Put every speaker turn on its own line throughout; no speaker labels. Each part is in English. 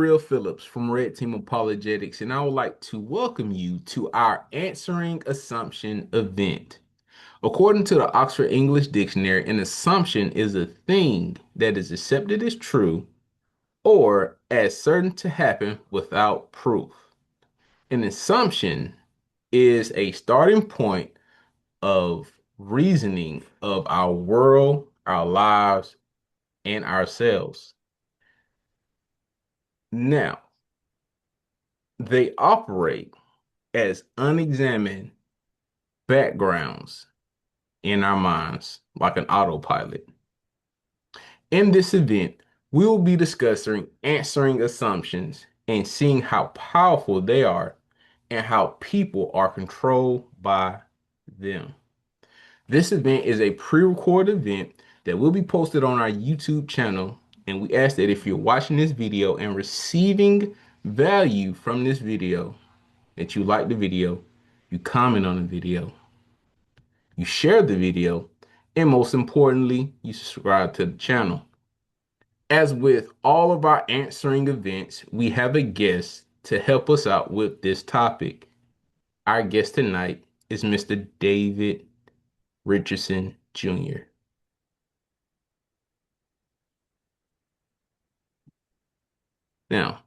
Gabriel Phillips from Red Team Apologetics, and I would like to welcome you to our Answering Assumption event. According to the Oxford English Dictionary, an assumption is a thing that is accepted as true or as certain to happen without proof. An assumption is a starting point of reasoning of our world, our lives, and ourselves. Now, they operate as unexamined backgrounds in our minds, like an autopilot. In this event, we will be discussing answering assumptions and seeing how powerful they are and how people are controlled by them. This event is a pre-recorded event that will be posted on our YouTube channel, and we ask that if you're watching this video and receiving value from this video, that you like the video, you comment on the video, you share the video, and most importantly, you subscribe to the channel. As with all of our answering events, we have a guest to help us out with this topic. Our guest tonight is Mr. David Richardson Jr. Now,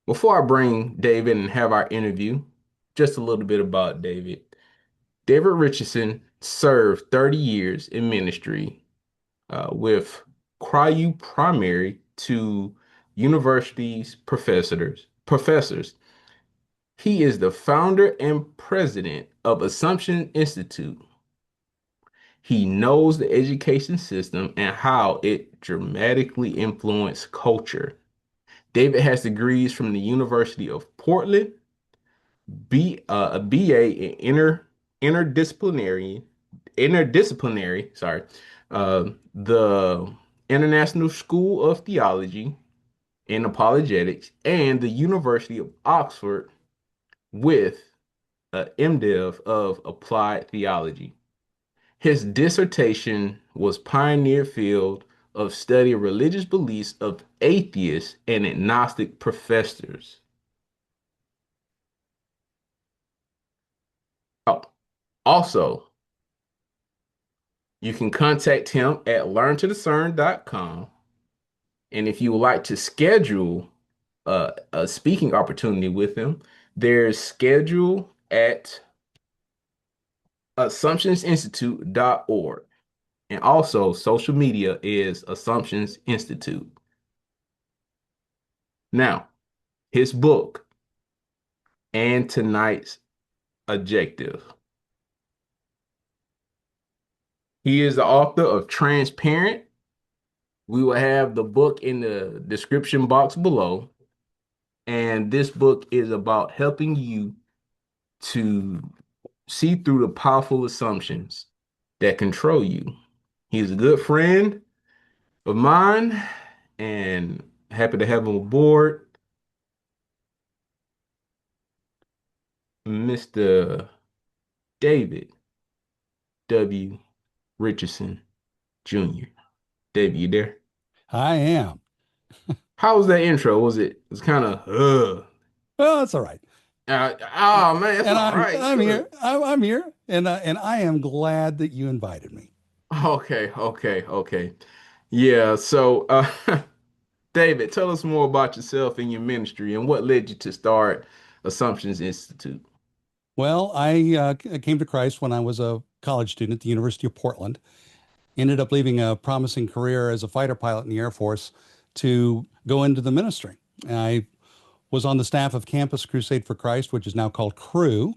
before I bring David and have our interview, just a little bit about David. David Richardson served 30 years in ministry with cryo primary to universities professors. He is the founder and president of Assumption Institute. He knows the education system and how it dramatically influenced culture. David has degrees from the University of Portland, a BA in interdisciplinary, sorry, the International School of Theology and Apologetics, and the University of Oxford with a MDiv of Applied Theology. His dissertation was pioneer field of study of religious beliefs of atheists and agnostic professors. Oh, also, you can contact him at learntodiscern.com. And if you would like to schedule a speaking opportunity with him, there's schedule at assumptionsinstitute.org. And also, social media is Assumptions Institute. Now, his book and tonight's objective. He is the author of Transparent. We will have the book in the description box below. And this book is about helping you to see through the powerful assumptions that control you. He's a good friend of mine and happy to have him aboard. Mr. David W. Richardson Jr. David, you there?
I am.
How was that intro? Was kind of
Well, that's all right.
oh man, it's
And
all
I'm
right.
I'm
Good.
here. I'm here, and I am glad that you invited me.
Okay. Yeah, so David, tell us more about yourself and your ministry and what led you to start Assumptions Institute.
Well, I came to Christ when I was a college student at the University of Portland. Ended up leaving a promising career as a fighter pilot in the Air Force to go into the ministry. I was on the staff of Campus Crusade for Christ, which is now called Cru,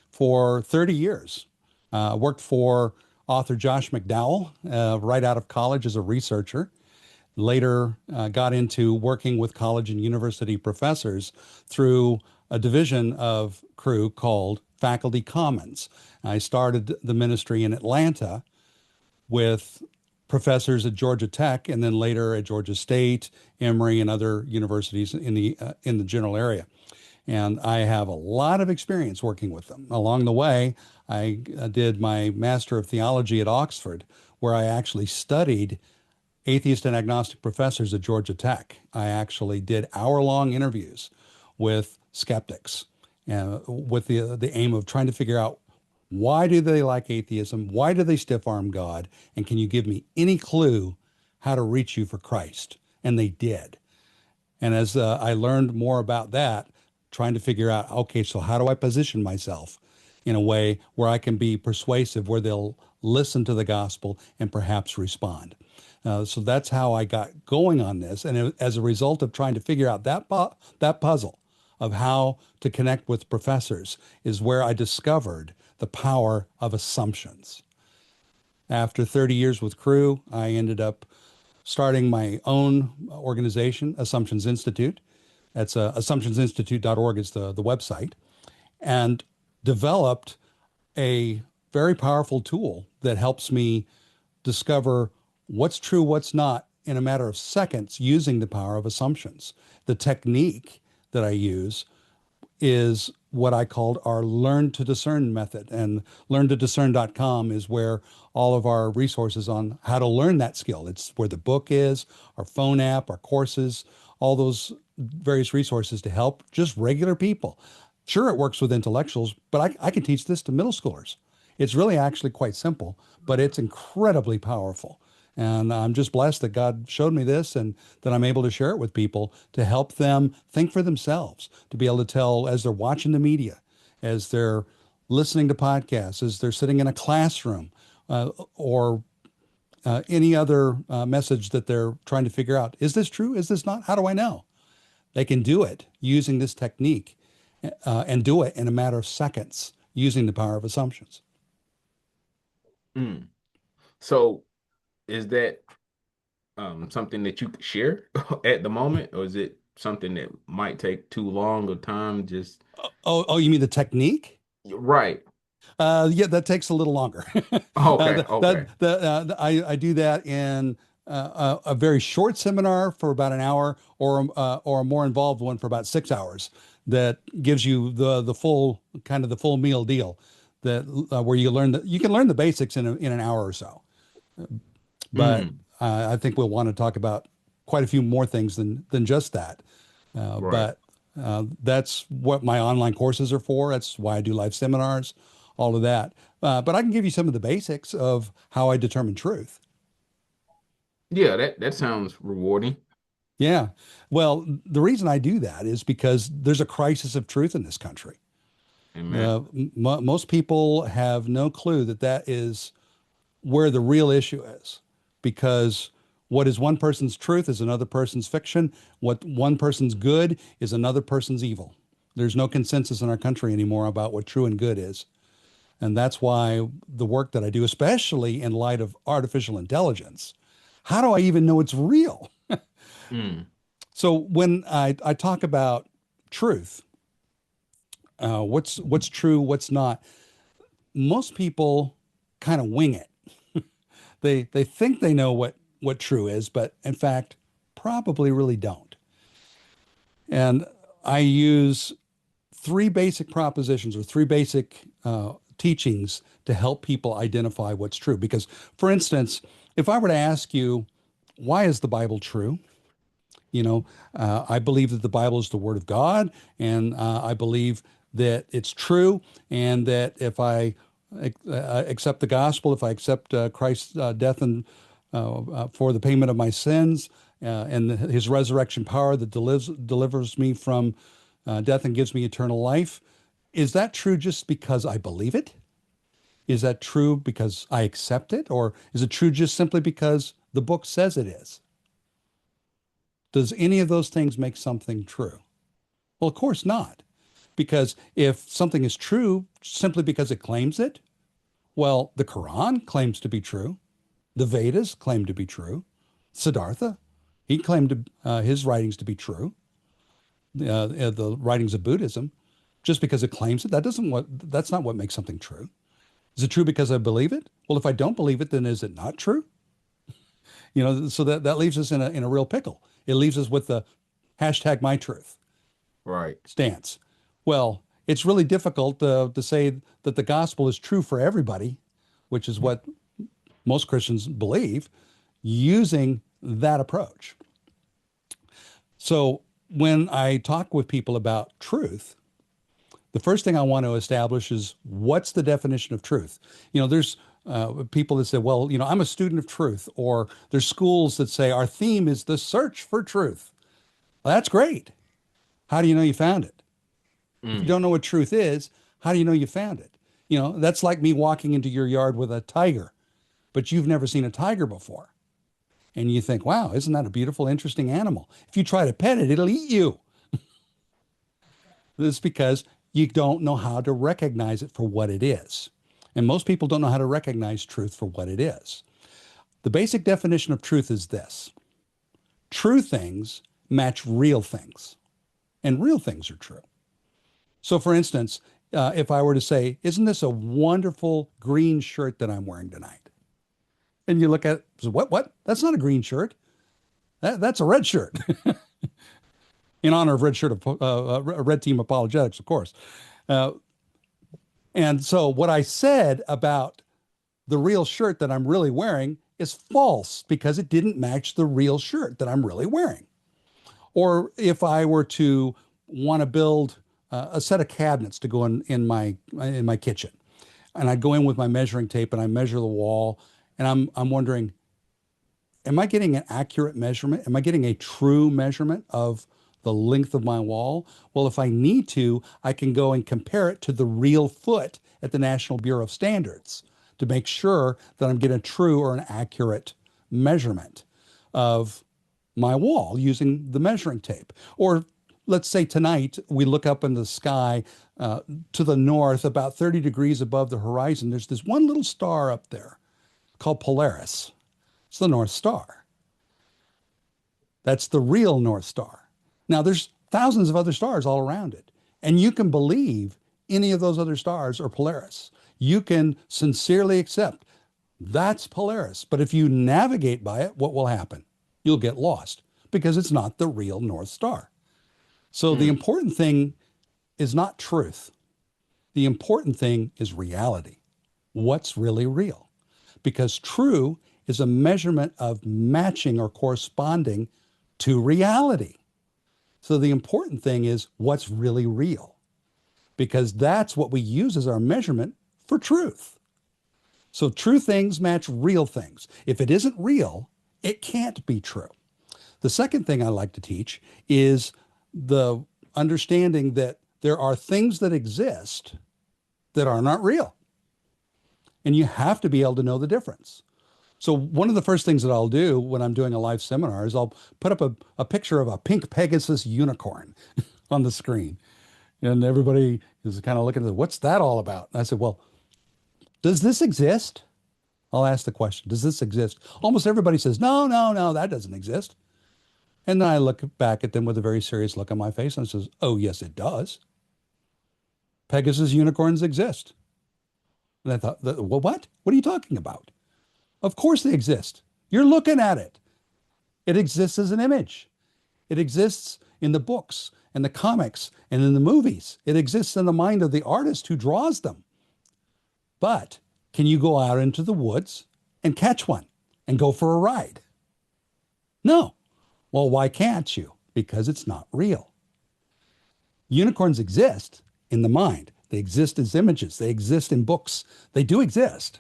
for 30 years. Worked for author Josh McDowell right out of college as a researcher. Later got into working with college and university professors through a division of Cru called Faculty Commons. I started the ministry in Atlanta with professors at Georgia Tech and then later at Georgia State, Emory, and other universities in the general area. And I have a lot of experience working with them. Along the way, I did my Master of Theology at Oxford, where I actually studied atheist and agnostic professors at Georgia Tech. I actually did hour-long interviews with skeptics with the aim of trying to figure out why do they like atheism? Why do they stiff-arm God? And can you give me any clue how to reach you for Christ? And they did. And as I learned more about that, trying to figure out, okay, so how do I position myself in a way where I can be persuasive, where they'll listen to the gospel and perhaps respond. So that's how I got going on this. And as a result of trying to figure out that puzzle of how to connect with professors is where I discovered the power of assumptions. After 30 years with Crew, I ended up starting my own organization, Assumptions Institute. That's assumptionsinstitute.org is the website, and developed a very powerful tool that helps me discover what's true, what's not in a matter of seconds using the power of assumptions. The technique that I use is what I called our learn to discern method. And learntodiscern.com is where all of our resources on how to learn that skill. It's where the book is, our phone app, our courses, all those various resources to help just regular people. Sure, it works with intellectuals, but I can teach this to middle schoolers. It's really actually quite simple, but it's incredibly powerful. And I'm just blessed that God showed me this and that I'm able to share it with people to help them think for themselves, to be able to tell as they're watching the media, as they're listening to podcasts, as they're sitting in a classroom, or any other message that they're trying to figure out. Is this true? Is this not? How do I know? They can do it using this technique and do it in a matter of seconds using the power of assumptions.
Mm. So is that something that you could share at the moment, or is it something that might take too long of time? Just
Oh, you mean the technique?
right.
Yeah, that takes a little longer.
Okay, okay.
I do that in a very short seminar for about an hour, or a more involved one for about 6 hours. That gives you the full kind of the full meal deal. That where you can learn the basics in an hour or so. But
Mm,
I think we'll want to talk about quite a few more things than just that.
right.
But that's what my online courses are for. That's why I do live seminars, all of that. But I can give you some of the basics of how I determine truth.
Yeah, that sounds rewarding.
Yeah. Well, the reason I do that is because there's a crisis of truth in this country.
Amen.
Most people have no clue that that is where the real issue is, because what is one person's truth is another person's fiction. What one person's good is another person's evil. There's no consensus in our country anymore about what true and good is. And that's why the work that I do, especially in light of artificial intelligence, how do I even know it's real?
Mm,
So when I talk about truth, what's true, what's not, most people kind of wing it. They think they know what true is, but in fact, probably really don't. And I use three basic propositions or three basic teachings to help people identify what's true. Because, for instance, if I were to ask you, why is the Bible true? I believe that the Bible is the Word of God, and I believe that it's true, and that if I accept the gospel, if I accept Christ's death and for the payment of my sins, and His resurrection power that delivers me from death and gives me eternal life, is that true just because I believe it? Is that true because I accept it, or is it true just simply because the book says it is? Does any of those things make something true? Well, of course not. Because if something is true simply because it claims it, well, the Quran claims to be true. The Vedas claim to be true. Siddhartha, he claimed his writings to be true. The writings of Buddhism, just because it claims it, that's not what makes something true. Is it true because I believe it? Well, if I don't believe it, then is it not true? So that leaves us in a real pickle. It leaves us with the hashtag my truth
right.
stance. Well, it's really difficult to say that the gospel is true for everybody, which is what most Christians believe, using that approach. So when I talk with people about truth, the first thing I want to establish is what's the definition of truth? There's people that say, well, I'm a student of truth, or there's schools that say our theme is the search for truth. Well, that's great. How do you know you found it? If you
Mm.
don't know what truth is, how do you know you found it? That's like me walking into your yard with a tiger, but you've never seen a tiger before. And you think, wow, isn't that a beautiful, interesting animal? If you try to pet it, it'll eat you. This is because you don't know how to recognize it for what it is. And most people don't know how to recognize truth for what it is. The basic definition of truth is this: true things match real things, and real things are true. So, for instance, if I were to say, isn't this a wonderful green shirt that I'm wearing tonight? And you look at it, so what? That's not a green shirt. That's a red shirt. In honor of Red Team Apologetics, of course. Uh, and so what I said about the real shirt that I'm really wearing is false because it didn't match the real shirt that I'm really wearing. Or if I were to want to build a set of cabinets to go in my kitchen, and I go in with my measuring tape and I measure the wall, and I'm wondering, am I getting an accurate measurement? Am I getting a true measurement of the length of my wall? Well, if I need to, I can go and compare it to the real foot at the National Bureau of Standards to make sure that I'm getting a true or an accurate measurement of my wall using the measuring tape. Or let's say tonight we look up in the sky to the north, about 30 degrees above the horizon. There's this one little star up there called Polaris. It's the North Star. That's the real North Star. Now, there's thousands of other stars all around it, and you can believe any of those other stars are Polaris. You can sincerely accept that's Polaris. But if you navigate by it, what will happen? You'll get lost because it's not the real North Star. So the
Mm.
important thing is not truth. The important thing is reality. What's really real? Because true is a measurement of matching or corresponding to reality. So the important thing is what's really real, because that's what we use as our measurement for truth. So true things match real things. If it isn't real, it can't be true. The second thing I like to teach is the understanding that there are things that exist that are not real. And you have to be able to know the difference. So one of the first things that I'll do when I'm doing a live seminar is I'll put up a picture of a pink Pegasus unicorn on the screen. And everybody is kind of looking at it, what's that all about? And I said, well, does this exist? I'll ask the question, does this exist? Almost everybody says, no, no, no, that doesn't exist. And then I look back at them with a very serious look on my face and says, oh, yes, it does. Pegasus unicorns exist. And I thought, well, what? What are you talking about? Of course they exist. You're looking at it. It exists as an image. It exists in the books and the comics and in the movies. It exists in the mind of the artist who draws them. But can you go out into the woods and catch one and go for a ride? No. Well, why can't you? Because it's not real. Unicorns exist in the mind. They exist as images. They exist in books. They do exist,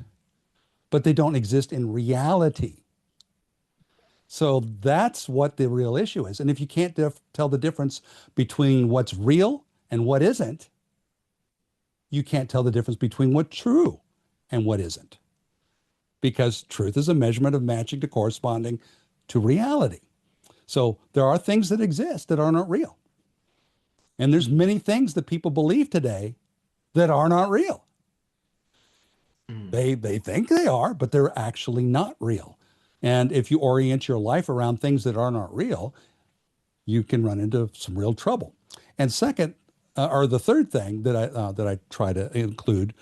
but they don't exist in reality. So that's what the real issue is. And if you can't tell the difference between what's real and what isn't, you can't tell the difference between what's true and what isn't. Because truth is a measurement of matching to corresponding to reality. So there are things that exist that are not real. And there's many things that people believe today that are not real.
Mm.
They think they are, but they're actually not real. And if you orient your life around things that are not real, you can run into some real trouble. And second, or the third thing that I try to include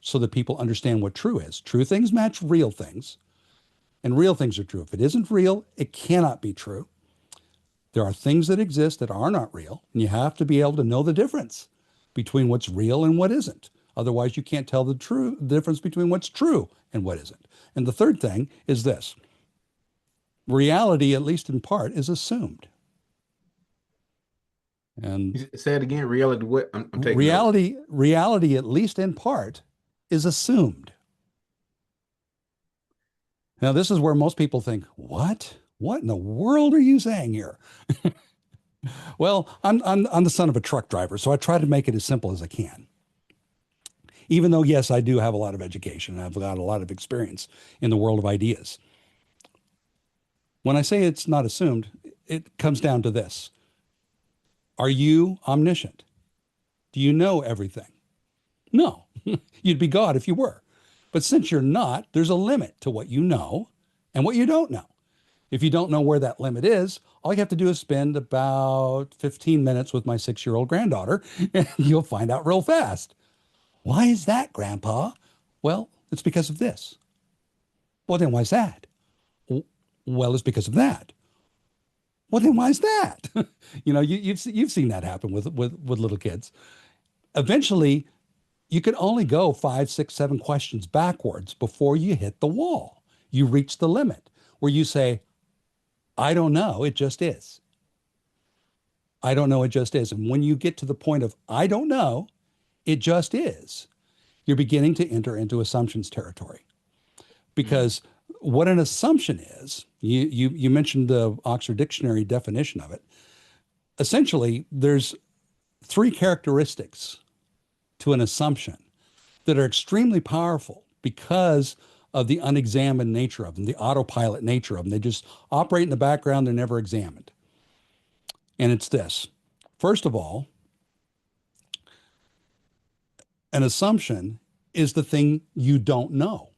so that people understand what true is. True things match real things, and real things are true. If it isn't real, it cannot be true. There are things that exist that are not real, and you have to be able to know the difference between what's real and what isn't. Otherwise, you can't tell the difference between what's true and what isn't. And the third thing is this. Reality, at least in part, is assumed. And
Say it again. Reality. What? I'm taking notes.
reality, at least in part, is assumed. Now, this is where most people think, what? What in the world are you saying here? Well, I'm the son of a truck driver, so I try to make it as simple as I can. Even though, yes, I do have a lot of education and I've got a lot of experience in the world of ideas. When I say it's not assumed, it comes down to this. Are you omniscient? Do you know everything? No, you'd be God if you were. But since you're not, there's a limit to what you know and what you don't know. If you don't know where that limit is, all you have to do is spend about 15 minutes with my 6-year-old granddaughter, and you'll find out real fast. Why is that, Grandpa? Well, it's because of this. Well, then why's that? Well, it's because of that. Well, then why's that? You've seen that happen with little kids. Eventually, you can only go 5, 6, 7 questions backwards before you hit the wall. You reach the limit where you say, I don't know, it just is. I don't know, it just is. And when you get to the point of, I don't know, it just is, you're beginning to enter into assumptions territory.
Mm.
Because what an assumption is, you mentioned the Oxford Dictionary definition of it. Essentially, there's 3 characteristics to an assumption that are extremely powerful because of the unexamined nature of them, the autopilot nature of them. They just operate in the background, they're never examined. And it's this. First of all, an assumption is the thing you don't know.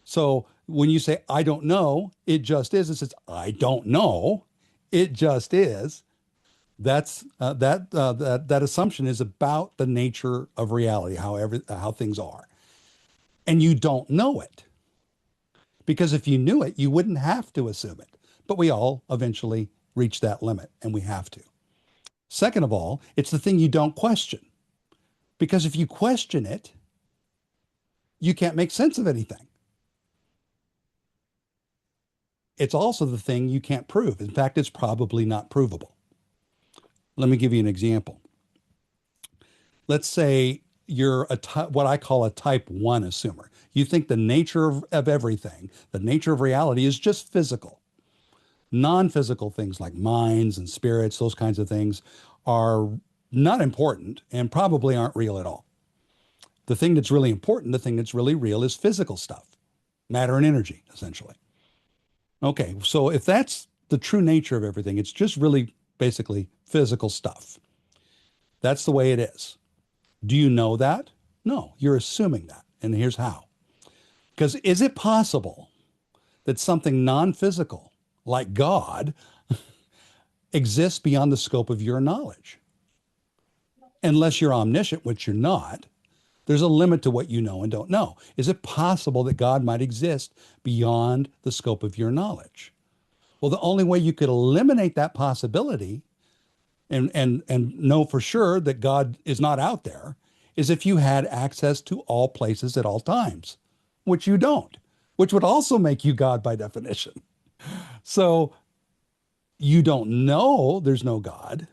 So when you say, I don't know, it just is, it says, I don't know, it just is. That assumption is about the nature of reality, how things are. And you don't know it. Because if you knew it, you wouldn't have to assume it. But we all eventually reach that limit, and we have to. Second of all, it's the thing you don't question. Because if you question it, you can't make sense of anything. It's also the thing you can't prove. In fact, it's probably not provable. Let me give you an example. Let's say you're what I call a type 1 assumer. You think the nature of everything, the nature of reality is just physical. Non-physical things like minds and spirits, those kinds of things are not important and probably aren't real at all. The thing that's really important, the thing that's really real is physical stuff, matter and energy, essentially. Okay, so if that's the true nature of everything, it's just really basically physical stuff. That's the way it is. Do you know that? No, you're assuming that. And here's how. Because is it possible that something non-physical, like God, exists beyond the scope of your knowledge? Unless you're omniscient, which you're not, there's a limit to what you know and don't know. Is it possible that God might exist beyond the scope of your knowledge? Well, the only way you could eliminate that possibility and know for sure that God is not out there is if you had access to all places at all times, which you don't, which would also make you God by definition. So you don't know there's no God.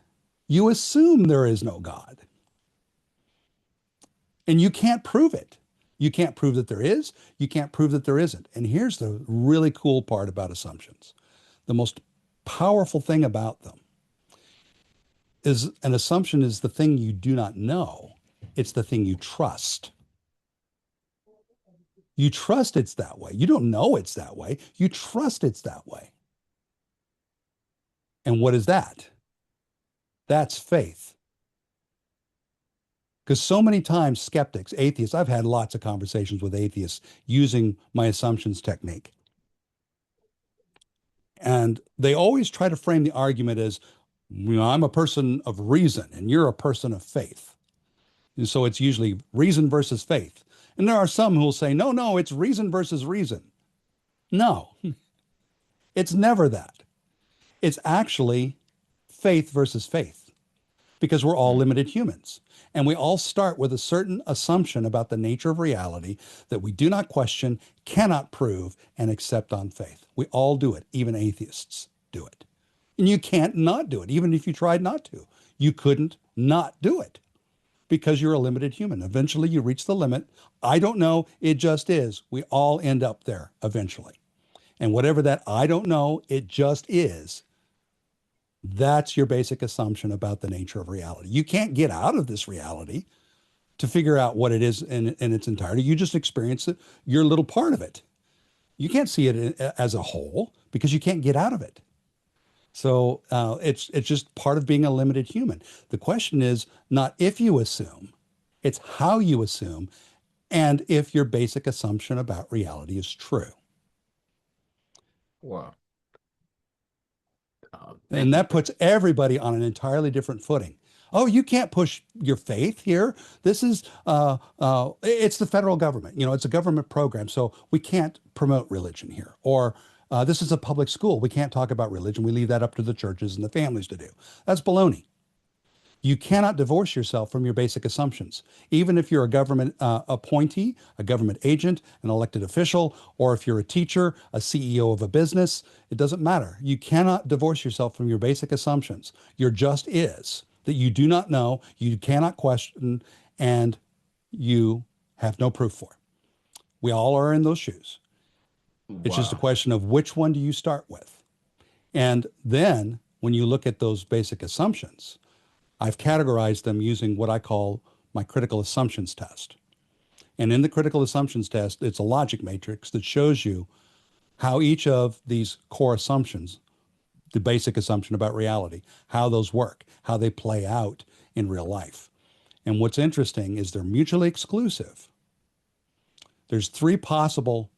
You assume there is no God. And you can't prove it. You can't prove that there is. You can't prove that there isn't. And here's the really cool part about assumptions. The most powerful thing about them is an assumption is the thing you do not know. It's the thing you trust. You trust it's that way. You don't know it's that way. You trust it's that way. And what is that? That's faith. Because so many times skeptics, atheists, I've had lots of conversations with atheists using my assumptions technique. And they always try to frame the argument as, I'm a person of reason and you're a person of faith. And so it's usually reason versus faith. And there are some who will say, no, no, it's reason versus reason. No, it's never that. It's actually faith versus faith. because we're all
Mm.
limited humans. And we all start with a certain assumption about the nature of reality that we do not question, cannot prove, and accept on faith. We all do it. Even atheists do it. And you can't not do it, even if you tried not to. You couldn't not do it because you're a limited human. Eventually, you reach the limit. I don't know. It just is. We all end up there eventually. And whatever that I don't know, it just is, that's your basic assumption about the nature of reality. You can't get out of this reality to figure out what it is in its entirety. You just experience it, your little part of it. You can't see it as a whole because you can't get out of it. So it's just part of being a limited human. The question is not if you assume, it's how you assume, and if your basic assumption about reality is true.
Wow.
And
Thank you
that
for
puts everybody on an entirely different footing. Oh, you can't push your faith here. This is, it's the federal government. You know, it's a government program. So we can't promote religion here. Or this is a public school. We can't talk about religion. We leave that up to the churches and the families to do. That's baloney. You cannot divorce yourself from your basic assumptions, even if you're a government appointee, a government agent, an elected official, or if you're a teacher, a CEO of a business. It doesn't matter. You cannot divorce yourself from your basic assumptions. Your just is that you do not know, you cannot question, and you have no proof for. We all are in those shoes. It's just a
wow.
question of which one do you start with. And then when you look at those basic assumptions, I've categorized them using what I call my critical assumptions test. And in the critical assumptions test, it's a logic matrix that shows you how each of these core assumptions, the basic assumption about reality, how those work, how they play out in real life. And what's interesting is they're mutually exclusive. There's three possible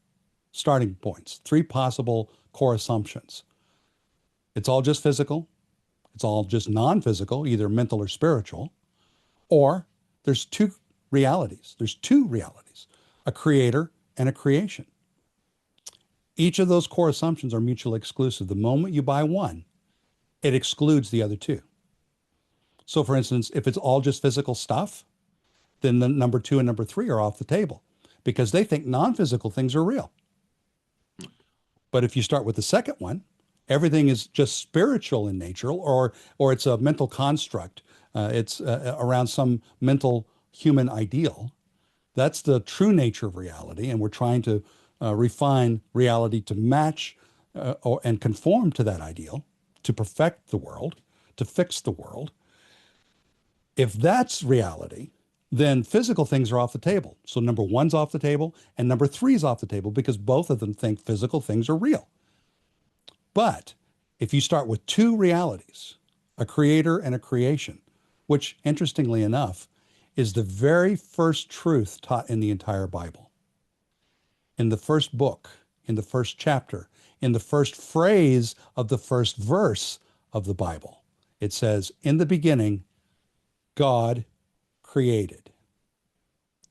starting points, three possible core assumptions. It's all just physical, it's all just non-physical, either mental or spiritual, or there's two realities. There's two realities, a creator and a creation. Each of those core assumptions are mutually exclusive. The moment you buy one, it excludes the other two. So for instance, if it's all just physical stuff, then the number two and number three are off the table because they think non-physical things are real. But if you start with the second one, everything is just spiritual in nature, or it's a mental construct. It's around some mental human ideal. That's the true nature of reality, and we're trying to refine reality to match and conform to that ideal, to perfect the world, to fix the world. If that's reality, then physical things are off the table. So number one's off the table, and number three is off the table because both of them think physical things are real. But if you start with two realities, a creator and a creation, which interestingly enough is the very first truth taught in the entire Bible, in the first book, in the first chapter, in the first phrase of the first verse of the Bible, it says, in the beginning, God created.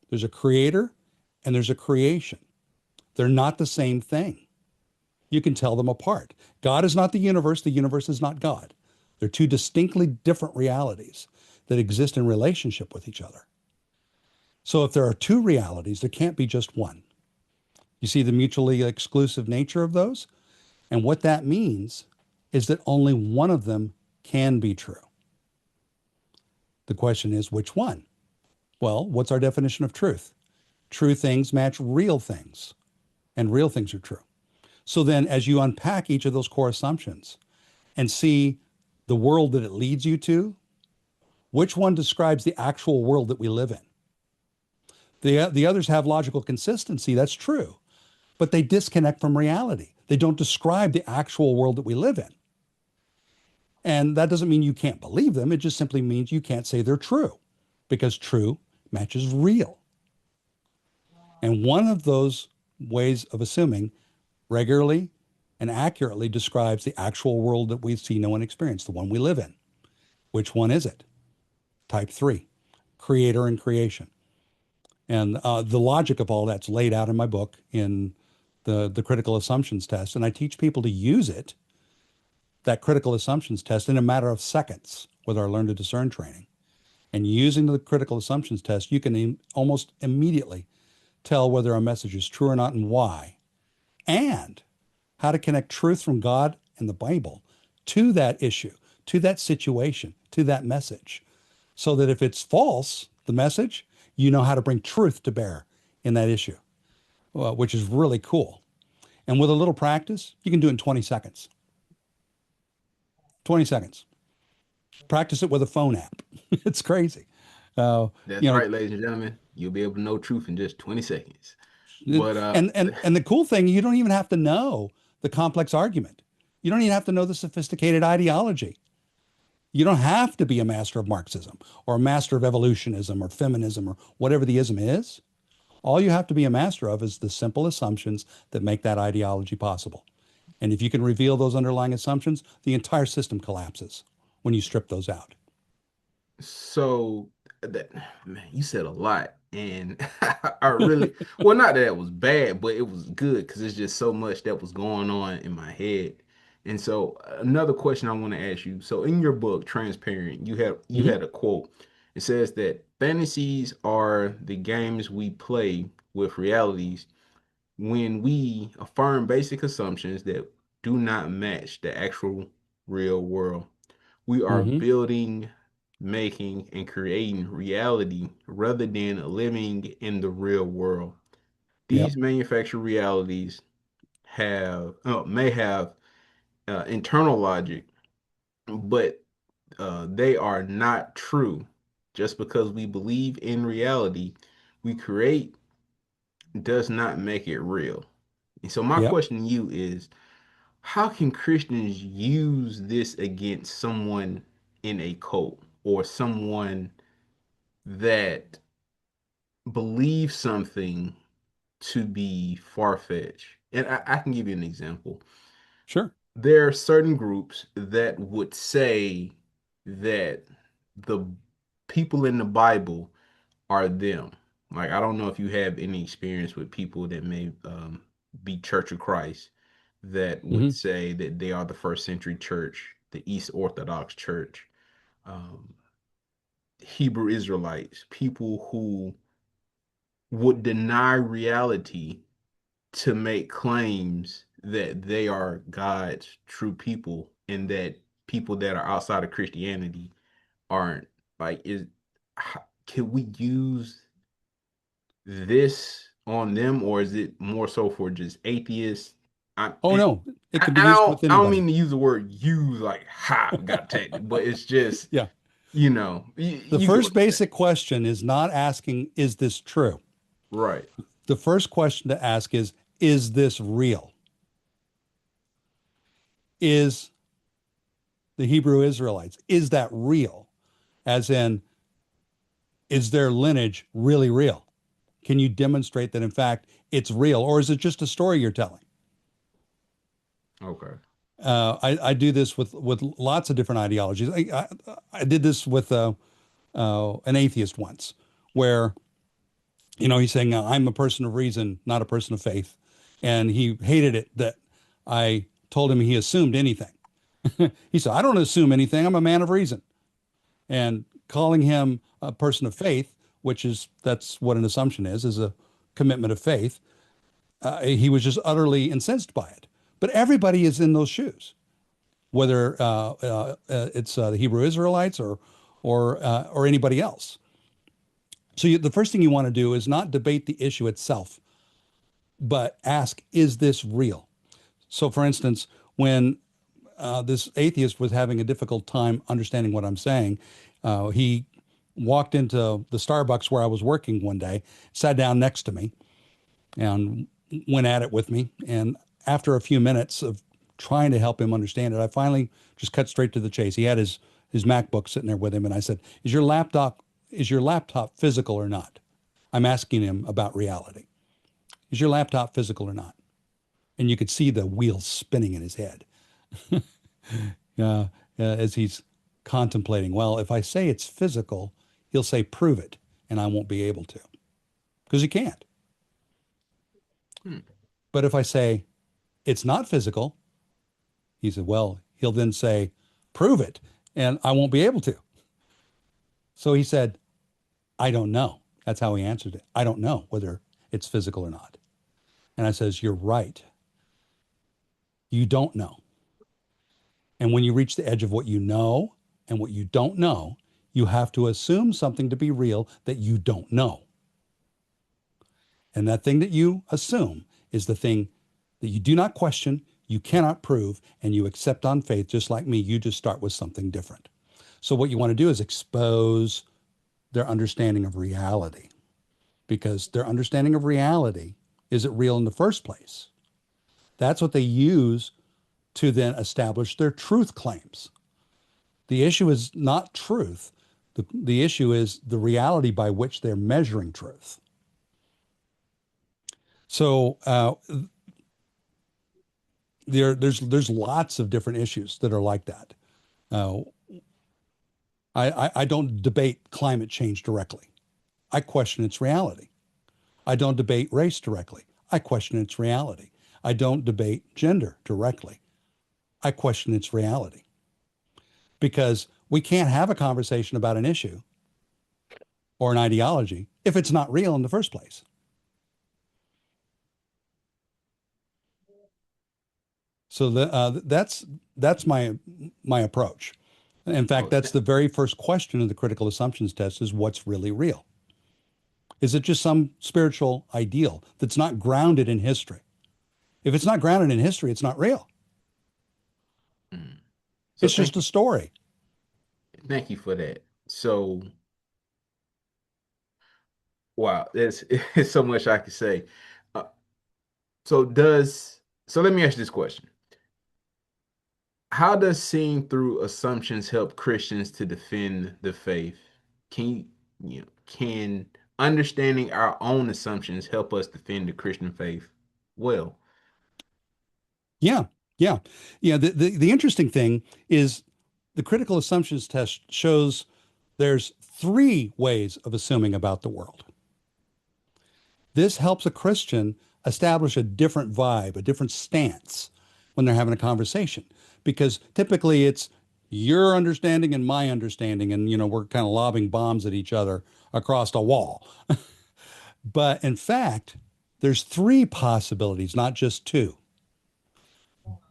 There's a creator and there's a creation. They're not the same thing. You can tell them apart. God is not the universe is not God. They're two distinctly different realities that exist in relationship with each other. So if there are two realities, there can't be just one. You see the mutually exclusive nature of those? And what that means is that only one of them can be true. The question is, which one? Well, what's our definition of truth? True things match real things, and real things are true. So then, as you unpack each of those core assumptions and see the world that it leads you to, which one describes the actual world that we live in? The others have logical consistency, that's true, but they disconnect from reality. They don't describe the actual world that we live in. And that doesn't mean you can't believe them. It just simply means you can't say they're true because true matches real. And one of those ways of assuming regularly and accurately describes the actual world that we see, know, and experience, the one we live in. Which one is it? Type three, creator and creation. And the logic of all that's laid out in my book in the critical assumptions test. And I teach people to use it, that critical assumptions test, in a matter of seconds with our learn to discern training. And using the critical assumptions test, you can almost immediately tell whether a message is true or not and why, and how to connect truth from God and the Bible to that issue, to that situation, to that message. So that if it's false, the message, you know how to bring truth to bear in that issue, which is really cool. And with a little practice, you can do it in 20 seconds. 20 seconds. Practice it with a phone app. It's crazy. Uh,
That's
you know,
right, ladies and gentlemen. You'll be able to know truth in just 20 seconds. But
and the cool thing, you don't even have to know the complex argument. You don't even have to know the sophisticated ideology. You don't have to be a master of Marxism or a master of evolutionism or feminism or whatever the ism is. All you have to be a master of is the simple assumptions that make that ideology possible. And if you can reveal those underlying assumptions, the entire system collapses when you strip those out.
so that man, you said a lot, and I really well, not that it was bad, but it was good because it's just so much that was going on in my head. And so another question I want to ask you. So in your book, Transparent, you
Mhm.
had a quote. It says that fantasies are the games we play with realities when we affirm basic assumptions that do not match the actual real world. We are
Mhm.
building, making, and creating reality rather than living in the real world.
Yep.
These manufactured realities may have internal logic, but they are not true. Just because we believe in reality we create does not make it real. And so my
Yep.
question to you is, how can Christians use this against someone in a cult or someone that believes something to be far fetched? And I can give you an example.
Sure.
There are certain groups that would say that the people in the Bible are them. Like, I don't know if you have any experience with people that may be Church of Christ that would
Mhm.
say that they are the first century church, the East Orthodox Church, um, Hebrew Israelites, people who would deny reality to make claims that they are God's true people and that people that are outside of Christianity aren't. Like, can we use this on them, or is it more so for just atheists? I,
Oh
and,
no, it
and
can be
I
used
don't
with
I don't
anybody.
mean to use the word use like ha got technical, but it's just
Yeah. The
you get what
first
I'm saying,
basic question is not asking, is this true?
right?
The first question to ask is this real? Is the Hebrew Israelites, is that real? As in, is their lineage really real? Can you demonstrate that, in fact, it's real? Or is it just a story you're telling?
Okay.
I do this with lots of different ideologies. I did this with an atheist once, where he's saying I'm a person of reason, not a person of faith, and he hated it that I told him he assumed anything. He said, I don't assume anything. I'm a man of reason. And calling him a person of faith, which is that's what an assumption is a commitment of faith. He was just utterly incensed by it. But everybody is in those shoes, whether it's the Hebrew Israelites or anybody else. So the first thing you want to do is not debate the issue itself, but ask, is this real? So, for instance, when this atheist was having a difficult time understanding what I'm saying, he walked into the Starbucks where I was working one day, sat down next to me, and went at it with me. And after a few minutes of trying to help him understand it, I finally just cut straight to the chase. He had his MacBook sitting there with him, and I said, "Is your laptop physical or not?" I'm asking him about reality. Is your laptop physical or not? And you could see the wheels spinning in his head as he's contemplating. Well, if I say it's physical, he'll say, "Prove it," and I won't be able to because he can't.
Hmm.
But if I say it's not physical, he said, well, he'll then say, "Prove it." and I won't be able to. So he said, I don't know. That's how he answered it. I don't know whether it's physical or not. And I says, you're right. You don't know. And when you reach the edge of what you know and what you don't know, you have to assume something to be real that you don't know. And that thing that you assume is the thing that you do not question, you cannot prove, and you accept on faith, just like me. You just start with something different. So, what you want to do is expose their understanding of reality, because their understanding of reality isn't real in the first place. That's what they use to then establish their truth claims. The issue is not truth. The issue is the reality by which they're measuring truth. So there's lots of different issues that are like that. Uh, I don't debate climate change directly. I question its reality. I don't debate race directly. I question its reality. I don't debate gender directly. I question its reality because we can't have a conversation about an issue or an ideology if it's not real in the first place. So that's my approach. In fact,
Oh,
that's the very first question of the critical assumptions test is what's really real? Is it just some spiritual ideal that's not grounded in history? If it's not grounded in history, it's not real.
mm. So
It's just a story.
thank you for that. So, wow, there's it's so much I could say. Uh, so let me ask you this question. How does seeing through assumptions help Christians to defend the faith? Can understanding our own assumptions help us defend the Christian faith well?
Yeah, yeah, yeah. The interesting thing is the critical assumptions test shows there's three ways of assuming about the world. This helps a Christian establish a different vibe, a different stance when they're having a conversation, because typically it's your understanding and my understanding, and we're kind of lobbing bombs at each other across a wall. But in fact, there's three possibilities, not just two.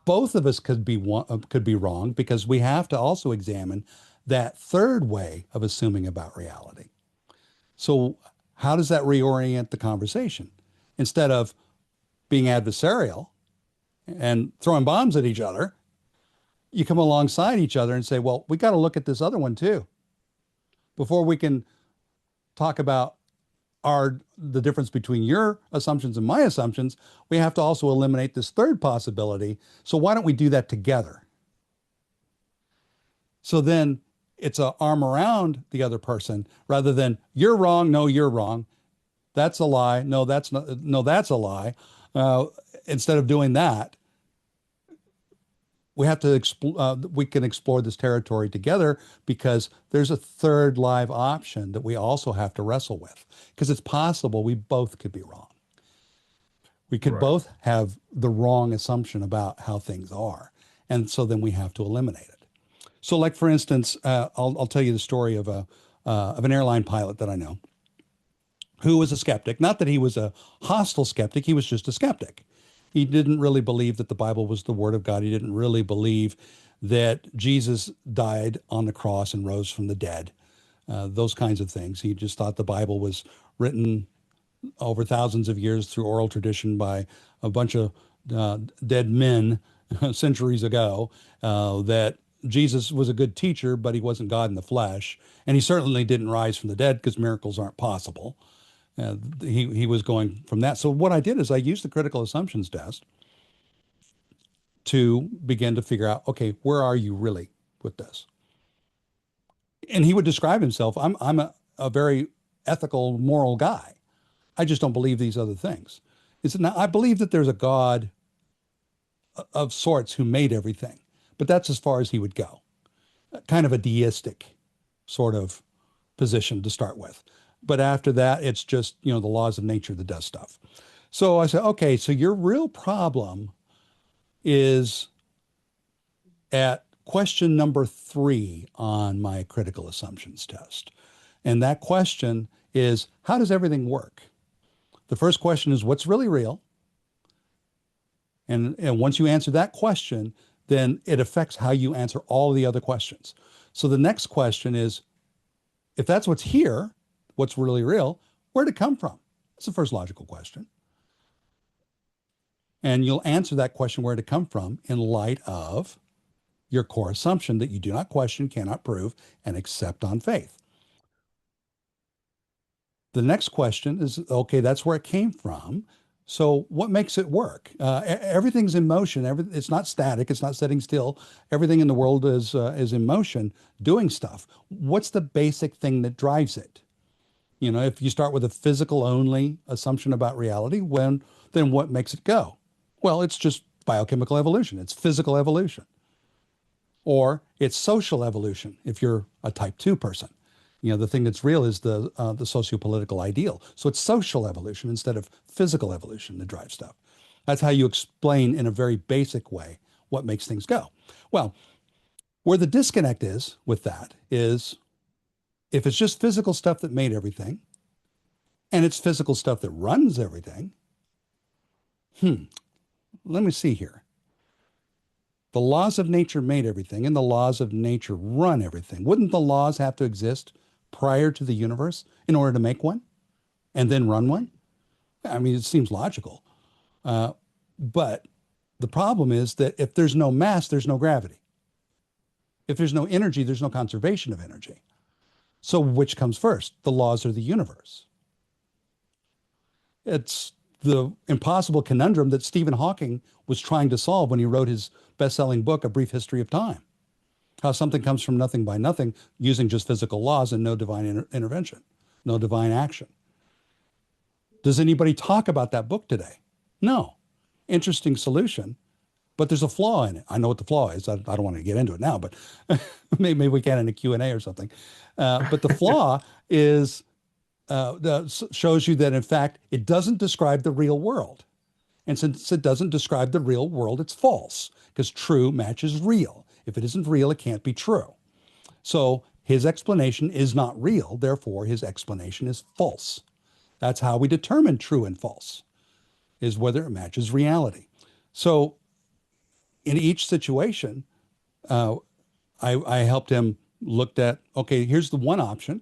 Both of us could be wrong because we have to also examine that third way of assuming about reality. So how does that reorient the conversation? Instead of being adversarial and throwing bombs at each other, you come alongside each other and say, well, we got to look at this other one too. Before we can talk about the difference between your assumptions and my assumptions, we have to also eliminate this third possibility. So why don't we do that together? So then it's a arm around the other person rather than you're wrong, no, you're wrong. That's a lie. No, that's not. No, that's a lie. Uh, Instead of doing that, we can explore this territory together because there's a third live option that we also have to wrestle with because it's possible we both could be wrong. We could
Right.
both have the wrong assumption about how things are. And so then we have to eliminate it. So like, for instance, I'll tell you the story of an airline pilot that I know who was a skeptic. Not that he was a hostile skeptic, he was just a skeptic. He didn't really believe that the Bible was the word of God. He didn't really believe that Jesus died on the cross and rose from the dead, those kinds of things. He just thought the Bible was written over thousands of years through oral tradition by a bunch of dead men centuries ago, that Jesus was a good teacher, but he wasn't God in the flesh. And he certainly didn't rise from the dead because miracles aren't possible. He was going from that. So what I did is I used the critical assumptions test to begin to figure out, okay, where are you really with this? And he would describe himself, I'm a very ethical, moral guy. I just don't believe these other things. Is it now I believe that there's a God of sorts who made everything, but that's as far as he would go. Kind of a deistic sort of position to start with. But after that, it's just, the laws of nature that does stuff. So I said, okay, so your real problem is at question number 3 on my critical assumptions test. And that question is, how does everything work? The first question is, what's really real? And once you answer that question, then it affects how you answer all the other questions. So the next question is, if that's what's here, what's really real, where'd it come from? That's the first logical question. And you'll answer that question, where'd it come from, in light of your core assumption that you do not question, cannot prove, and accept on faith. The next question is, okay, that's where it came from. So what makes it work? Everything's in motion. It's not static. It's not sitting still. Everything in the world is in motion, doing stuff. What's the basic thing that drives it? You know, if you start with a physical only assumption about reality, then what makes it go? Well, it's just biochemical evolution. It's physical evolution. Or it's social evolution if you're a type 2 person. You know, the thing that's real is the socio-political ideal. So it's social evolution instead of physical evolution that drives stuff. That's how you explain in a very basic way what makes things go. Well, where the disconnect is with that is if it's just physical stuff that made everything and it's physical stuff that runs everything, let me see here. The laws of nature made everything and the laws of nature run everything. Wouldn't the laws have to exist prior to the universe in order to make one and then run one? I mean, it seems logical. But the problem is that if there's no mass, there's no gravity. If there's no energy, there's no conservation of energy. So which comes first, the laws or the universe? It's the impossible conundrum that Stephen Hawking was trying to solve when he wrote his best-selling book, A Brief History of Time. How something comes from nothing by nothing using just physical laws and no divine intervention, no divine action. Does anybody talk about that book today? No. Interesting solution, but there's a flaw in it. I know what the flaw is. I don't want to get into it now, but maybe we can in a Q&A or something. But the flaw is shows you that, in fact, it doesn't describe the real world. And since it doesn't describe the real world, it's false because true matches real. If it isn't real, it can't be true. So his explanation is not real. Therefore, his explanation is false. That's how we determine true and false, is whether it matches reality. So in each situation, I helped him looked at, okay, here's the one option.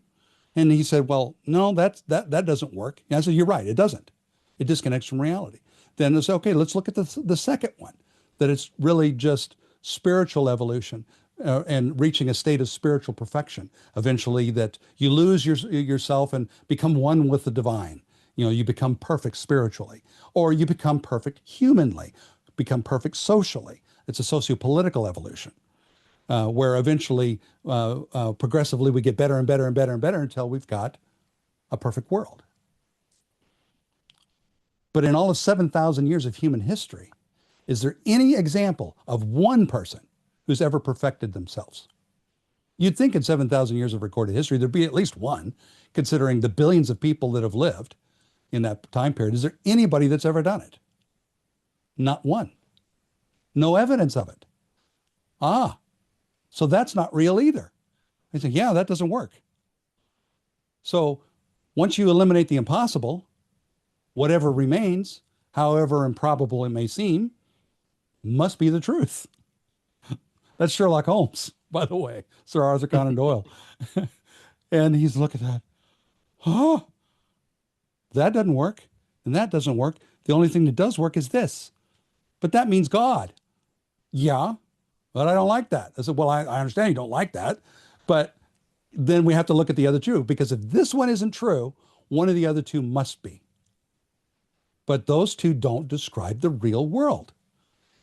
And he said, well, no, that doesn't work. And I said, you're right, it doesn't. It disconnects from reality. Then it's okay, let's look at the second one, that it's really just spiritual evolution and reaching a state of spiritual perfection. Eventually that you lose yourself and become one with the divine. You know, you become perfect spiritually, or you become perfect humanly, become perfect socially. It's a socio-political evolution. Where eventually, progressively, we get better and better and better and better until we've got a perfect world. But in all of 7,000 years of human history, is there any example of one person who's ever perfected themselves? You'd think in 7,000 years of recorded history, there'd be at least one, considering the billions of people that have lived in that time period. Is there anybody that's ever done it? Not one. No evidence of it. So that's not real either. I think, yeah, that doesn't work. So once you eliminate the impossible, whatever remains, however improbable it may seem, must be the truth. That's Sherlock Holmes, by the way, Sir Arthur Conan Doyle. And he's looking at that. Oh, that doesn't work. And that doesn't work. The only thing that does work is this. But that means God. Yeah, but I don't like that. I said, well, I understand you don't like that, but then we have to look at the other two, because if this one isn't true, one of the other two must be. But those two don't describe the real world.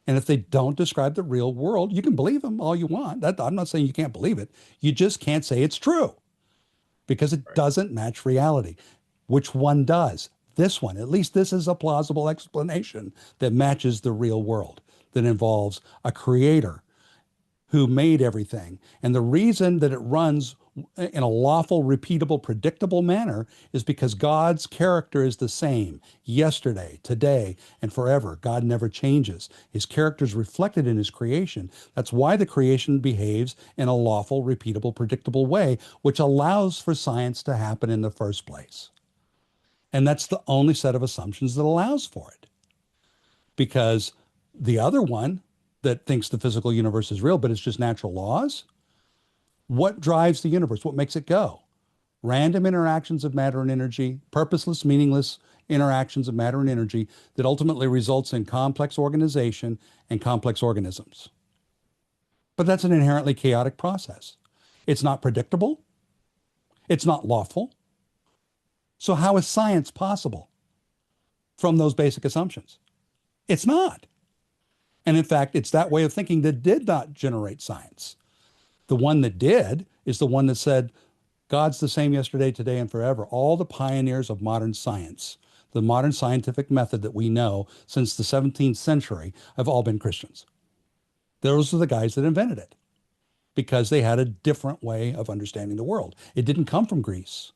And if they don't describe the real world, you can believe them all you want. I'm not saying you can't believe it. You just can't say it's true because it doesn't match reality. Which one does? This one. At least this is a plausible explanation that matches the real world, that involves a creator who made everything. And the reason that it runs in a lawful, repeatable, predictable manner is because God's character is the same yesterday, today, and forever. God never changes. His character is reflected in his creation. That's why the creation behaves in a lawful, repeatable, predictable way, which allows for science to happen in the first place. And that's the only set of assumptions that allows for it. Because the other one that thinks the physical universe is real, but it's just natural laws, what drives the universe? What makes it go? Random interactions of matter and energy, purposeless, meaningless interactions of matter and energy that ultimately results in complex organization and complex organisms. But that's an inherently chaotic process. It's not predictable. It's not lawful. So how is science possible from those basic assumptions? It's not. And in fact, it's that way of thinking that did not generate science. The one that did is the one that said, God's the same yesterday, today, and forever. All the pioneers of modern science, the modern scientific method that we know since the 17th century, have all been Christians. Those are the guys that invented it because they had a different way of understanding the world. It didn't come from Greece.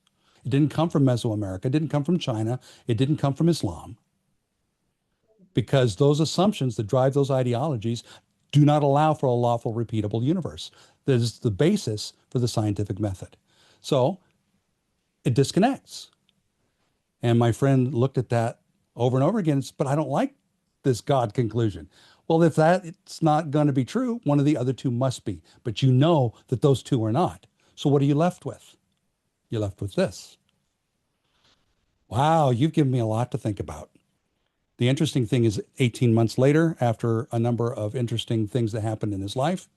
It didn't come from Mesoamerica. It didn't come from China. It didn't come from Islam because those assumptions that drive those ideologies do not allow for a lawful, repeatable universe. That is the basis for the scientific method. So it disconnects. And my friend looked at that over and over again, but I don't like this God conclusion. Well, if that it's not going to be true, one of the other two must be. But you know that those two are not. So what are you left with? You're left with this. Wow, you've given me a lot to think about. The interesting thing is 18 months later, after a number of interesting things that happened in his life,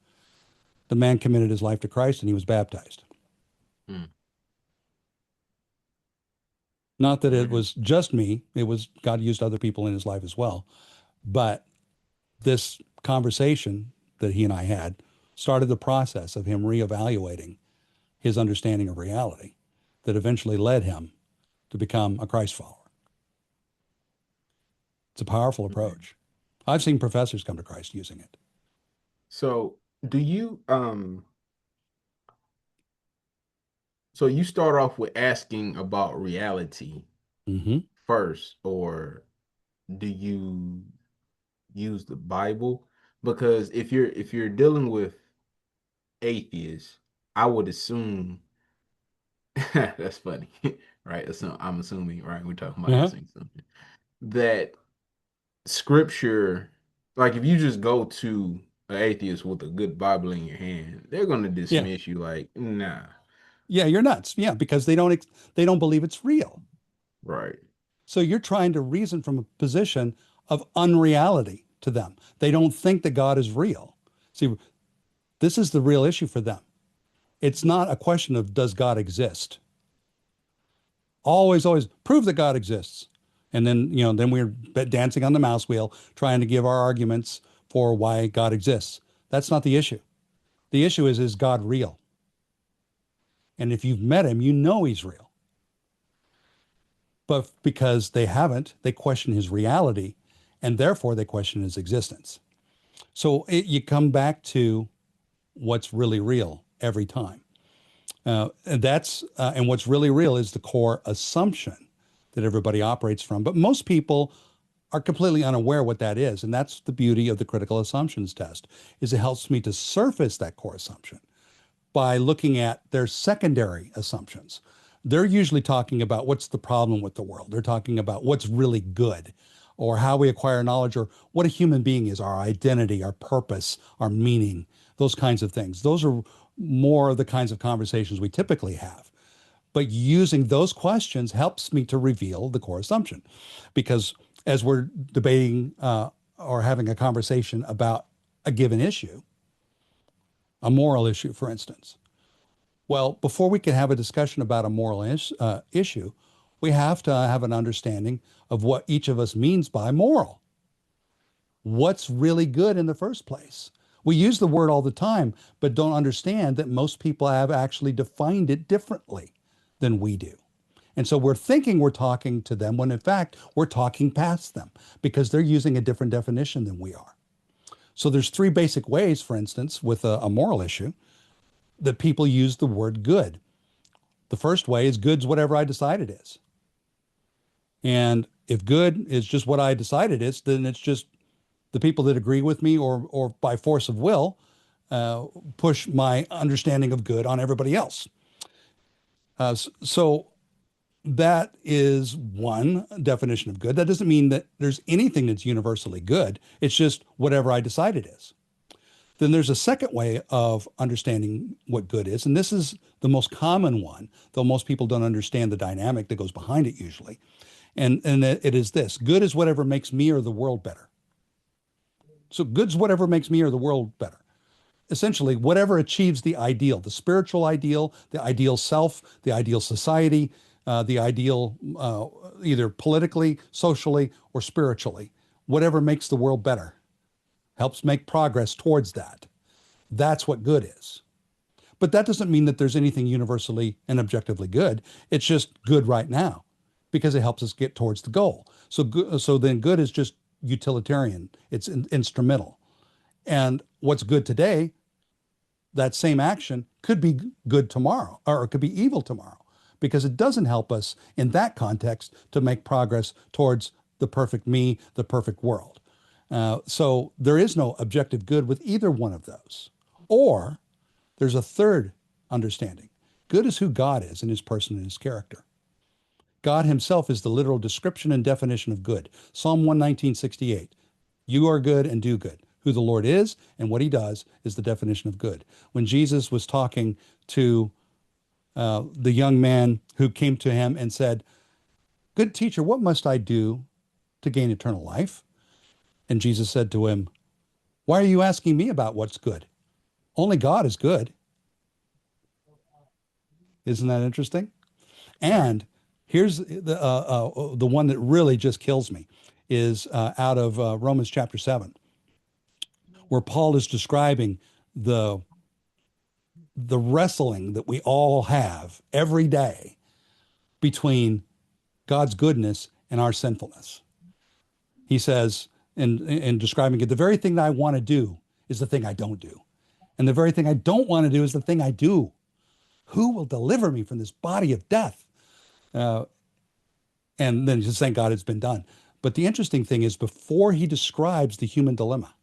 the man committed his life to Christ and he was baptized.
Mm.
Not that it
Man.
was just me, it was God used other people in his life as well. But this conversation that he and I had started the process of him reevaluating his understanding of reality that eventually led him to become a Christ follower. It's a powerful
Man.
approach. I've seen professors come to Christ using it.
So do you so you start off with asking about reality
Mm-hmm.
first, or do you use the Bible? Because if you're dealing with atheists, I would assume that's funny, right? I'm assuming, right? We're talking about
Uh-huh.
asking something that scripture, like if you just go to an atheist with a good Bible in your hand, they're gonna
Yeah.
dismiss you like, nah,
Yeah, you're nuts. Yeah, because they don't believe it's real.
right.
So you're trying to reason from a position of unreality to them. They don't think that God is real. See, this is the real issue for them. It's not a question of does God exist? Always prove that God exists. And then, then we're dancing on the mouse wheel trying to give our arguments for why God exists. That's not the issue. The issue is God real? And if you've met him, you know he's real. But because they haven't, they question his reality and therefore they question his existence. So you come back to what's really real every time. And what's really real is the core assumption that everybody operates from. But most people are completely unaware what that is. And that's the beauty of the critical assumptions test, is it helps me to surface that core assumption by looking at their secondary assumptions. They're usually talking about what's the problem with the world. They're talking about what's really good or how we acquire knowledge or what a human being is, our identity, our purpose, our meaning, those kinds of things. Those are more of the kinds of conversations we typically have. But using those questions helps me to reveal the core assumption because as we're debating or having a conversation about a given issue, a moral issue, for instance, well, before we can have a discussion about a moral issue, we have to have an understanding of what each of us means by moral. What's really good in the first place? We use the word all the time, but don't understand that most people have actually defined it differently than we do. And so we're thinking we're talking to them when in fact we're talking past them because they're using a different definition than we are. So there's three basic ways, for instance, with a moral issue that people use the word good. The first way is good's whatever I decide it is. And if good is just what I decide it is, then it's just the people that agree with me or by force of will uh, push my understanding of good on everybody else. So that is one definition of good. That doesn't mean that there's anything that's universally good. It's just whatever I decide it is. Then there's a second way of understanding what good is, and this is the most common one, though most people don't understand the dynamic that goes behind it usually. And it is this: good is whatever makes me or the world better. So good's whatever makes me or the world better. Essentially, whatever achieves the spiritual ideal, the ideal self, the ideal society, the ideal either politically, socially, or spiritually, whatever makes the world better, helps make progress towards that. That's what good is. But that doesn't mean that there's anything universally and objectively good. It's just good right now because it helps us get towards the goal. So then good is just utilitarian. It's instrumental. And what's good today, that same action could be good tomorrow or it could be evil tomorrow because it doesn't help us in that context to make progress towards the perfect me, the perfect world. So there is no objective good with either one of those. Or there's a third understanding. Good is who God is in his person and his character. God himself is the literal description and definition of good. Psalm 119:68. You are good and do good. Who the Lord is and what he does is the definition of good. When Jesus was talking to the young man who came to him and said, good teacher, what must I do to gain eternal life? And Jesus said to him, why are you asking me about what's good? Only God is good. Isn't that interesting?
Right.
And here's the one that really just kills me is out of Romans chapter 7, where Paul is describing the the wrestling that we all have every day between God's goodness and our sinfulness. He says, in describing it, the very thing that I want to do is the thing I don't do. And the very thing I don't want to do is the thing I do. Who will deliver me from this body of death? Uh, and then just thank God it's been done. But the interesting thing is, before he describes the human dilemma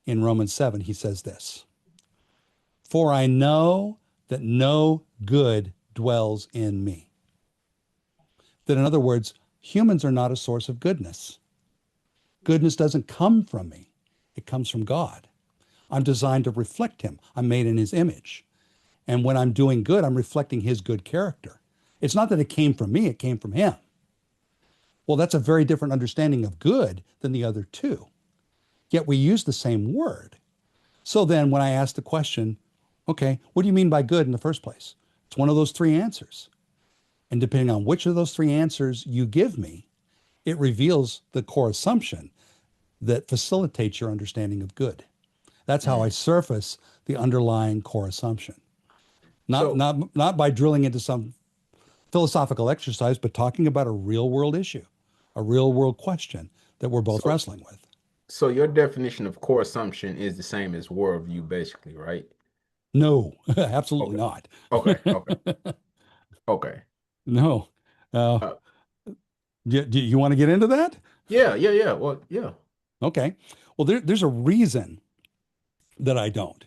in Romans 7, he says this: for I know that no good dwells in me. That, in other words, humans are not a source of goodness. Goodness doesn't come from me, it comes from God. I'm designed to reflect him. I'm made in his image. And when I'm doing good, I'm reflecting his good character. It's not that it came from me, it came from him. Well, that's a very different understanding of good than the other two. Yet we use the same word. So then when I ask the question, okay, what do you mean by good in the first place? It's one of those three answers. And depending on which of those three answers you give me, it reveals the core assumption that facilitates your understanding of good. That's how I
Mm.
surface the underlying core assumption. Not,
So,
not, not by drilling into some philosophical exercise, but talking about a real world issue, a real world question that we're both
so,
wrestling with.
so your definition of core assumption is the same as worldview, basically, right?
No, absolutely
Okay.
not.
Okay. Okay. Okay.
No. Uh,
Uh,
do you want to get into that?
yeah. Yeah. Yeah. Well, yeah.
Okay. Well, there's a reason that I don't.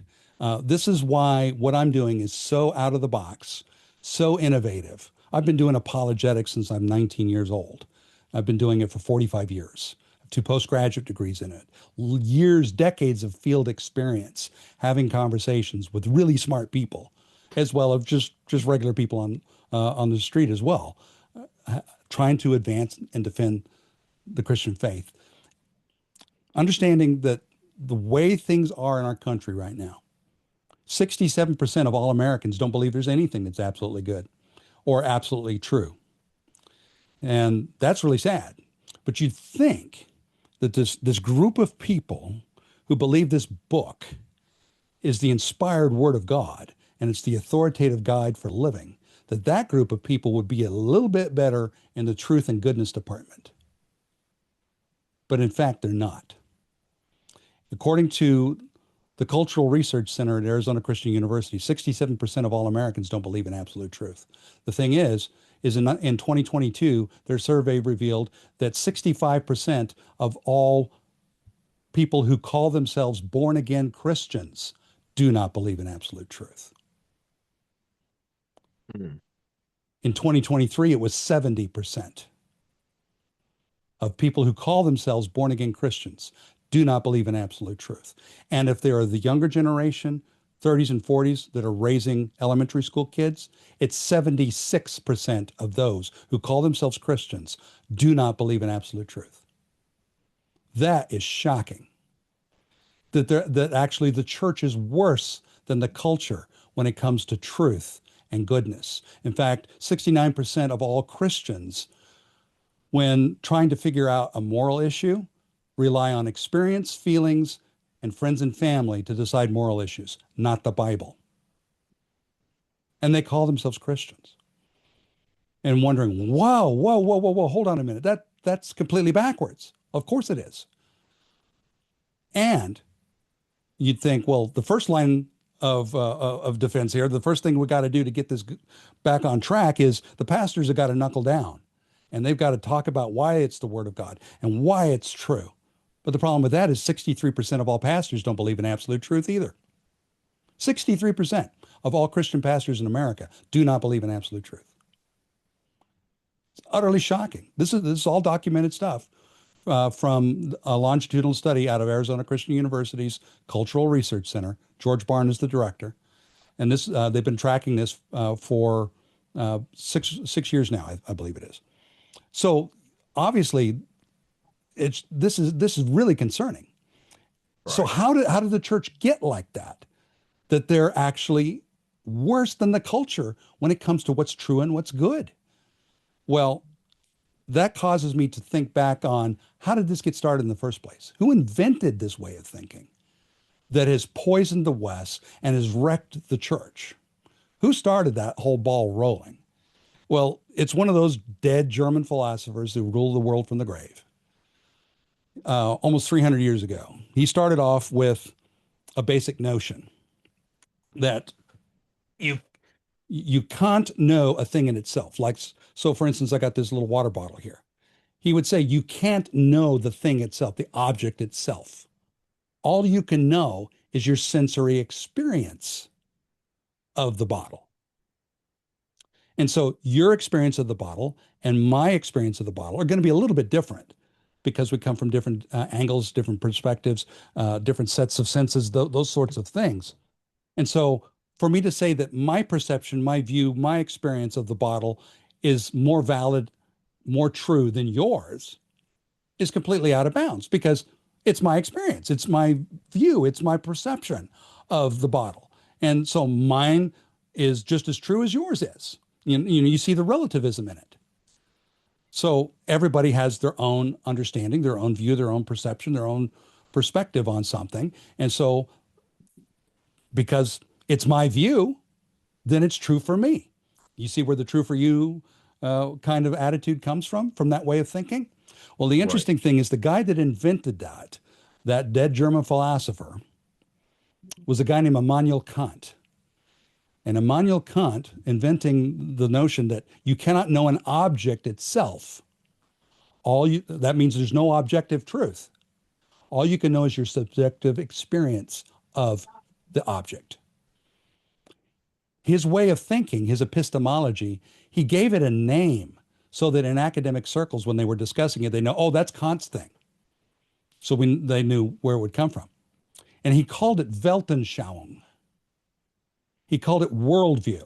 This is why what I'm doing is so out of the box, so innovative. I've been doing apologetics since I'm 19 years old. I've been doing it for 45 years. I have two postgraduate degrees in it, years, decades of field experience, having conversations with really smart people, as well as just regular people on the street as well, trying to advance and defend the Christian faith. Understanding that the way things are in our country right now, 67% of all Americans don't believe there's anything that's absolutely good or absolutely true. And that's really sad. But you'd think that this group of people who believe this book is the inspired word of God and it's the authoritative guide for living, that that group of people would be a little bit better in the truth and goodness department. But in fact, they're not. According to the Cultural Research Center at Arizona Christian University, 67% of all Americans don't believe in absolute truth. The thing is in 2022, their survey revealed that 65% of all people who call themselves born again Christians do not believe in absolute truth.
Mm.
In 2023, it was 70% of people who call themselves born again Christians do not believe in absolute truth. And if they are the younger generation, 30s and 40s that are raising elementary school kids, it's 76% of those who call themselves Christians do not believe in absolute truth. That is shocking. That actually the church is worse than the culture when it comes to truth and goodness. In fact, 69% of all Christians, when trying to figure out a moral issue, rely on experience, feelings, and friends and family to decide moral issues, not the Bible. And they call themselves Christians. And wondering, whoa, whoa, whoa, whoa, whoa, hold on a minute. That's completely backwards. Of course it is. And you'd think, well, the first line of defense here, the first thing we got to do to get this back on track is the pastors have got to knuckle down and they've got to talk about why it's the word of God and why it's true. But the problem with that is 63% of all pastors don't believe in absolute truth either. 63% of all Christian pastors in America do not believe in absolute truth. It's utterly shocking. This is all documented stuff from a longitudinal study out of Arizona Christian University's Cultural Research Center. George Barn is the director, and this they've been tracking this for six years now, I believe it is. So obviously, this is really concerning. So
Right.
how did the church get like that? That they're actually worse than the culture when it comes to what's true and what's good. Well, that causes me to think back on how did this get started in the first place? Who invented this way of thinking that has poisoned the West and has wrecked the church? Who started that whole ball rolling? Well, it's one of those dead German philosophers who ruled the world from the grave almost 300 years ago. He started off with a basic notion that you you can't know a thing in itself. Like, so for instance, I got this little water bottle here. He would say you can't know the thing itself, the object itself. All you can know is your sensory experience of the bottle. And so your experience of the bottle and my experience of the bottle are going to be a little bit different because we come from different angles, different perspectives, different sets of senses, those sorts of things. And so for me to say that my perception, my view, my experience of the bottle is more valid, more true than yours is completely out of bounds because it's my experience, it's my view, it's my perception of the bottle. And so mine is just as true as yours is. You see the relativism in it. So everybody has their own understanding, their own view, their own perception, their own perspective on something. And so because it's my view, then it's true for me. You see where the true for you kind of attitude comes from that way of thinking? Well, the
Right.
interesting thing is the guy that invented that dead German philosopher, was a guy named Immanuel Kant. And Immanuel Kant inventing the notion that you cannot know an object itself. That means there's no objective truth. All you can know is your subjective experience of the object. His way of thinking, his epistemology, he gave it a name so that in academic circles, when they were discussing it, they know, oh, that's Kant's thing. So they knew where it would come from. And he called it Weltanschauung. He called it worldview.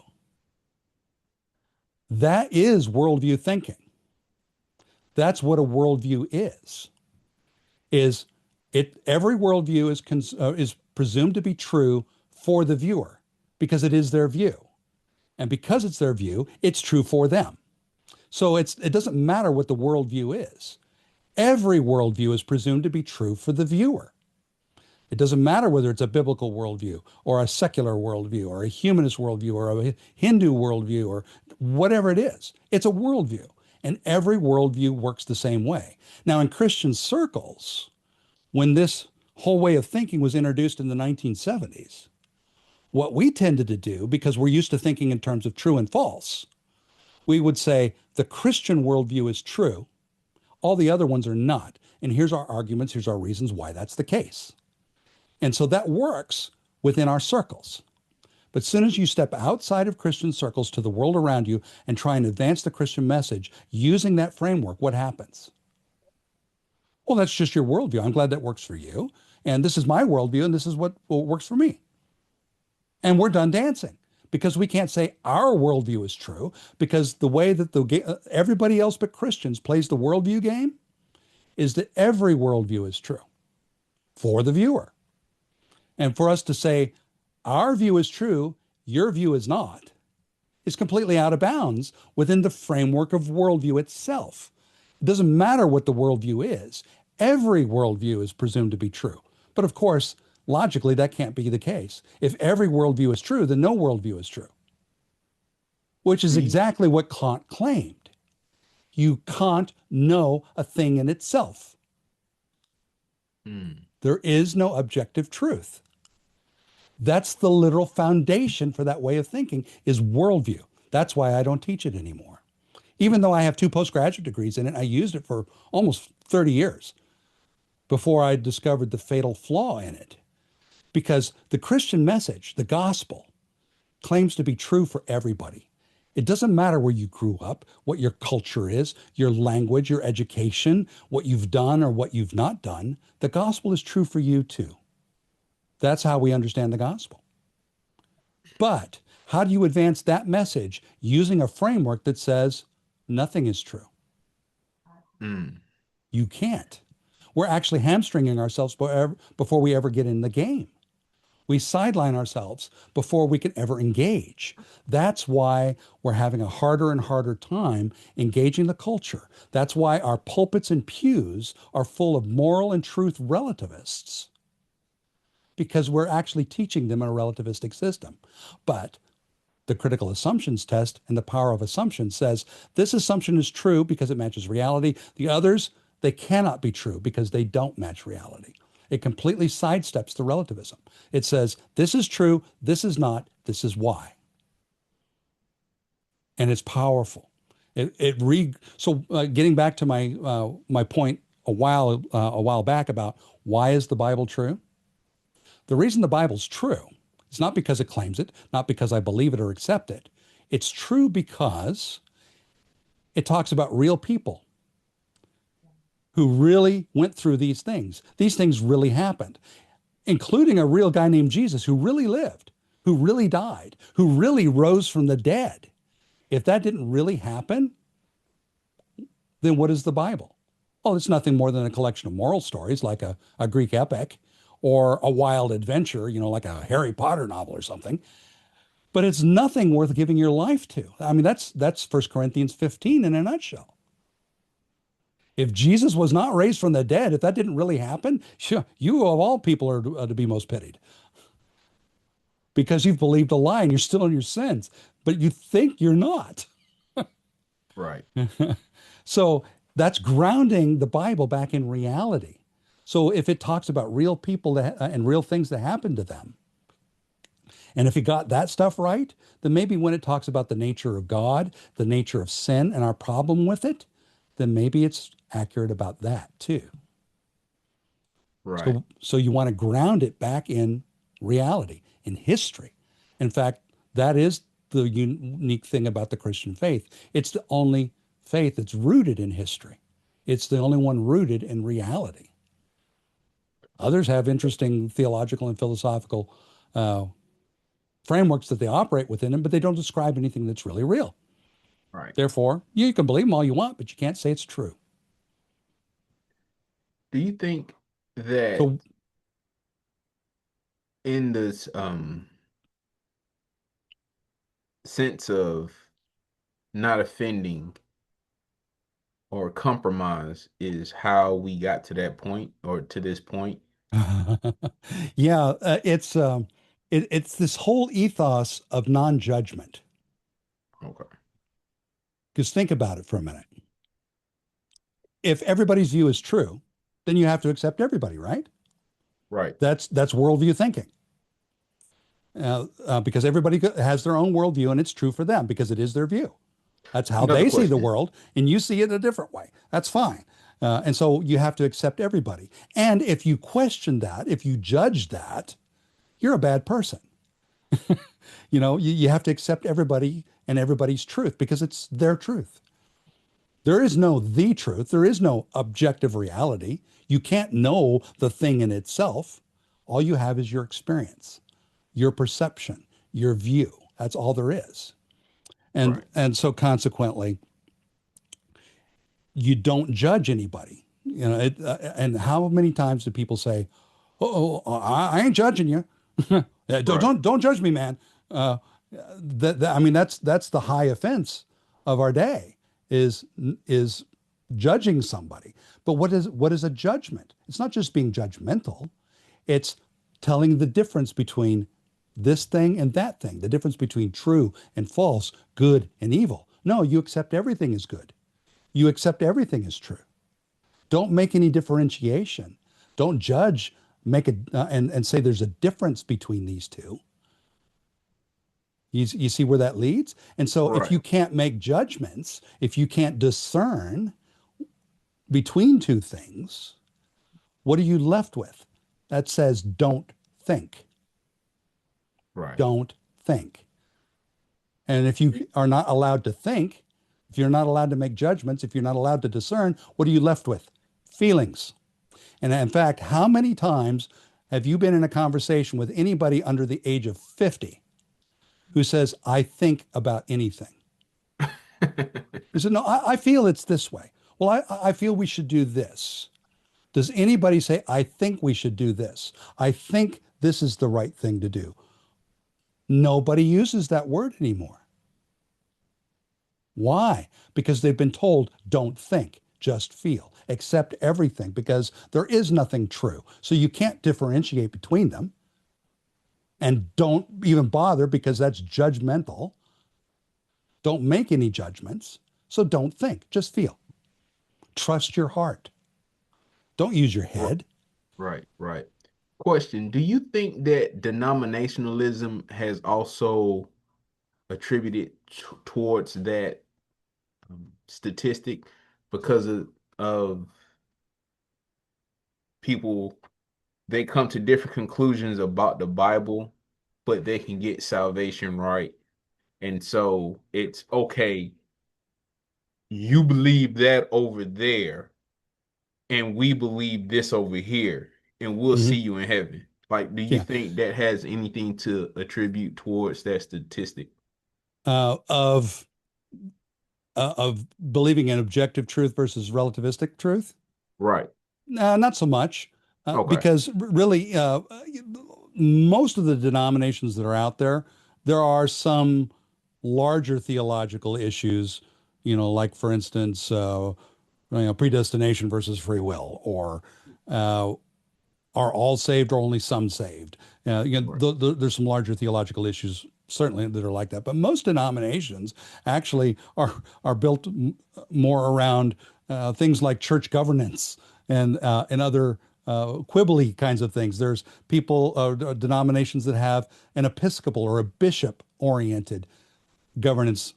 That is worldview thinking. That's what a worldview is. Is it every worldview is presumed to be true for the viewer because it is their view. And because it's their view, it's true for them. So it doesn't matter what the worldview is. Every worldview is presumed to be true for the viewer. It doesn't matter whether it's a biblical worldview or a secular worldview or a humanist worldview or a Hindu worldview or whatever it is. It's a worldview. And every worldview works the same way. Now, in Christian circles, when this whole way of thinking was introduced in the 1970s. What we tended to do, because we're used to thinking in terms of true and false, we would say the Christian worldview is true, all the other ones are not. And here's our arguments, here's our reasons why that's the case. And so that works within our circles. But as soon as you step outside of Christian circles to the world around you and try and advance the Christian message using that framework, what happens? Well, that's just your worldview. I'm glad that works for you. And this is my worldview, and this is what works for me. And we're done dancing because we can't say our worldview is true because the way that everybody else but Christians plays the worldview game is that every worldview is true for the viewer. And for us to say our view is true, your view is not, is completely out of bounds within the framework of worldview itself. It doesn't matter what the worldview is. Every worldview is presumed to be true. But of course, logically, that can't be the case. If every worldview is true, then no worldview is true, which is
Do you,
exactly what Kant claimed. You can't know a thing in itself.
mm,
There is no objective truth. That's the literal foundation for that way of thinking is worldview. That's why I don't teach it anymore. Even though I have two postgraduate degrees in it, I used it for almost 30 years before I discovered the fatal flaw in it. Because the Christian message, the gospel, claims to be true for everybody. It doesn't matter where you grew up, what your culture is, your language, your education, what you've done or what you've not done. The gospel is true for you too. That's how we understand the gospel. But how do you advance that message using a framework that says nothing is true?
mm,
You can't. We're actually hamstringing ourselves before we ever get in the game. We sideline ourselves before we can ever engage. That's why we're having a harder and harder time engaging the culture. That's why our pulpits and pews are full of moral and truth relativists, because we're actually teaching them a relativistic system. But the critical assumptions test and the power of assumption says this assumption is true because it matches reality. The others, they cannot be true because they don't match reality. It completely sidesteps the relativism. It says this is true, this is not, this is why. And it's powerful. Getting back to my point a while back about why is the Bible true? The reason the Bible's true is not because it claims it, not because I believe it or accept it. It's true because it talks about real people who really went through these things. These things really happened, including a real guy named Jesus who really lived, who really died, who really rose from the dead. If that didn't really happen, then what is the Bible? Well, it's nothing more than a collection of moral stories like a Greek epic or a wild adventure, like a Harry Potter novel or something. But it's nothing worth giving your life to. I mean, that's 1 Corinthians 15 in a nutshell. If Jesus was not raised from the dead, if that didn't really happen, sure, you of all people are to be most pitied because you've believed a lie and you're still in your sins, but you think you're not.
right.
So that's grounding the Bible back in reality. So if it talks about real people and real things that happened to them, and if you got that stuff right, then maybe when it talks about the nature of God, the nature of sin, and our problem with it, then maybe it's accurate about that too.
Right.
So you want to ground it back in reality, in history. In fact, that is the unique thing about the Christian faith. It's the only faith that's rooted in history. It's the only one rooted in reality. Others have interesting theological and philosophical uh, frameworks that they operate within them, but they don't describe anything that's really real.
Right.
Therefore, you can believe them all you want, but you can't say it's true.
Do you think that
So,
in this sense of not offending or compromise is how we got to that point or to this point?
yeah, it's this whole ethos of non-judgment.
Okay.
Because think about it for a minute. If everybody's view is true, then you have to accept everybody, right?
Right.
That's worldview thinking. Because everybody has their own worldview and it's true for them because it is their view. That's how
Another
they see the
question.
world, and you see it a different way. That's fine. And so you have to accept everybody. And if you question that, if you judge that, you're a bad person. You have to accept everybody and everybody's truth because it's their truth. There is no the truth. There is no objective reality. You can't know the thing in itself. All you have is your experience, your perception, your view. That's all there is. And
Right.
and so consequently, you don't judge anybody. And how many times do people say, "Oh, I ain't judging you. Yeah, don't,
Right.
don't judge me, man." Uh, I mean, that's the high offense of our day is judging somebody. But what is a judgment? It's not just being judgmental. It's telling the difference between this thing and that thing, the difference between true and false, good and evil. No, you accept everything is good. You accept everything is true. Don't make any differentiation. Don't judge, make it and say there's a difference between these two. You see where that leads? And so if
Right.
you can't make judgments, if you can't discern between two things, what are you left with? That says don't think.
Right.
Don't think. And if you are not allowed to think, if you're not allowed to make judgments, if you're not allowed to discern, what are you left with? Feelings. And in fact, how many times have you been in a conversation with anybody under the age of 50 who says, I think about anything? You said, no, I feel it's this way. Well, I feel we should do this. Does anybody say, I think we should do this? I think this is the right thing to do. Nobody uses that word anymore. Why? Because they've been told, don't think, just feel, accept everything because there is nothing true. So you can't differentiate between them and don't even bother because that's judgmental. Don't make any judgments. So don't think, just feel. Trust your heart. Don't use your
R-
head.
Right. Right. Question. Do you think that denominationalism has also attributed towards that statistic because of people, they come to different conclusions about the Bible, but they can get salvation right. And so it's okay, you believe that over there, and we believe this over here, and we'll see
Mhm.
you in heaven. Like, do you
Yeah.
think that has anything to attribute towards that statistic?
Uh, of of believing in objective truth versus relativistic truth.
Right.
Not so much,
Okay.
because really, most of the denominations that are out there, there are some larger theological issues, like for instance, predestination versus free will, or uh, are all saved or only some saved?
Right.
There's some larger theological issues certainly that are like that, but most denominations actually are built more around things like church governance and other quibbly kinds of things. There's denominations that have an episcopal or a bishop oriented governance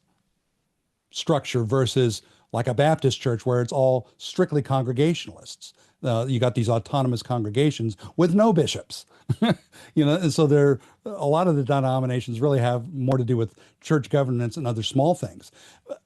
structure versus like a Baptist church where it's all strictly congregationalists. You got these autonomous congregations with no bishops, and so a lot of the denominations really have more to do with church governance and other small things.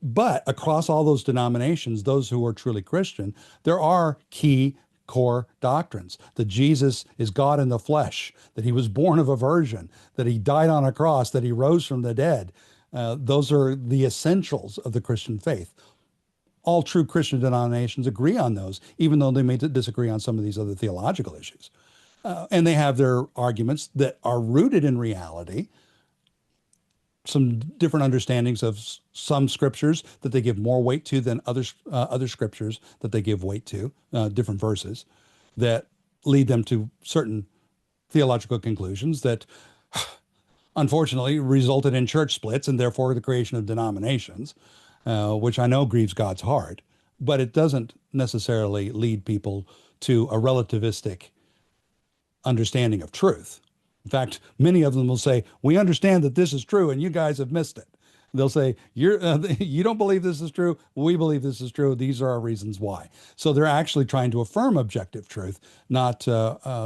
But across all those denominations, those who are truly Christian, there are key core doctrines that Jesus is God in the flesh, that he was born of a virgin, that he died on a cross, that he rose from the dead. Those are the essentials of the Christian faith. All true Christian denominations agree on those, even though they may disagree on some of these other theological issues. And they have their arguments that are rooted in reality, some different understandings of some scriptures that they give more weight to than other scriptures that they give weight to, different verses that lead them to certain theological conclusions that unfortunately resulted in church splits and therefore the creation of denominations, which I know grieves God's heart, but it doesn't necessarily lead people to a relativistic understanding of truth. In fact, many of them will say, "We understand that this is true, and you guys have missed it." They'll say, you don't believe this is true. We believe this is true. These are our reasons why." So they're actually trying to affirm objective truth, not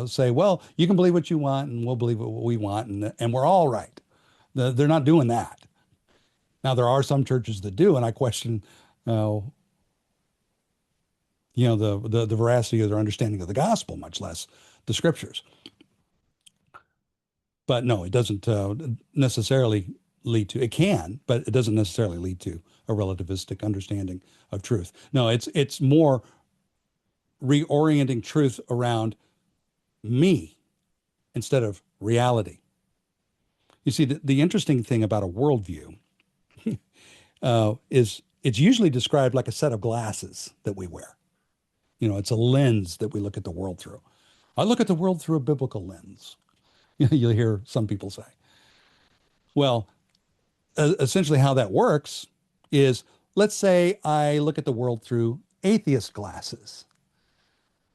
say, "Well, you can believe what you want, and we'll believe what we want, and we're all right." They're not doing that. Now, there are some churches that do, and I question, uh, the veracity of their understanding of the gospel, much less the scriptures. But no, it doesn't necessarily lead to. It can, but it doesn't necessarily lead to a relativistic understanding of truth. No, it's more reorienting truth around me instead of reality. You see, the interesting thing about a worldview is it's usually described like a set of glasses that we wear. It's a lens that we look at the world through. I look at the world through a biblical lens. You'll hear some people say. Well, essentially how that works is, let's say I look at the world through atheist glasses.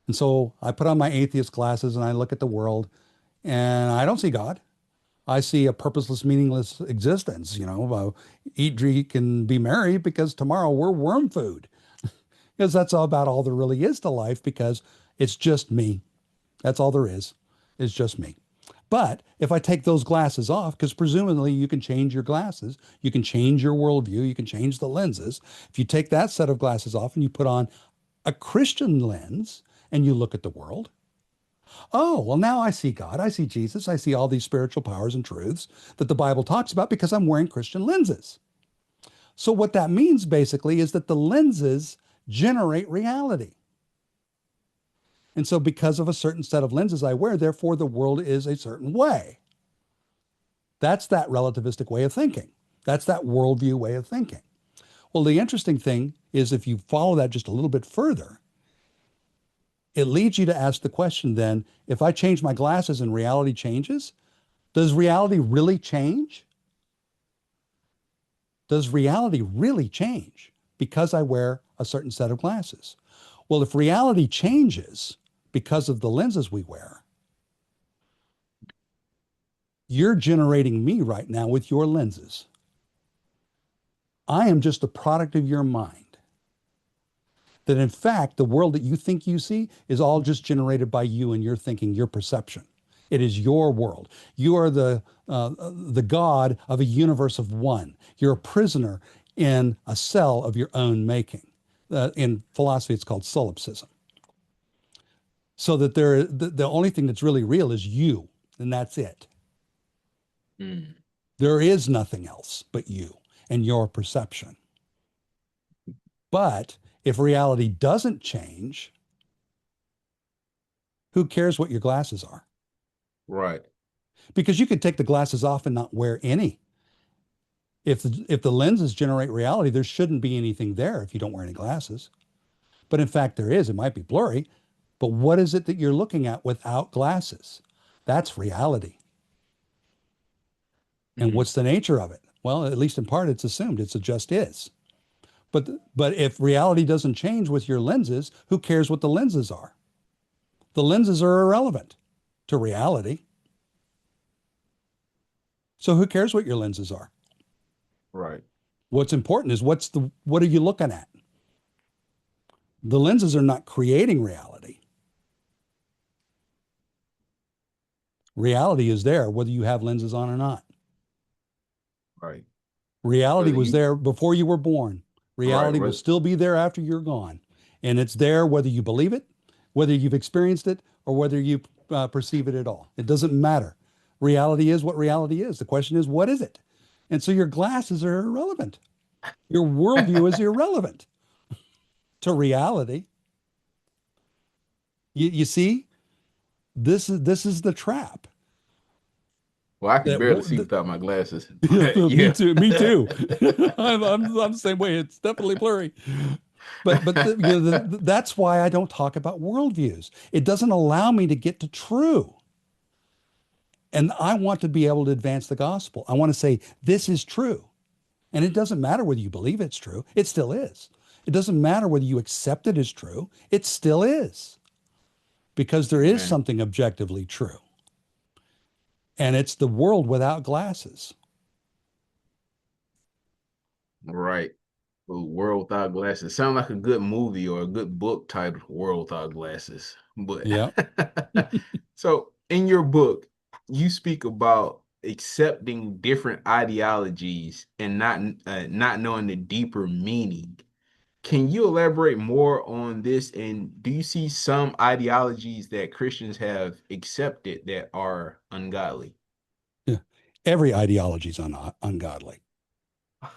And so I put on my atheist glasses and I look at the world and I don't see God. I see a purposeless, meaningless existence. Eat, drink, and be merry because tomorrow we're worm food. Because that's all about all there really is to life, because it's just me. That's all there is. It's just me. But if I take those glasses off, because presumably you can change your glasses, you can change your worldview, you can change the lenses. If you take that set of glasses off and you put on a Christian lens and you look at the world, oh, well, now I see God, I see Jesus, I see all these spiritual powers and truths that the Bible talks about because I'm wearing Christian lenses. So what that means basically is that the lenses generate reality. And so because of a certain set of lenses I wear, therefore the world is a certain way. That's that relativistic way of thinking. That's that worldview way of thinking. Well, the interesting thing is, if you follow that just a little bit further, it leads you to ask the question then, if I change my glasses and reality changes, does reality really change? Does reality really change because I wear a certain set of glasses? Well, if reality changes because of the lenses we wear, you're generating me right now with your lenses. I am just a product of your mind. That in fact, the world that you think you see is all just generated by you and your thinking, your perception. It is your world. You are the God of a universe of one. You're a prisoner in a cell of your own making. In philosophy, it's called solipsism. So that the only thing that's really real is you, and that's it.
Mm.
There is nothing else but you and your perception. But if reality doesn't change, who cares what your glasses are?
Right.
Because you could take the glasses off and not wear any. If the lenses generate reality, there shouldn't be anything there if you don't wear any glasses. But in fact, there is. It might be blurry, but what is it that you're looking at without glasses? That's reality. And
Mm.
what's the nature of it? Well, at least in part, it's assumed. It's a just is. But if reality doesn't change with your lenses, who cares what the lenses are? The lenses are irrelevant to reality. So who cares what your lenses are?
Right.
What's important is what are you looking at? The lenses are not creating reality. Reality is there whether you have lenses on or not.
Right.
Reality
Whether
was
you
there before you were born.
right,
Reality will still be there after you're gone. And it's there whether you believe it, whether you've experienced it, or whether you perceive it at all. It doesn't matter. Reality is what reality is. The question is, what is it? And so your glasses are irrelevant. Your worldview is irrelevant to reality. You see, this is the trap.
well, I can
That
barely see without my glasses,
yeah,
but
me
yeah.
too. Me too. I'm the same way. It's definitely blurry. That's why I don't talk about worldviews. It doesn't allow me to get to true. And I want to be able to advance the gospel. I want to say this is true. And it doesn't matter whether you believe it's true, it still is. It doesn't matter whether you accept it as true, it still is. because there is
Man,
something objectively true, and it's the world without glasses.
right. World Without Glasses. Sound like a good movie or a good book titled World Without Glasses. But
Yeah.
so in your book, you speak about accepting different ideologies and not knowing the deeper meaning. Can you elaborate more on this? And do you see some ideologies that Christians have accepted that are ungodly?
Yeah. Every ideology is ungodly.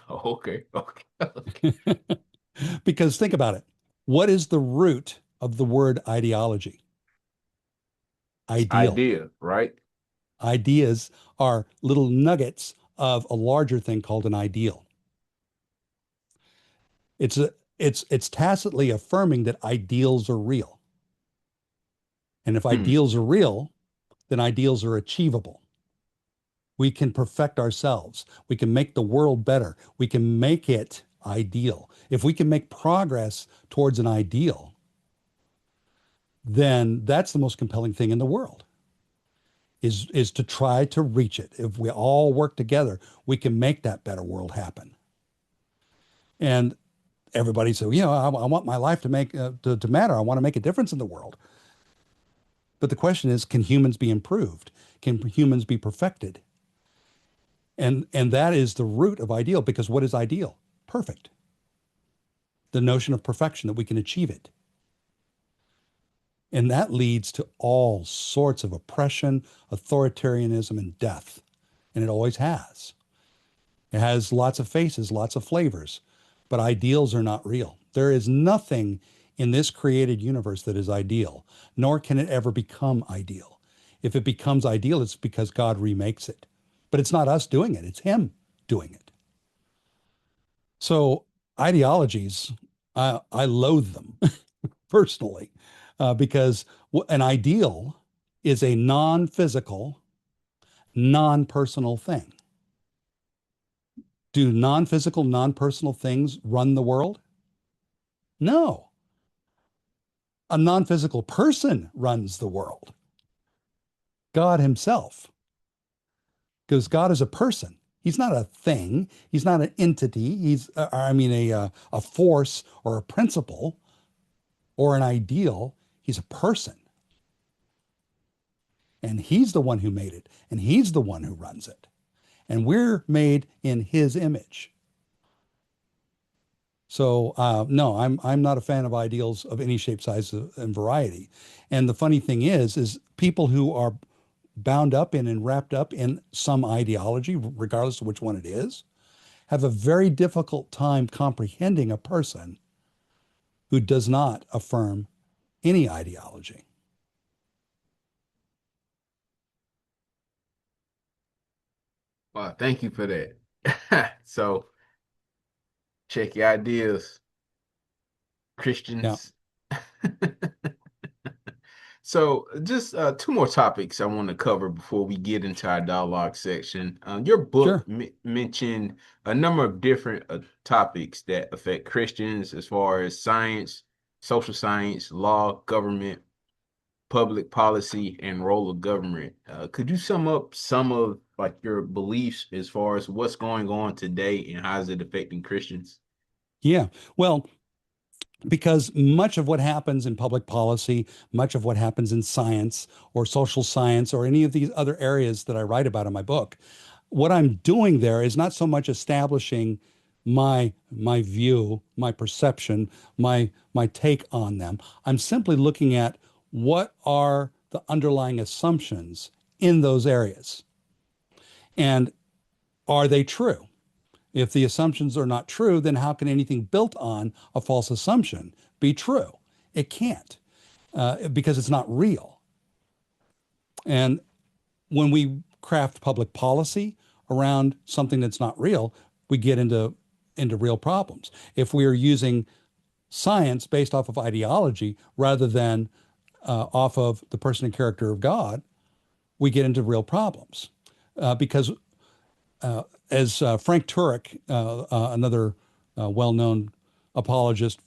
Okay, okay, okay.
Because think about it. What is the root of the word ideology? Ideal.
Idea, right?
Ideas are little nuggets of a larger thing called an ideal. It's a, it's tacitly affirming that ideals are real. And if
Hmm.
ideals are real, then ideals are achievable. We can perfect ourselves. We can make the world better. We can make it ideal. If we can make progress towards an ideal, then that's the most compelling thing in the world is to try to reach it. If we all work together, we can make that better world happen. And everybody said, I want my life to to matter. I want to make a difference in the world. But the question is, can humans be improved? Can humans be perfected? And that is the root of ideal, because what is ideal? Perfect. The notion of perfection, that we can achieve it. And that leads to all sorts of oppression, authoritarianism, and death. And it always has. It has lots of faces, lots of flavors, but ideals are not real. There is nothing in this created universe that is ideal, nor can it ever become ideal. If it becomes ideal, it's because God remakes it. But it's not us doing it, it's Him doing it. So ideologies, I loathe them personally, because an ideal is a non physical, non personal thing. Do non physical, non personal things run the world? No. A non physical person runs the world, God Himself, because God is a person. He's not a thing. He's not an entity. A force or a principle or an ideal. He's a person. And He's the one who made it. And He's the one who runs it. And we're made in His image. So no, I'm not a fan of ideals of any shape, size, and variety. And the funny thing is people who are bound up in and wrapped up in some ideology, regardless of which one it is, have a very difficult time comprehending a person who does not affirm any ideology.
Well, thank you for that. So, check your ideas,
Yeah,
Christians. So, just two more topics I want to cover before we get into our dialogue section. Your book
sure.
mentioned a number of different topics that affect Christians as far as science, social science, law, government, public policy, and role of government. Could you sum up some of like your beliefs as far as what's going on today and how is it affecting Christians?
Yeah. Well, because much of what happens in public policy, much of what happens in science or social science or any of these other areas that I write about in my book, what I'm doing there is not so much establishing my view, my perception, my take on them. I'm simply looking at what are the underlying assumptions in those areas, and are they true? If the assumptions are not true, then how can anything built on a false assumption be true? It can't, because it's not real. And when we craft public policy around something that's not real, we get into real problems. If we are using science based off of ideology rather than off of the person and character of God, we get into real problems. Because as Frank Turek, another well-known apologist,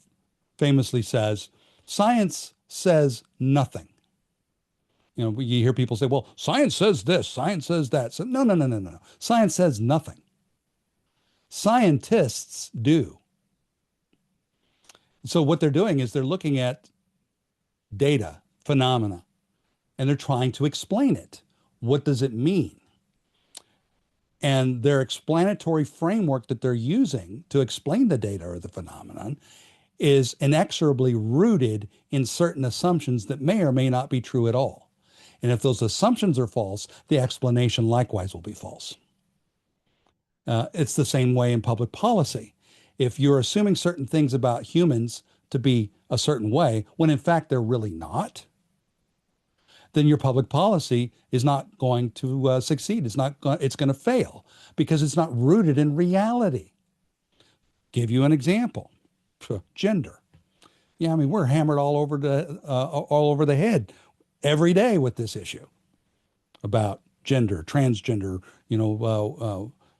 famously says, science says nothing. You hear people say, well, science says this, science says that. So no, no, no, no, no. Science says nothing. Scientists do. So what they're doing is they're looking at data, phenomena, and they're trying to explain it. What does it mean? And their explanatory framework that they're using to explain the data or the phenomenon is inexorably rooted in certain assumptions that may or may not be true at all. And if those assumptions are false, the explanation likewise will be false. It's the same way in public policy. If you're assuming certain things about humans to be a certain way, when in fact they're really not, then your public policy is not going to succeed. It's going to fail because it's not rooted in reality. Give you an example. Gender. Yeah, I mean, we're hammered all over the head every day with this issue about gender, transgender,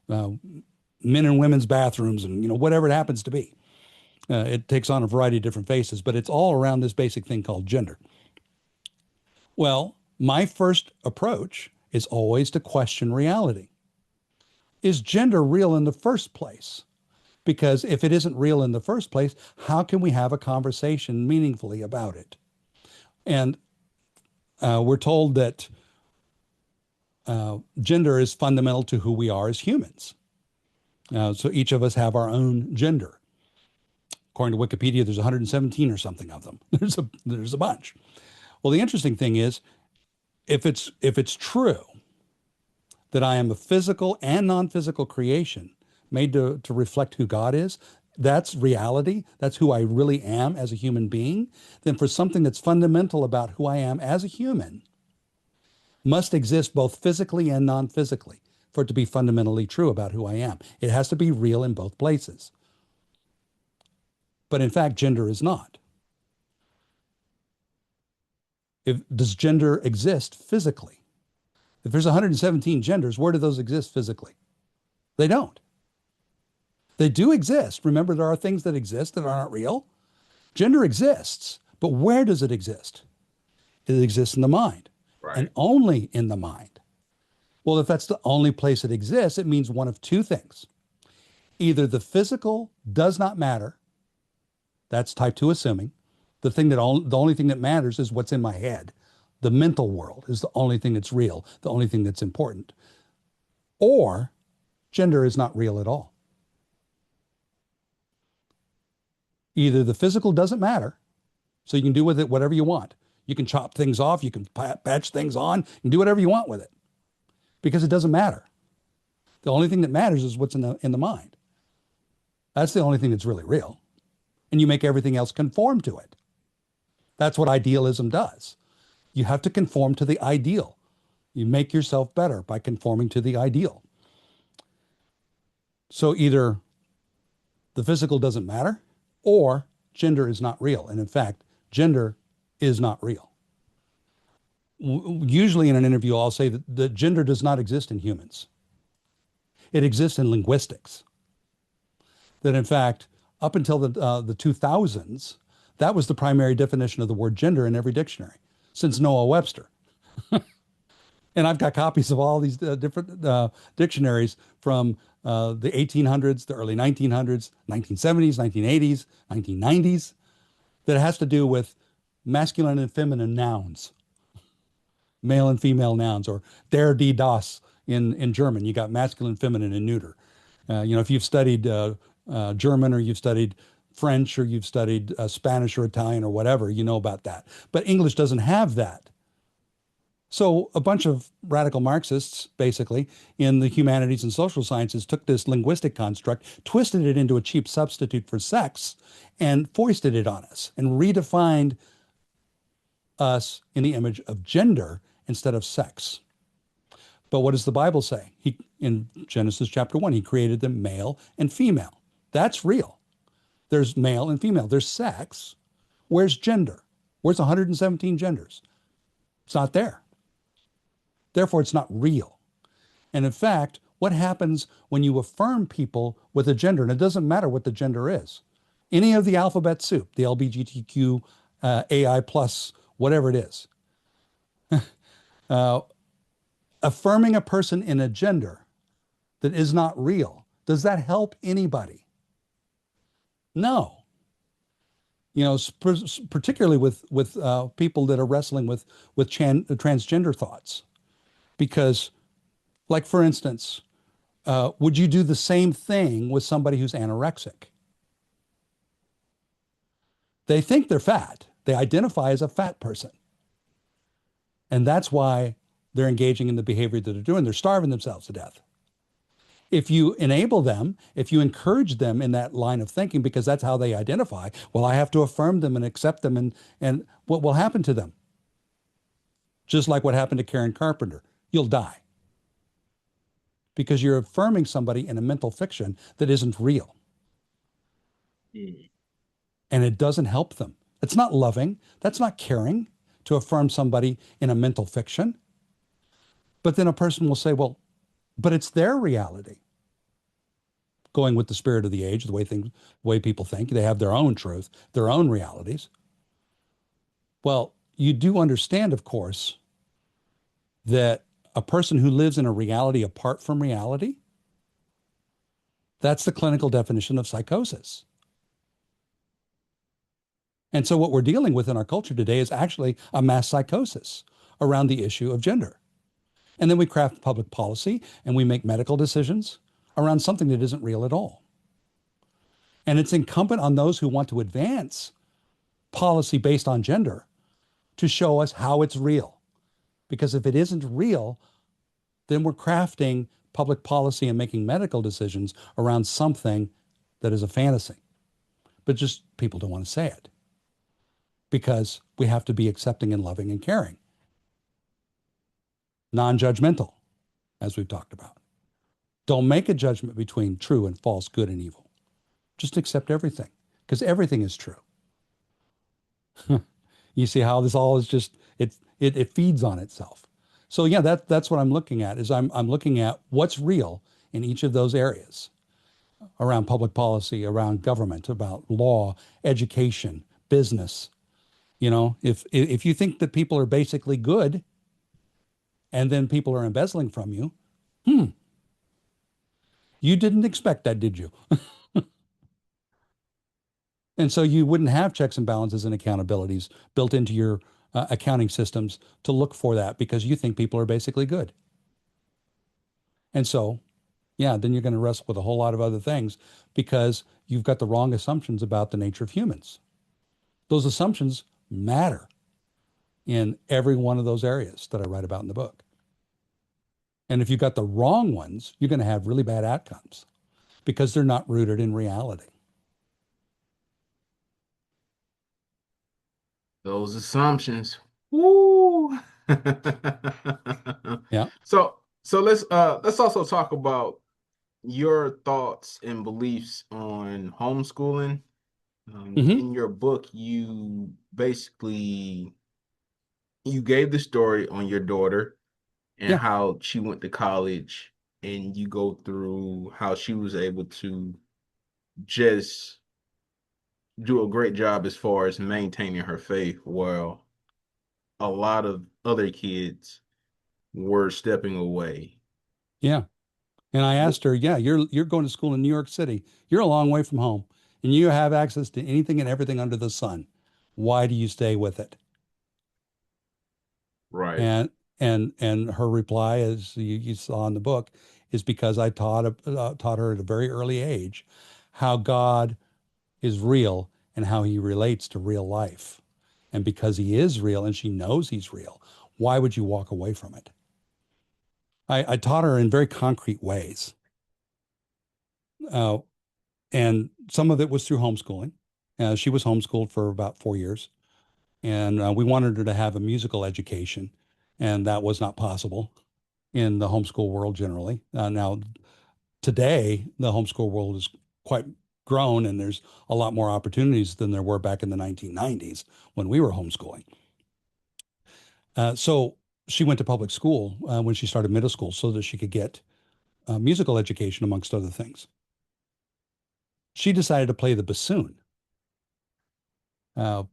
men and women's bathrooms, and whatever it happens to be. It takes on a variety of different faces, but it's all around this basic thing called gender. Well, my first approach is always to question reality. Is gender real in the first place? Because if it isn't real in the first place, how can we have a conversation meaningfully about it? And we're told that gender is fundamental to who we are as humans. So each of us have our own gender. According to Wikipedia, there's 117 or something of them. There's a bunch. Well, the interesting thing is, if it's true that I am a physical and non-physical creation made to reflect who God is, that's reality, that's who I really am as a human being, then for something that's fundamental about who I am as a human must exist both physically and non-physically for it to be fundamentally true about who I am. It has to be real in both places. But in fact, gender is not. Does gender exist physically? If there's 117 genders, where do those exist physically? They don't. They do exist. Remember, there are things that exist that are not real. Gender exists, but where does it exist? It exists in the mind, and
Right.
only in the mind. Well, if that's the only place it exists, it means one of two things. Either the physical does not matter, that's type 2 assuming. The only thing that matters is what's in my head. The mental world is the only thing that's real, the only thing that's important. Or gender is not real at all. Either the physical doesn't matter, so you can do with it whatever you want. You can chop things off, you can patch things on, you can do whatever you want with it because it doesn't matter. The only thing that matters is what's in the mind. That's the only thing that's really real. And you make everything else conform to it. That's what idealism does. You have to conform to the ideal. You make yourself better by conforming to the ideal. So either the physical doesn't matter or gender is not real. And in fact, gender is not real. Usually in an interview, I'll say that gender does not exist in humans. It exists in linguistics. That in fact, up until the 2000s, that was the primary definition of the word gender in every dictionary since Noah Webster. And I've got copies of all these different dictionaries from the 1800s, the early 1900s, 1970s, 1980s, 1990s, that has to do with masculine and feminine nouns, male and female nouns, or der, die, das in German. You got masculine, feminine, and neuter. If you've studied German, or you've studied French, or you've studied Spanish or Italian or whatever, you know about that. But English doesn't have that. So a bunch of radical Marxists, basically, in the humanities and social sciences, took this linguistic construct, twisted it into a cheap substitute for sex, and foisted it on us, and redefined us in the image of gender instead of sex. But what does the Bible say? In Genesis chapter 1, he created them male and female. That's real. There's male and female. There's sex. Where's gender? Where's 117 genders? It's not there. Therefore, it's not real. And in fact, what happens when you affirm people with a gender, and it doesn't matter what the gender is, any of the alphabet soup, the LGBTQ, AI plus, whatever it is, Uh, Affirming a person in a gender that is not real, does that help anybody? No. You know, particularly with people that are wrestling with transgender thoughts, because, like for instance, would you do the same thing with somebody who's anorexic? They think they're fat. They identify as a fat person. And that's why they're engaging in the behavior that they're doing. They're starving themselves to death. If you enable them, if you encourage them in that line of thinking, because that's how they identify, well, I have to affirm them and accept them. And what will happen to them? Just like what happened to Karen Carpenter, you'll die because you're affirming somebody in a mental fiction that isn't real.
Mm.
And it doesn't help them. It's not loving. That's not caring to affirm somebody in a mental fiction. But then a person will say, well, but it's their reality. Going with the spirit of the age, the way people think, they have their own truth, their own realities. Well, you do understand, of course, that a person who lives in a reality apart from reality, that's the clinical definition of psychosis. And so what we're dealing with in our culture today is actually a mass psychosis around the issue of gender. And then we craft public policy and we make medical decisions around something that isn't real at all. And it's incumbent on those who want to advance policy based on gender to show us how it's real. Because if it isn't real, then we're crafting public policy and making medical decisions around something that is a fantasy. But just people don't want to say it because we have to be accepting and loving and caring, non-judgmental, as we've talked about. Don't make a judgment between true and false, good and evil. Just accept everything because everything is true. You see how this all is just it feeds on itself. So yeah, that's what I'm looking at is I'm looking at what's real in each of those areas around public policy, around government, about law, education, business. You know, if you think that people are basically good and then people are embezzling from you, hmm, you didn't expect that, did you? And so you wouldn't have checks and balances and accountabilities built into your accounting systems to look for that because you think people are basically good. And so, yeah, then you're going to wrestle with a whole lot of other things because you've got the wrong assumptions about the nature of humans. Those assumptions matter in every one of those areas that I write about in the book. And if you've got the wrong ones, you're going to have really bad outcomes because they're not rooted in reality.
Those assumptions. Woo.
Yeah.
So let's also talk about your thoughts and beliefs on homeschooling.
Hmm.
In your book, you basically you gave the story on your daughter and
Yeah.
how she went to college, and you go through how she was able to just do a great job as far as maintaining her faith, while a lot of other kids were stepping away.
Yeah. And I asked her, yeah, you're going to school in New York City. You're a long way from home and you have access to anything and everything under the sun. Why do you stay with it?
Right.
And and her reply, as you saw in the book, is because I taught her at a very early age how God is real and how he relates to real life. And because he is real and she knows he's real, why would you walk away from it? I taught her in very concrete ways. Uh, and some of it was through homeschooling. She was homeschooled for about 4 years, and we wanted her to have a musical education, and that was not possible in the homeschool world generally. Now, today, the homeschool world is quite grown, and there's a lot more opportunities than there were back in the 1990s when we were homeschooling. So she went to public school when she started middle school so that she could get musical education, amongst other things. She decided to play the bassoon.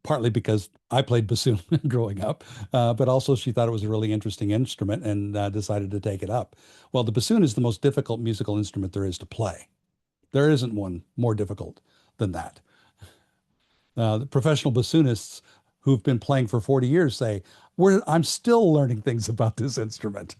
partly because I played bassoon growing up, but also she thought it was a really interesting instrument and decided to take it up. Well, the bassoon is the most difficult musical instrument there is to play. There isn't one more difficult than that. The professional bassoonists who've been playing for 40 years say, I'm still learning things about this instrument.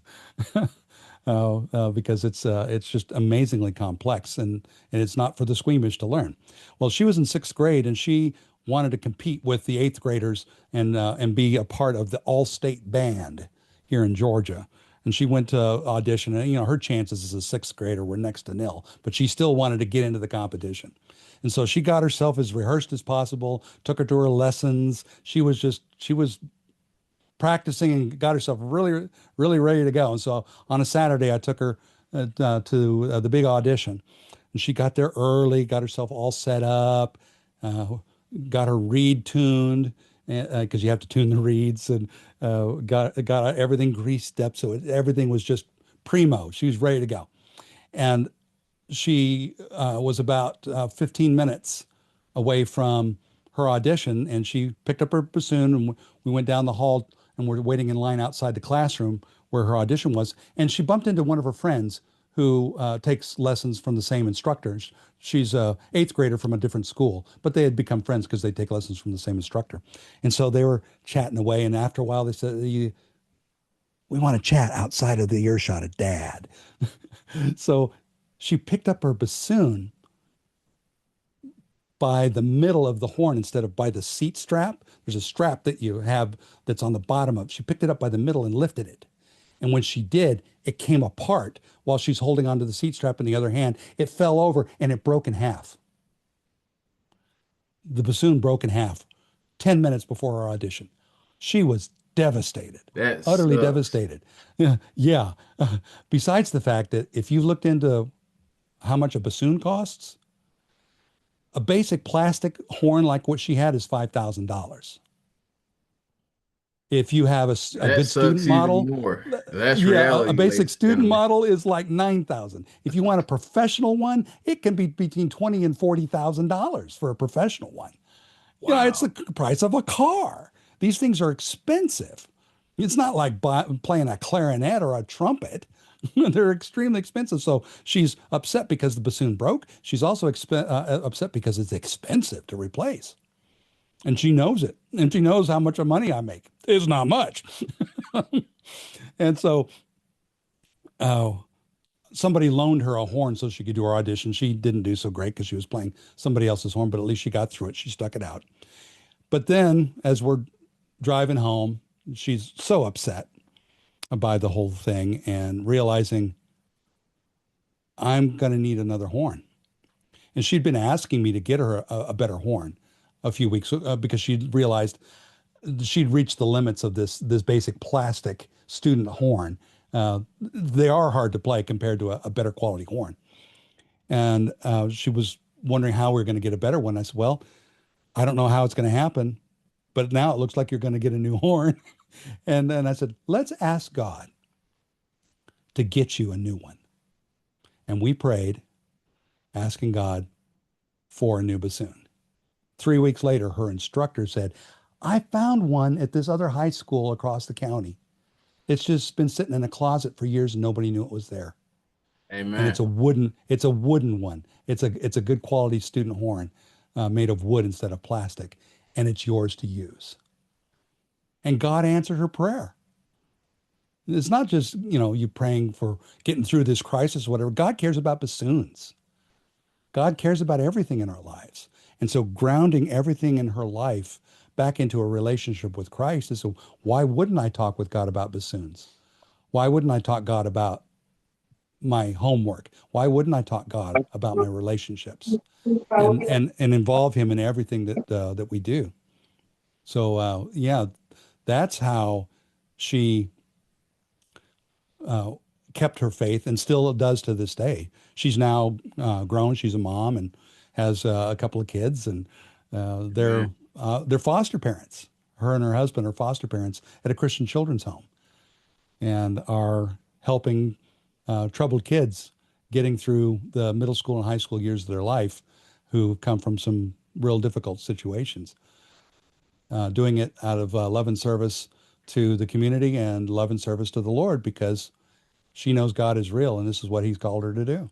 Because it's just amazingly complex and it's not for the squeamish to learn. Well, she was in sixth grade and she wanted to compete with the eighth graders and be a part of the all-state band here in Georgia. And she went to audition, and her chances as a sixth grader were next to nil, but she still wanted to get into the competition. And so she got herself as rehearsed as possible, took her to her lessons. She was practicing and got herself really, really ready to go. And so on a Saturday, I took her to the big audition. And she got there early, got herself all set up, uh, got her reed tuned because you have to tune the reeds, and got everything greased up so everything was just primo. She was ready to go, and she was about 15 minutes away from her audition, and she picked up her bassoon, and we went down the hall, and we're waiting in line outside the classroom where her audition was, and she bumped into one of her friends who takes lessons from the same instructors. She's a eighth grader from a different school, but they had become friends because they take lessons from the same instructor. And so they were chatting away, and after a while they said, we want to chat outside of the earshot of Dad. So she picked up her bassoon by the middle of the horn instead of by the seat strap. There's a strap that you have that's on the bottom of. She picked it up by the middle and lifted it. And when she did, it came apart while she's holding onto the seat strap in the other hand. It fell over and it broke in half. The bassoon broke in half 10 minutes before our audition. She was devastated,
That
utterly
sucks.
devastated. Yeah. Yeah. Besides the fact that if you looked into how much a bassoon costs, a basic plastic horn like what she had is $5,000. If you have a
That
good student
sucks even
model,
more. That's
yeah, a
reality,
basic
ladies and
student
gentlemen.
model is like 9,000. If you want a professional one, it can be between 20 and $40,000 for a professional one. It's the
Wow.
price of a car. These things are expensive. It's not like playing a clarinet or a trumpet. They're extremely expensive. So she's upset because the bassoon broke. She's also upset because it's expensive to replace. And she knows it. And she knows how much money I make. It's not much. And so uh, somebody loaned her a horn so she could do her audition. She didn't do so great because she was playing somebody else's horn, but at least she got through it. She stuck it out. But then as we're driving home, she's so upset by the whole thing and realizing I'm going to need another horn. And she'd been asking me to get her a better horn a few weeks because she realized she'd reached the limits of this basic plastic student horn. They are hard to play compared to a better quality horn. And she was wondering how we are going to get a better one. I said, well, I don't know how it's going to happen, but now it looks like you're going to get a new horn. And then I said, let's ask God to get you a new one. And we prayed, asking God for a new bassoon. 3 weeks later, her instructor said, I found one at this other high school across the county. It's just been sitting in a closet for years and nobody knew it was there. And
Amen.
it's a wooden one. It's a good quality student horn made of wood instead of plastic, and it's yours to use. And God answered her prayer. It's not just, you praying for getting through this crisis or whatever. God cares about bassoons. God cares about everything in our lives. And so grounding everything in her life back into a relationship with Christ is, so why wouldn't I talk with God about bassoons? Why wouldn't I talk God about my homework? Why wouldn't I talk God about my relationships and involve him in everything that we do? So yeah, that's how she uh, kept her faith and still does to this day. She's now grown. She's a mom and has a couple of kids, and uh, they're
Amen.
they're foster parents. Her and her husband are foster parents at a Christian children's home and are helping troubled kids getting through the middle school and high school years of their life who come from some real difficult situations. doing it out of love and service to the community and love and service to the Lord because she knows God is real and this is what He's called her to do.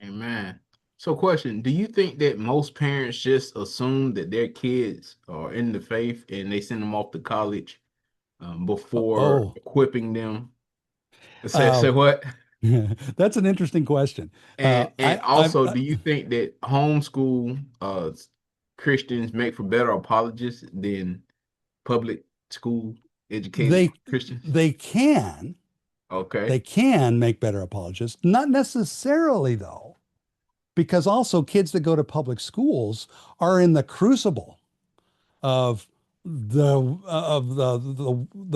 Amen. So, question, do you think that most parents just assume that their kids are in the faith and they send them off to college before
Oh,
equipping them? Say
uh,
what?
that's an interesting question.
And
I've
also, do you think that homeschool Christians make for better apologists than public school educated
they
Christians?
they can
Okay.
they can make better apologists, not necessarily though, because also kids that go to public schools are in the crucible of the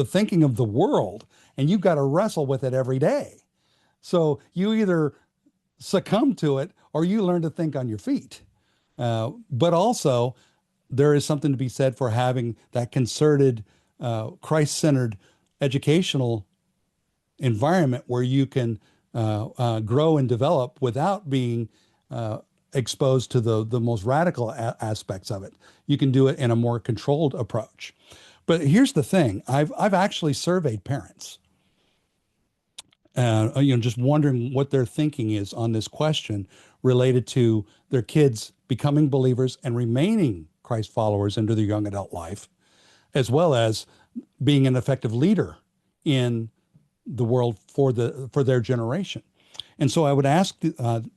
thinking of the world, and you've got to wrestle with it every day. So you either succumb to it or you learn to think on your feet. But also, there is something to be said for having that concerted, Christ-centered educational environment where you can grow and develop without being uh, exposed to the most radical aspects of it. You can do it in a more controlled approach. But here's the thing: I've actually surveyed parents, just wondering what their thinking is on this question related to their kids becoming believers and remaining Christ followers into their young adult life, as well as being an effective leader in the world for their generation. And so I would ask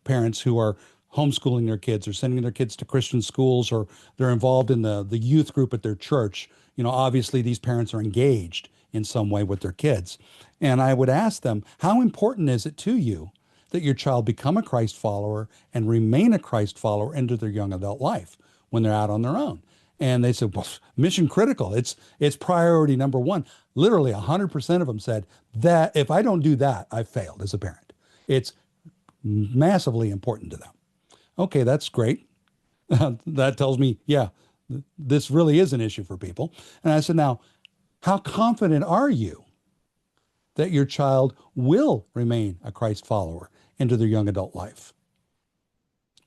parents who are homeschooling their kids or sending their kids to Christian schools or they're involved in the youth group at their church. Obviously these parents are engaged in some way with their kids. And I would ask them, how important is it to you that your child become a Christ follower and remain a Christ follower into their young adult life when they're out on their own? And they said, well, mission critical. It's priority number one. Literally 100% of them said that if I don't do that, I've failed as a parent. It's massively important to them. Okay, that's great. That tells me, yeah, this really is an issue for people. And I said, now, how confident are you that your child will remain a Christ follower into their young adult life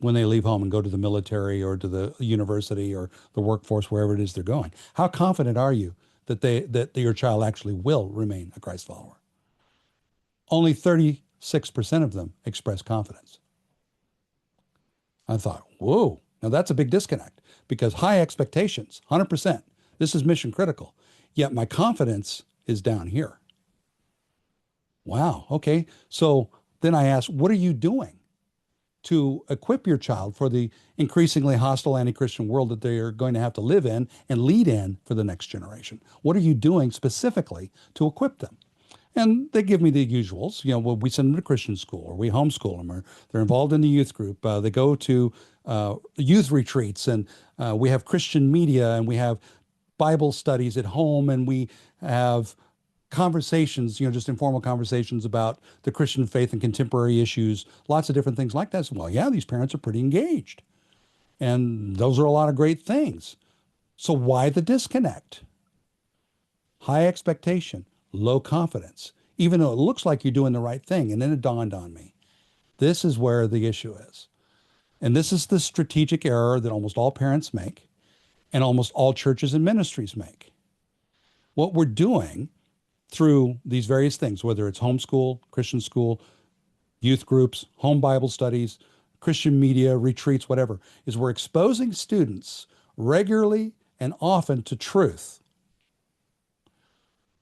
when they leave home and go to the military or to the university or the workforce, wherever it is they're going? How confident are you that your child actually will remain a Christ follower? Only 36% of them express confidence. I thought, whoa, now that's a big disconnect because high expectations, 100%. This is mission critical. Yet my confidence is down here. Wow. Okay. So then I asked, what are you doing to equip your child for the increasingly hostile anti-Christian world that they are going to have to live in and lead in for the next generation? What are you doing specifically to equip them? And they give me the usuals. Well, we send them to Christian school or we homeschool them or they're involved in the youth group. They go to youth retreats and we have Christian media and we have Bible studies at home and we have conversations, just informal conversations about the Christian faith and contemporary issues, lots of different things like that. So, well, yeah, these parents are pretty engaged. And those are a lot of great things. So why the disconnect? High expectation, low confidence, even though it looks like you're doing the right thing. And then it dawned on me. This is where the issue is. And this is the strategic error that almost all parents make and almost all churches and ministries make. What we're doing through these various things, whether it's homeschool, Christian school, youth groups, home Bible studies, Christian media, retreats, whatever, is we're exposing students regularly and often to truth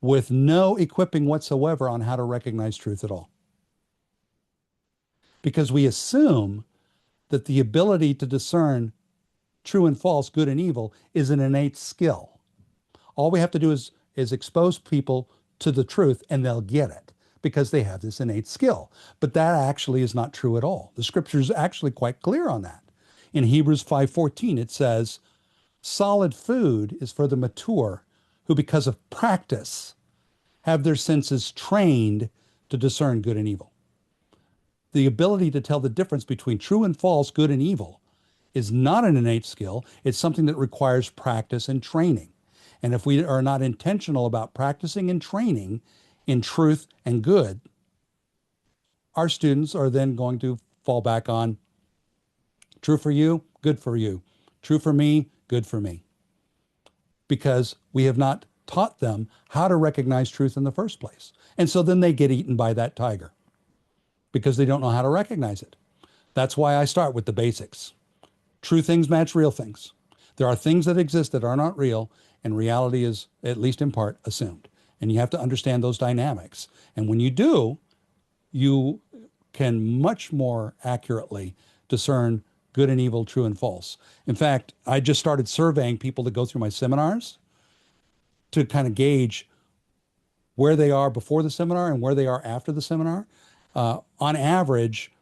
with no equipping whatsoever on how to recognize truth at all. Because we assume that the ability to discern true and false, good and evil, is an innate skill. All we have to do is expose people to the truth and they'll get it because they have this innate skill. But that actually is not true at all. The scripture is actually quite clear on that. In Hebrews 5:14, it says, solid food is for the mature who, because of practice, have their senses trained to discern good and evil. The ability to tell the difference between true and false, good and evil, is not an innate skill. It's something that requires practice and training. And if we are not intentional about practicing and training in truth and good, our students are then going to fall back on true for you, good for you. True for me, good for me. because we have not taught them how to recognize truth in the first place. And so then they get eaten by that tiger because they don't know how to recognize it. That's why I start with the basics. True things match real things. There are things that exist that are not real, and reality is, at least in part, assumed. And you have to understand those dynamics. And when you do, you can much more accurately discern good and evil, true and false. In fact, I just started surveying people that go through my seminars to kind of gauge where they are before the seminar and where they are after the seminar. On average,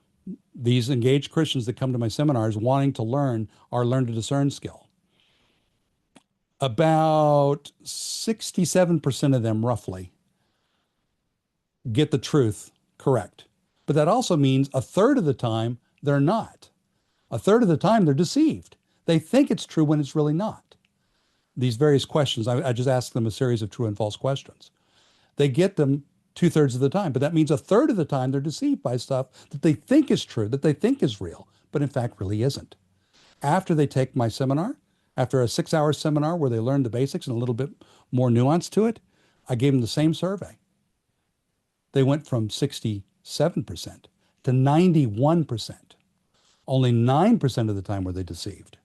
these engaged Christians that come to my seminars wanting to learn our learn to discern skill. About 67% of them, roughly, get the truth correct. But that also means a third of the time they're not. A third of the time they're deceived. They think it's true when it's really not. These various questions, I just ask them a series of true and false questions. They get them two-thirds of the time, but that means a third of the time they're deceived by stuff that they think is true, that they think is real, but in fact really isn't. After they take my seminar, after a 6-hour seminar where they learn the basics and a little bit more nuance to it, I gave them the same survey. They went from 67% to 91%. Only 9% of the time were they deceived.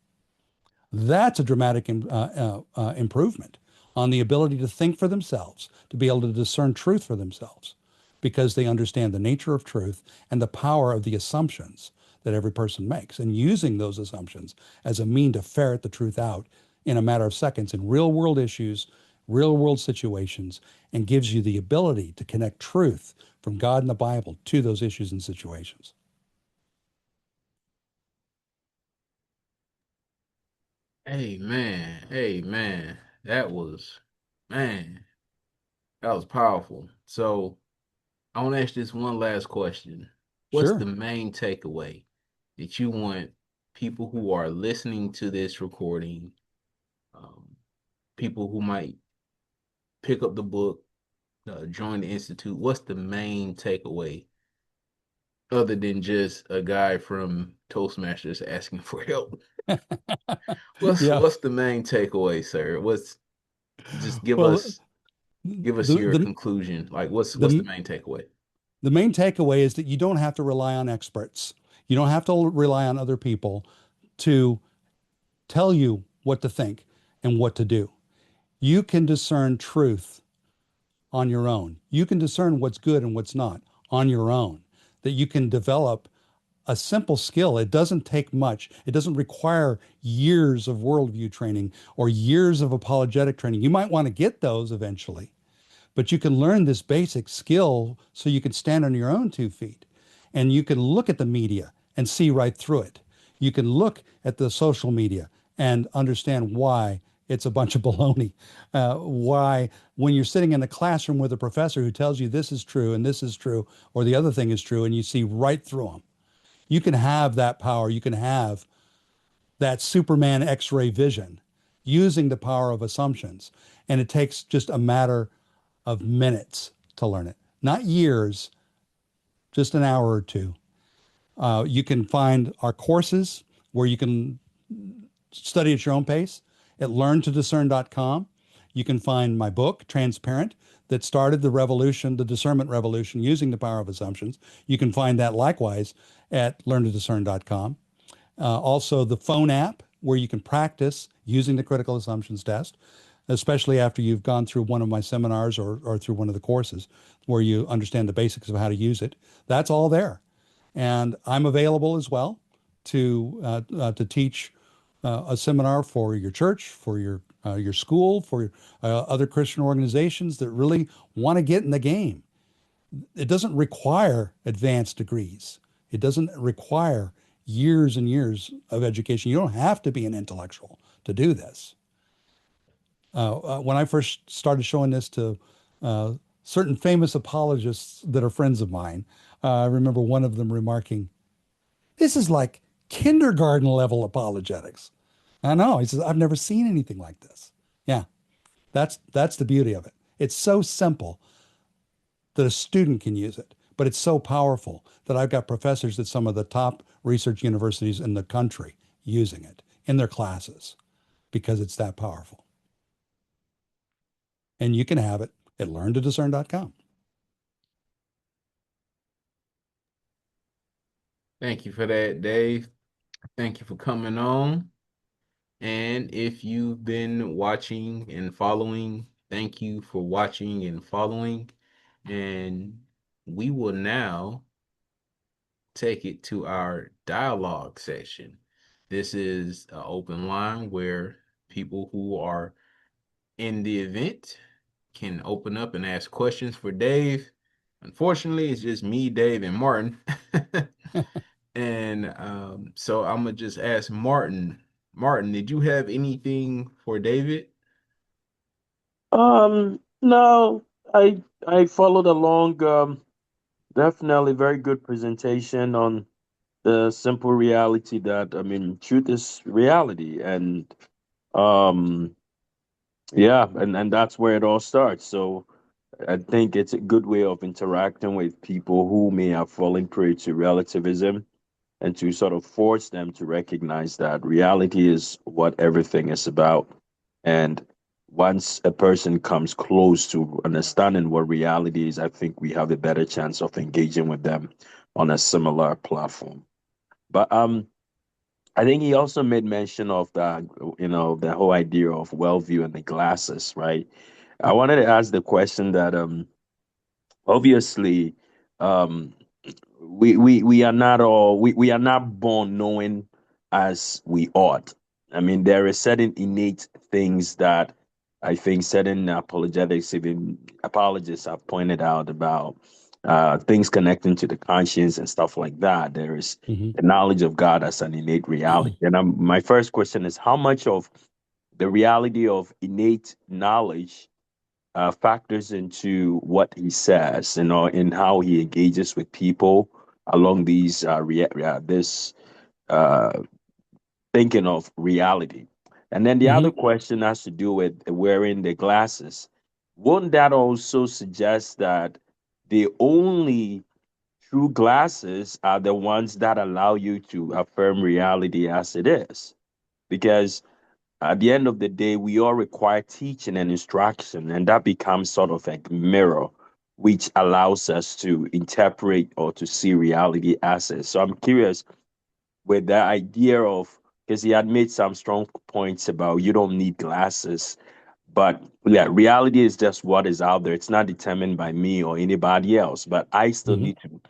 That's a dramatic improvement on the ability to think for themselves, to be able to discern truth for themselves, because they understand the nature of truth and the power of the assumptions that every person makes, and using those assumptions as a mean to ferret the truth out in a matter of seconds in real world issues, real world situations, and gives you the ability to connect truth from God and the Bible to those issues and situations.
Hey man, hey man, that was man, that was powerful. So I want to ask this one last question. What's the
Sure.
main takeaway that you want people who are listening to this recording, um, people who might pick up the book, join the institute? What's the main takeaway other than just a guy from Toastmasters asking for help? What's
Yeah.
what's the main takeaway, sir? What's just
Well,
give us
the
your
the
conclusion. Like what's the
the
main takeaway?
the main takeaway is that you don't have to rely on experts. You don't have to rely on other people to tell you what to think and what to do. You can discern truth on your own. You can discern what's good and what's not on your own. That you can develop a simple skill. It doesn't take much. It doesn't require years of worldview training or years of apologetic training. You might want to get those eventually, but you can learn this basic skill so you can stand on your own 2 feet, and you can look at the media and see right through it. You can look at the social media and understand why it's a bunch of baloney. Why, when you're sitting in the classroom with a professor who tells you this is true and this is true, or the other thing is true, and you see right through them, you can have that power. You can have that Superman X-ray vision using the power of assumptions. And it takes just a matter of minutes to learn it, not years, just an hour or two. You can find our courses where you can study at your own pace at learntodiscern.com. You can find my book, Transparent, that started the revolution, the discernment revolution, using the power of assumptions. You can find that likewise at learntodiscern.com. Also, the phone app where you can practice using the critical assumptions test, especially after you've gone through one of my seminars or through one of the courses where you understand the basics of how to use it. That's all there. And I'm available as well to teach a seminar for your church, for your school, for other Christian organizations that really want to get in the game. It doesn't require advanced degrees. It doesn't require years and years of education. You don't have to be an intellectual to do this. When I first started showing this to certain famous apologists that are friends of mine, I remember one of them remarking, "This is like kindergarten level apologetics." I know. He says, "I've never seen anything like this." Yeah, that's the beauty of it. It's so simple that a student can use it, but it's so powerful that I've got professors at some of the top research universities in the country using it in their classes because it's that powerful. And you can have it at learntodiscern.com.
Thank you for that, Dave. Thank you for coming on. And if you've been watching and following, thank you for watching and following. And we will now take it to our dialogue section. This is an open line where people who are in the event can open up and ask questions for Dave. Unfortunately, it's just me, Dave, and Martin. And so I'm gonna just ask Martin. Martin, did you have anything for David?
No, I followed along. Definitely very good presentation on the simple reality that truth is reality, and um, yeah, and that's where it all starts. So I think it's a good way of interacting with people who may have fallen prey to relativism and to sort of force them to recognize that reality is what everything is about. And once a person comes close to understanding what reality is, I think we have a better chance of engaging with them on a similar platform. But I think he also made mention of the whole idea of worldview and the glasses, right? I wanted to ask the question that obviously um we are not all we are not born knowing as we ought. I mean, there are certain innate things that I think certain apologetics, even apologists, have pointed out about things connecting to the conscience and stuff like that. There is
Mhm.
the knowledge of God as an innate reality. And my first question is, how much of the reality of innate knowledge factors into what he says, in how he engages with people along these this uh, thinking of reality. And then the other
Mhm.
question has to do with wearing the glasses. Wouldn't that also suggest that the only true glasses are the ones that allow you to affirm reality as it is? Because at the end of the day, we all require teaching and instruction, and that becomes sort of a mirror which allows us to interpret or to see reality as is. So I'm curious with the idea of, because he had made some strong points about you don't need glasses, but yeah, reality is just what is out there. It's not determined by me or anybody else, but I still
Mhm.
need to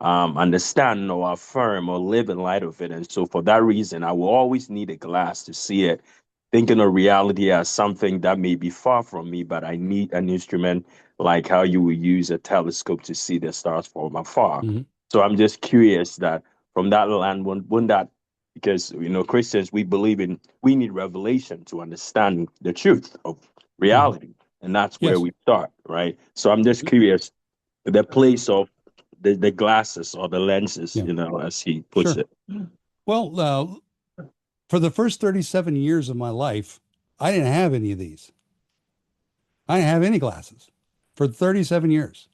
understand or affirm or live in light of it. And so for that reason, I will always need a glass to see it, thinking of reality as something that may be far from me, but I need an instrument like how you would use a telescope to see the stars from afar.
Mhm.
So I'm just curious that from that land, wouldn't that, because Christians, we need revelation to understand the truth of
Mhm.
reality. And that's where
Yes.
we start, right? So I'm just curious the place of the glasses or the lenses,
Yeah.
as he puts
Sure.
it.
Well, for the first 37 years of my life, I didn't have any of these. I didn't have any glasses for 37 years.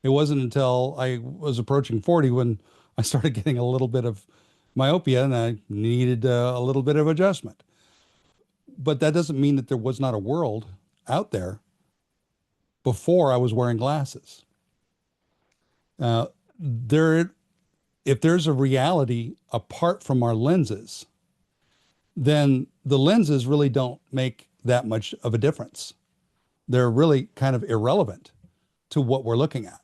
It wasn't until I was approaching 40 when I started getting a little bit of myopia and I needed a little bit of adjustment. But that doesn't mean that there was not a world out there before I was wearing glasses. Uh, there, if there's a reality apart from our lenses, then the lenses really don't make that much of a difference. They're really kind of irrelevant to what we're looking at.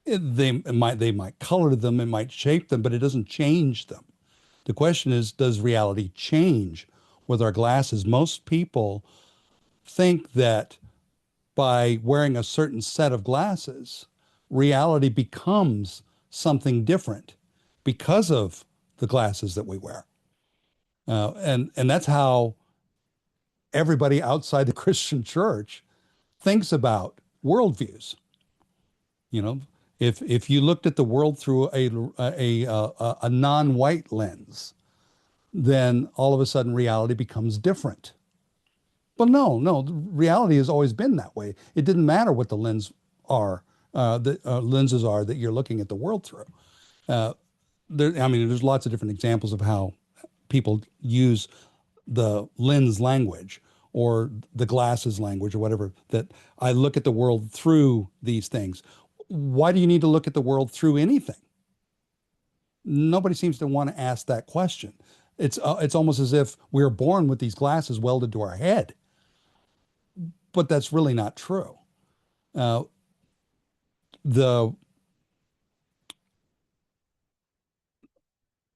They might color them, it might shape them, but it doesn't change them. The question is, does reality change with our glasses? Most people think that by wearing a certain set of glasses, reality becomes something different because of the glasses that we wear. And that's how everybody outside the Christian church thinks about worldviews. You know, if you looked at the world through a non-white lens, then all of a sudden reality becomes different. Well, no, reality has always been that way. It didn't matter what the lenses are that you're looking at the world through. Uh, I mean, there's lots of different examples of how people use the lens language or the glasses language or whatever, that I look at the world through these things. Why do you need to look at the world through anything? Nobody seems to want to ask that question. It's almost as if we're born with these glasses welded to our head, but that's really not true. Uh, the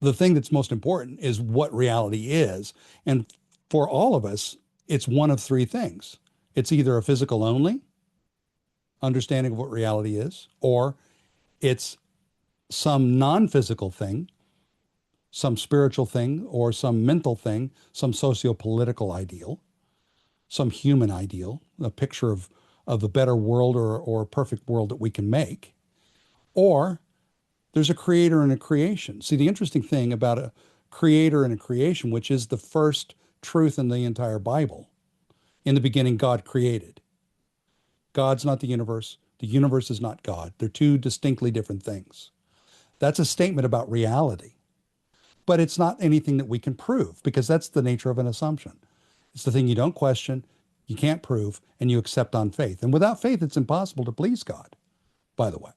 the thing that's most important is what reality is, and for all of us, it's one of three things. It's either a physical only understanding of what reality is, or it's some non-physical thing, some spiritual thing, or some mental thing, some socio-political ideal, some human ideal, a picture of a better world or a perfect world that we can make, or there's a creator and a creation. See, the interesting thing about a creator and a creation, which is the first truth in the entire Bible, in the beginning, God created. God's not the universe. The universe is not God. They're two distinctly different things. That's a statement about reality, but it's not anything that we can prove because that's the nature of an assumption. It's the thing you don't question, you can't prove, and you accept on faith. And without faith, it's impossible to please God, by the way.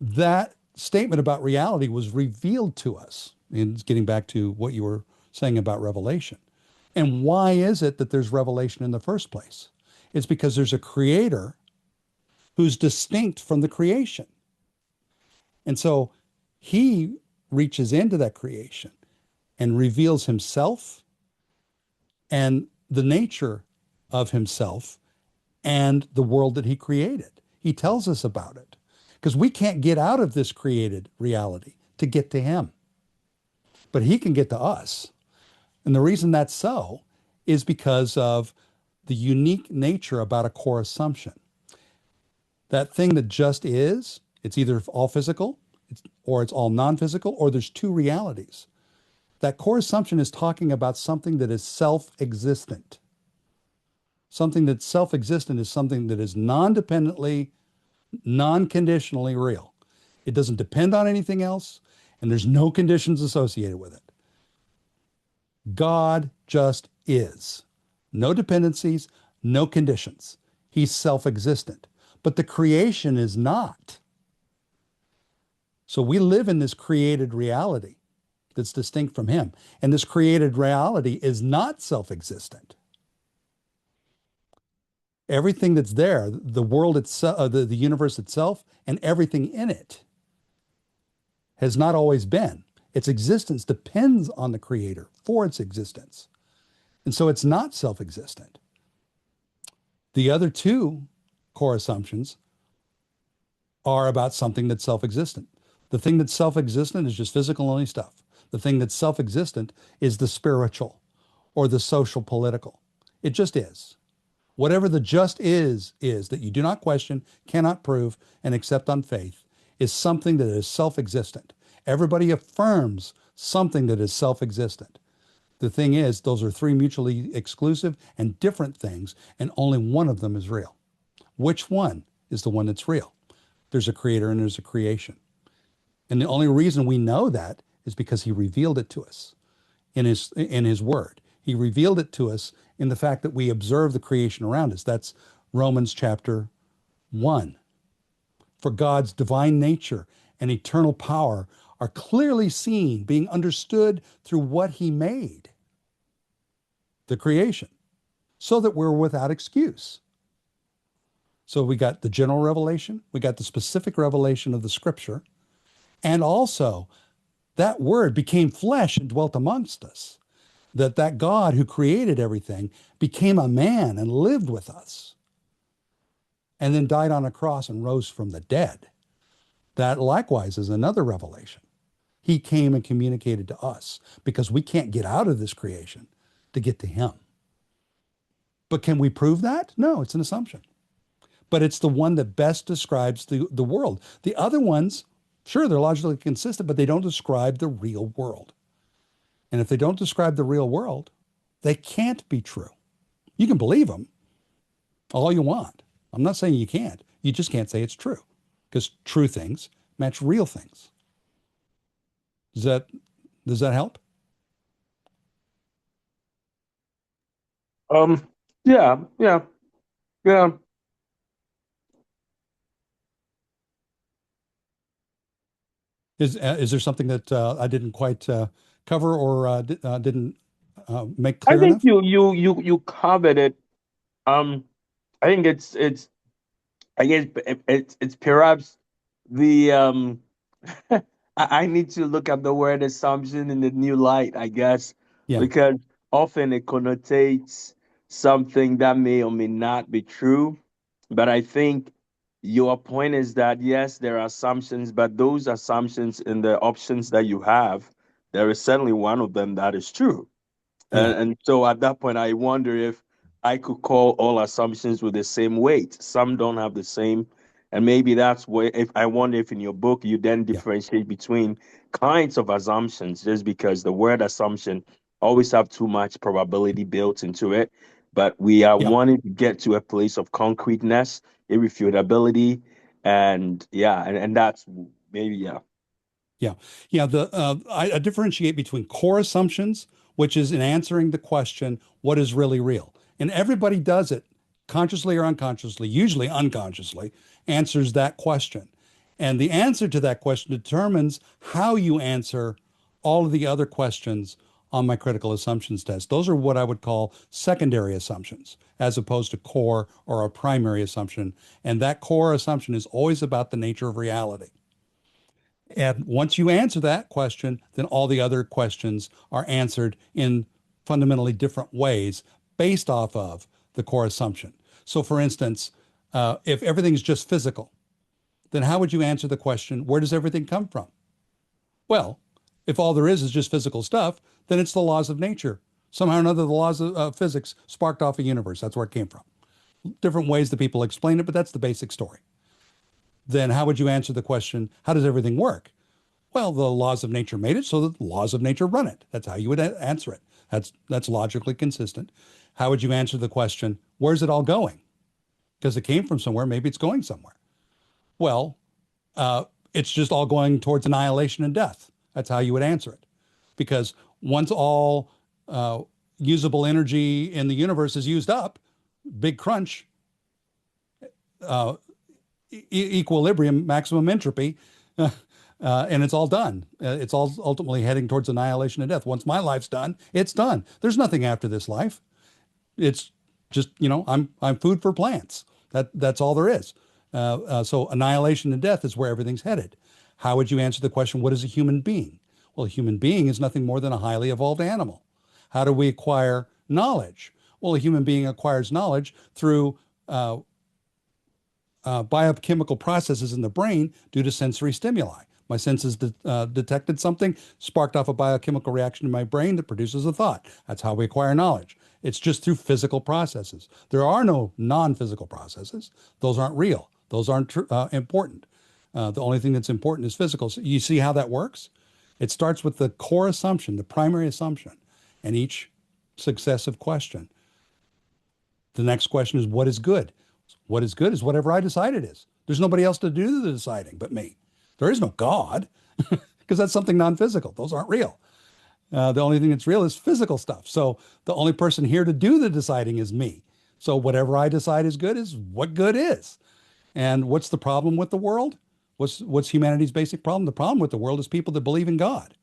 That statement about reality was revealed to us. And getting back to what you were saying about revelation. And why is it that there's revelation in the first place? It's because there's a creator who's distinct from the creation. And so he reaches into that creation and reveals himself and the nature of himself and the world that he created. He tells us about it because we can't get out of this created reality to get to him, but he can get to us. And the reason that's so is because of the unique nature about a core assumption. That thing that just is, it's either all physical or it's all non-physical, or there's two realities. That core assumption is talking about something that is self-existent. Something that's self-existent is something that is non-dependently, non-conditionally real. It doesn't depend on anything else, and there's no conditions associated with it. God just is. No dependencies, no conditions. He's self-existent. But the creation is not. So we live in this created reality that's distinct from him. And this created reality is not self-existent. Everything that's there, the world itself, the universe itself, and everything in it has not always been. Its existence depends on the creator for its existence. And so it's not self-existent. The other two core assumptions are about something that's self-existent. The thing that's self-existent is just physical only stuff. The thing that's self-existent is the spiritual or the social political. It just is. Whatever the just is that you do not question, cannot prove, and accept on faith is something that is self-existent. Everybody affirms something that is self-existent. The thing is, those are three mutually exclusive and different things, and only one of them is real. Which one is the one that's real? There's a creator and there's a creation. And the only reason we know that is because he revealed it to us in his word. He revealed it to us in the fact that we observe the creation around us. That's Romans chapter 1. For God's divine nature and eternal power are clearly seen, being understood through what he made, the creation, so that we're without excuse. So we got the general revelation, we got the specific revelation of the scripture, and also that word became flesh and dwelt amongst us. That God who created everything became a man and lived with us and then died on a cross and rose from the dead. That likewise is another revelation. He came and communicated to us because we can't get out of this creation to get to him. But can we prove that? No, it's an assumption. But it's the one that best describes the world. The other ones, sure, they're logically consistent, but they don't describe the real world. And if they don't describe the real world, they can't be true. You can believe them all you want. I'm not saying you can't. You just can't say it's true because true things match real things. Does that help?
Um, yeah, yeah, yeah.
Is there something that I didn't quite cover or didn't make
I
clear
think
enough?
you covered it. Um, I think it's I guess it's perhaps the I need to look at the word assumption in the new light, I guess,
Yeah,
because often it connotates something that may or may not be true. But I think your point is that yes, there are assumptions, but those assumptions in the options that you have, there is certainly one of them that is true.
yeah,
And so at that point, I wonder if I could call all assumptions with the same weight. Some don't have the same. And maybe that's where, if I wonder if in your book you then
yeah,
differentiate between kinds of assumptions, just because the word assumption always have too much probability built into it. But we are
yeah.
wanting to get to a place of concreteness, irrefutability, and yeah, and that's maybe, yeah.
Yeah. Yeah. I differentiate between core assumptions, which is in answering the question, what is really real? And everybody does it consciously or unconsciously, usually unconsciously, answers that question. And the answer to that question determines how you answer all of the other questions on my critical assumptions test. Those are what I would call secondary assumptions, as opposed to core or a primary assumption. And that core assumption is always about the nature of reality. And once you answer that question, then all the other questions are answered in fundamentally different ways based off of the core assumption. So, for instance, if everything's just physical, then how would you answer the question, where does everything come from? Well, if all there is just physical stuff, then it's the laws of nature. Somehow or another, the laws of physics sparked off a universe. That's where it came from. Different ways that people explain it, but that's the basic story. Then how would you answer the question, how does everything work? Well, the laws of nature made it, so the laws of nature run it. That's how you would answer it. That's logically consistent. How would you answer the question, where's it all going? Because it came from somewhere, maybe it's going somewhere. Well, uh, it's just all going towards annihilation and death. That's how you would answer it. Because once all uh, usable energy in the universe is used up, big crunch, uh, equilibrium, maximum entropy, and it's all done. It's all ultimately heading towards annihilation and death. Once my life's done, it's done. There's nothing after this life. It's just, I'm food for plants. That's all there is. So annihilation and death is where everything's headed. How would you answer the question, what is a human being? Well, a human being is nothing more than a highly evolved animal. How do we acquire knowledge? Well, a human being acquires knowledge through biochemical processes in the brain due to sensory stimuli. My senses detected something, sparked off a biochemical reaction in my brain that produces a thought. That's how we acquire knowledge. It's just through physical processes. There are no non-physical processes. Those aren't real. Those aren't important. The only thing that's important is physical. So you see how that works? It starts with the core assumption, the primary assumption, and each successive question. The next question is, what is good? What is good is whatever I decide it is. There's nobody else to do the deciding but me. There is no God because that's something non-physical. Those aren't real. The only thing that's real is physical stuff. So the only person here to do the deciding is me. So whatever I decide is good is what good is. And what's the problem with the world? What's humanity's basic problem? The problem with the world is people that believe in God.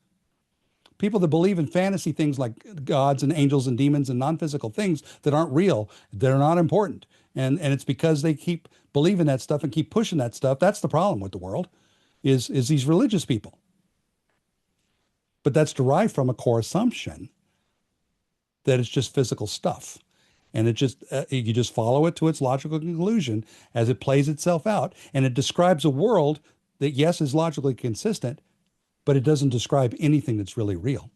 People that believe in fantasy things like gods and angels and demons and non-physical things that aren't real, they're not important. And it's because they keep believing that stuff and keep pushing that stuff. That's the problem with the world, is these religious people. But that's derived from a core assumption that it's just physical stuff. And it just you just follow it to its logical conclusion as it plays itself out. And it describes a world that, yes, is logically consistent, but it doesn't describe anything that's really real.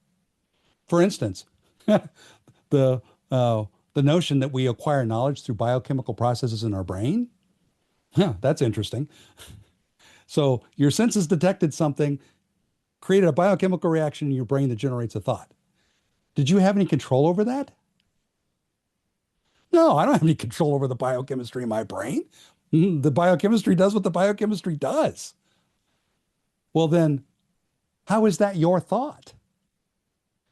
For instance, the the notion that we acquire knowledge through biochemical processes in our brain. Huh, that's interesting. So your senses detected something, created a biochemical reaction in your brain that generates a thought. Did you have any control over that? No, I don't have any control over the biochemistry in my brain. The biochemistry does what the biochemistry does. Well, then, how is that your thought?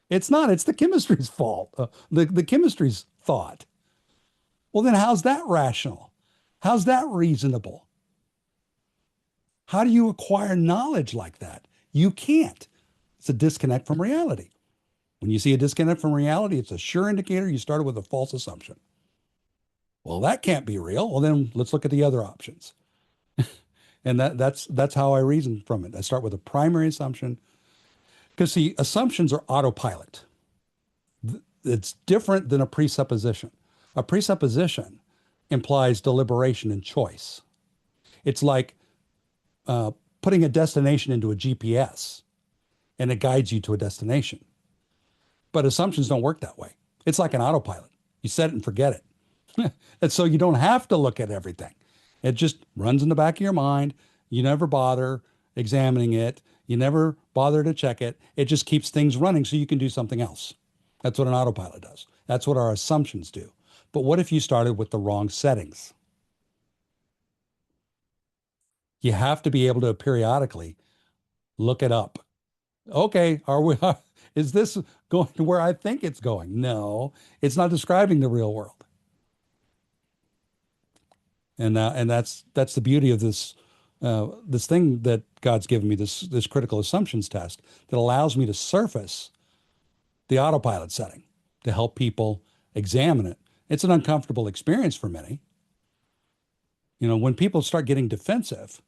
It's not. It's the chemistry's fault. The chemistry's thought. Well, then how's that rational? How's that reasonable? How do you acquire knowledge like that? You can't. It's a disconnect from reality. When you see a disconnect from reality, it's a sure indicator you started with a false assumption. Well, that can't be real. Well, then let's look at the other options. And that's how I reason from it. I start with a primary assumption because see, assumptions are autopilot. It's different than a presupposition. A presupposition implies deliberation and choice. It's like uh, putting a destination into a GPS and it guides you to a destination. But assumptions don't work that way. It's like an autopilot. You set it and forget it. And so you don't have to look at everything. It just runs in the back of your mind. You never bother examining it. You never bother to check it. It just keeps things running so you can do something else. That's what an autopilot does. That's what our assumptions do. But what if you started with the wrong settings? You have to be able to periodically look it up. Okay, are we is this going to where I think it's going? No, it's not describing the real world. And that's the beauty of this thing that God's given me, this critical assumptions test that allows me to surface the autopilot setting to help people examine it. It's an uncomfortable experience for many. You know, when people start getting defensive,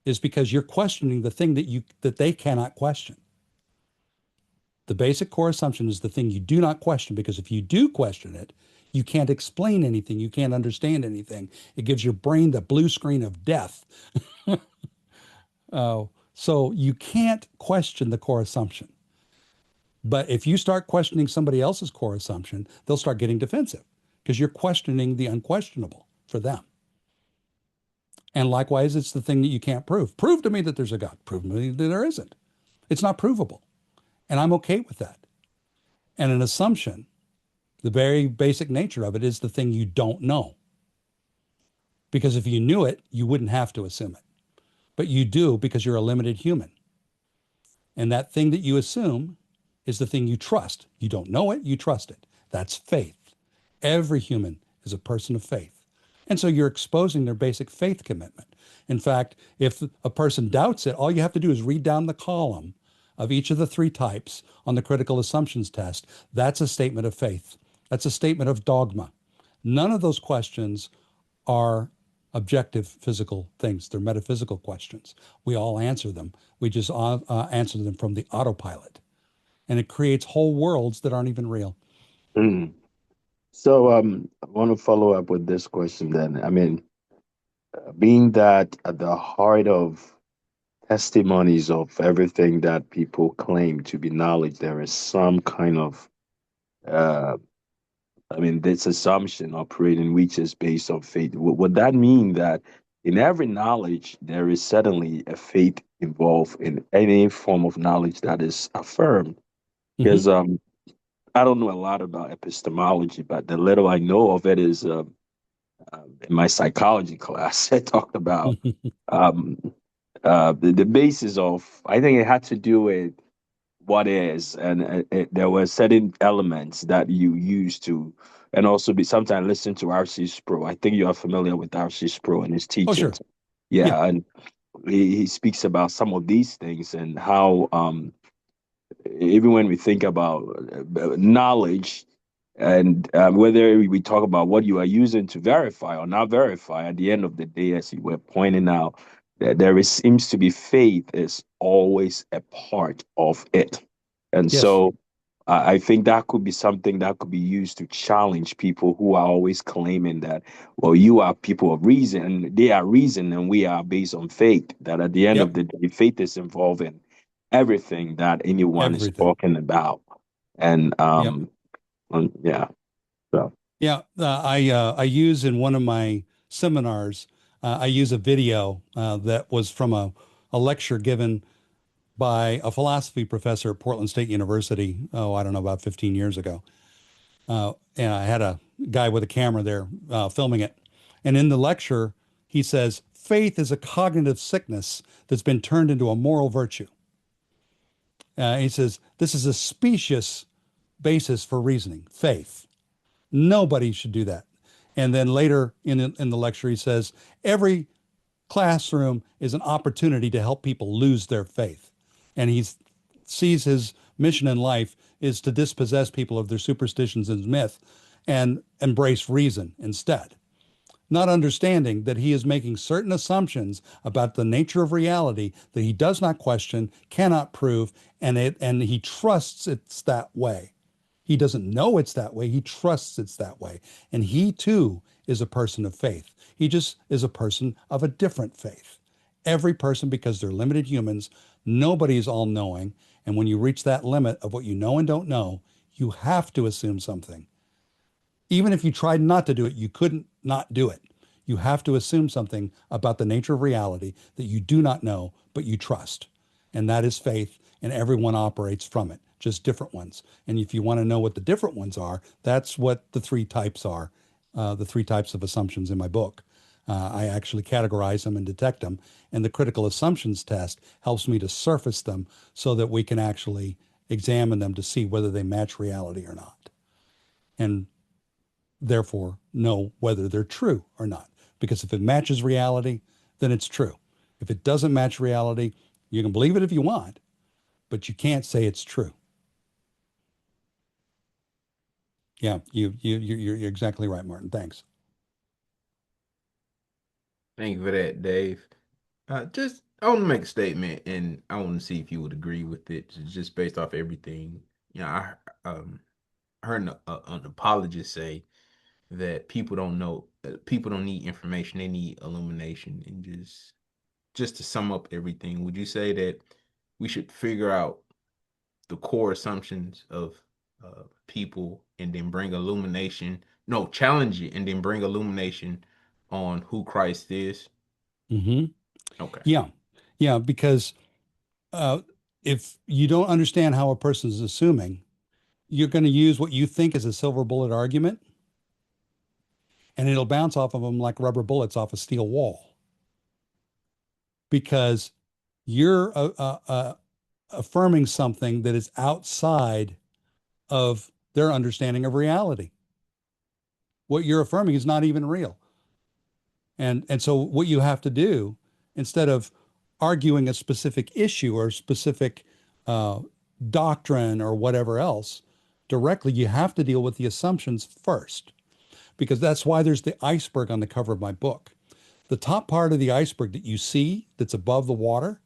is because you're questioning the thing that they cannot question. The basic core assumption is the thing you do not question, because if you do question it, you can't explain anything. You can't understand anything. It gives your brain the blue screen of death. So you can't question the core assumption. But if you start questioning somebody else's core assumption, they'll start getting defensive because you're questioning the unquestionable for them. And likewise, it's the thing that you can't prove. Prove to me that there's a God. Prove to me that there isn't. It's not provable. And I'm okay with that. And an assumption, the very basic nature of it, is the thing you don't know. Because if you knew it, you wouldn't have to assume it. But you do because you're a limited human. And that thing that you assume is the thing you trust. You don't know it, you trust it. That's faith. Every human is a person of faith. And so you're exposing their basic faith commitment. In fact, if a person doubts it, all you have to do is read down the column of each of the three types on the critical assumptions test. That's a statement of faith. That's a statement of dogma. None of those questions are objective physical things. They're metaphysical questions. We all answer them. We just answer them from the autopilot. And it creates whole worlds that aren't even real.
Mm. So I want to follow up with this question then. I mean, being that at the heart of testimonies of everything that people claim to be knowledge, there is some kind of, uh, I mean, this assumption operating which is based on faith. Would that mean that in every knowledge, there is certainly a faith involved in any form of knowledge that is affirmed?
Mm-hmm.
Because I don't know a lot about epistemology, but the little I know of it is in my psychology class, I talked about um, the basis of, I think it had to do with what is, and there were certain elements that you use to, and also be sometimes listen to R.C. Sproul. I think you are familiar with R.C. Sproul and his
Oh, sure.
teachings.
Yeah.
Yeah, and he speaks about some of these things and how even when we think about knowledge and whether we talk about what you are using to verify or not verify, at the end of the day, as you were pointing out, that seems to be faith is always a part of it. And
Yes.
so I think that could be something that could be used to challenge people who are always claiming that, well, you are people of reason, and they are reason, and we are based on faith. That at the end of
Yep.
the day, faith is involved in everything that anyone is
Everything.
talking about. And
Yep.
yeah, so
Yeah. I use in one of my seminars, I use a video that was from a lecture given by a philosophy professor at Portland State University. Oh, I don't know, about 15 years ago. And I had a guy with a camera there filming it. And in the lecture, he says, faith is a cognitive sickness that's been turned into a moral virtue. He says, this is a specious basis for reasoning, faith. Nobody should do that. And then later in the lecture, he says, every classroom is an opportunity to help people lose their faith. And he sees his mission in life is to dispossess people of their superstitions and myth and embrace reason instead, not understanding that he is making certain assumptions about the nature of reality that he does not question, cannot prove, and he trusts it's that way. He doesn't know it's that way. He trusts it's that way. And he too is a person of faith. He just is a person of a different faith. Every person, because they're limited humans, nobody is all knowing. And when you reach that limit of what you know and don't know, you have to assume something. Even if you tried not to do it, you couldn't not do it. You have to assume something about the nature of reality that you do not know, but you trust. And that is faith, and everyone operates from it, just different ones. And if you want to know what the different ones are, that's what the three types are, the three types of assumptions in my book. I actually categorize them and detect them. And the critical assumptions test helps me to surface them so that we can actually examine them to see whether they match reality or not. And therefore know whether they're true or not. Because if it matches reality, then it's true. If it doesn't match reality, you can believe it if you want, but you can't say it's true. Yeah, you're exactly right, Martin. Thanks.
Thank you for that, Dave. Just I want to make a statement, and I want to see if you would agree with it, just based off everything. I heard an apologist say that people don't need information; they need illumination. And just to sum up everything, would you say that we should figure out the core assumptions of people and then bring illumination? No, challenge it and then bring illumination on who Christ is.
Hmm.
Okay.
Yeah, yeah, because uh, if you don't understand how a person is assuming, you're going to use what you think is a silver bullet argument, and it'll bounce off of them like rubber bullets off a steel wall because you're affirming something that is outside of their understanding of reality. What you're affirming is not even real. And so what you have to do, instead of arguing a specific issue or specific uh, doctrine or whatever else directly, you have to deal with the assumptions first, because that's why there's the iceberg on the cover of my book. The top part of the iceberg that you see that's above the water,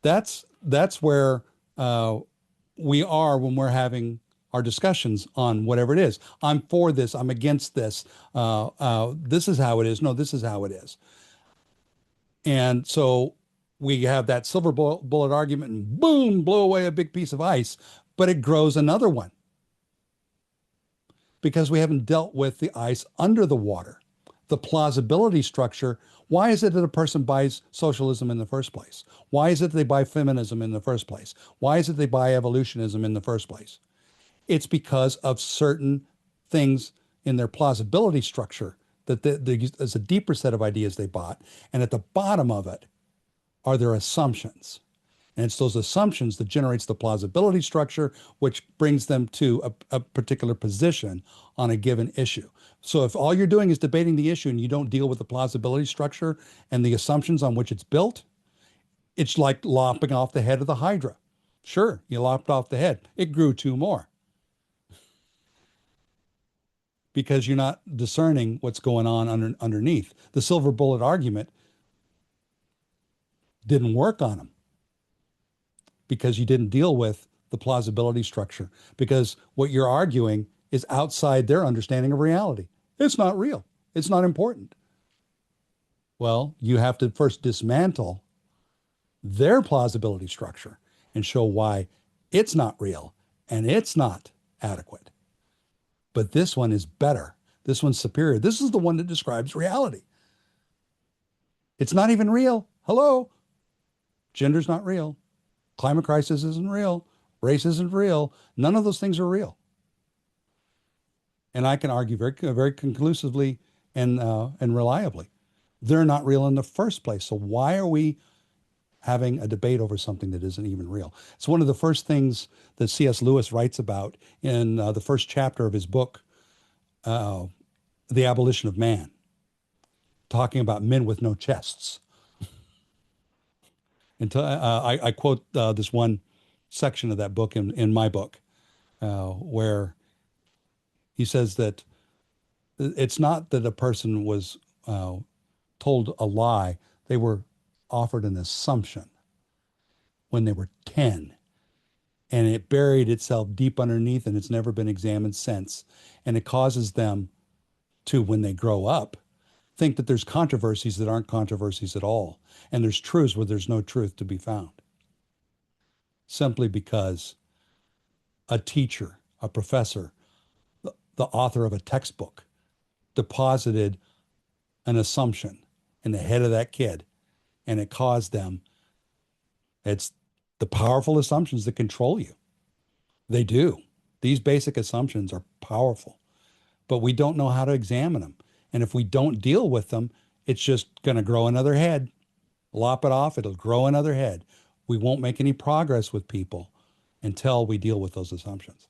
that's where uh, we are when we're having our discussions on whatever it is. I'm for this. I'm against this. This is how it is. No, this is how it is. And so we have that silver bullet argument and boom, blow away a big piece of ice, but it grows another one because we haven't dealt with the ice under the water, the plausibility structure. Why is it that a person buys socialism in the first place? Why is it they buy feminism in the first place? Why is it they buy evolutionism in the first place? It's because of certain things in their plausibility structure that there's a deeper set of ideas they bought. And at the bottom of it are their assumptions. And it's those assumptions that generates the plausibility structure, which brings them to a particular position on a given issue. So if all you're doing is debating the issue and you don't deal with the plausibility structure and the assumptions on which it's built, it's like lopping off the head of the Hydra. Sure, you lopped off the head. It grew two more because you're not discerning what's going on underneath. The silver bullet argument didn't work on them because you didn't deal with the plausibility structure, because what you're arguing is outside their understanding of reality. It's not real. It's not important. Well, you have to first dismantle their plausibility structure and show why it's not real and it's not adequate. But this one is better. This one's superior. This is the one that describes reality. It's not even real. Hello. Gender's not real. Climate crisis isn't real. Race isn't real. None of those things are real. And I can argue very conclusively and reliably, they're not real in the first place. So why are we having a debate over something that isn't even real? It's one of the first things that C.S. Lewis writes about in the first chapter of his book, uh, The Abolition of Man, talking about men with no chests. Until I quote this one section of that book in my book, where he says that it's not that a person was uh, told a lie, they were offered an assumption when they were 10, and it buried itself deep underneath and it's never been examined since. And it causes them to, when they grow up, think that there's controversies that aren't controversies at all. And there's truths where there's no truth to be found, simply because a teacher, a professor, the author of a textbook deposited an assumption in the head of that kid, and it caused them, it's the powerful assumptions that control you. They do. These basic assumptions are powerful, but we don't know how to examine them. And if we don't deal with them, it's just going to grow another head. Lop it off, it'll grow another head. We won't make any progress with people until we deal with those assumptions.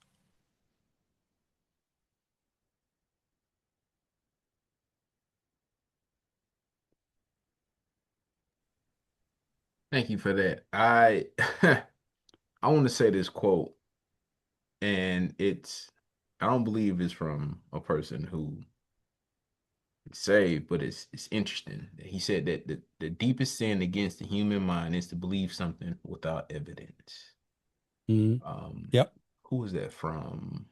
Thank you for that. I want to say this quote, and I don't believe it's from a person who is saved, but it's interesting. He said that the deepest sin against the human mind is to believe something without evidence.
Mhm.
Um,
Yep.
who is that from?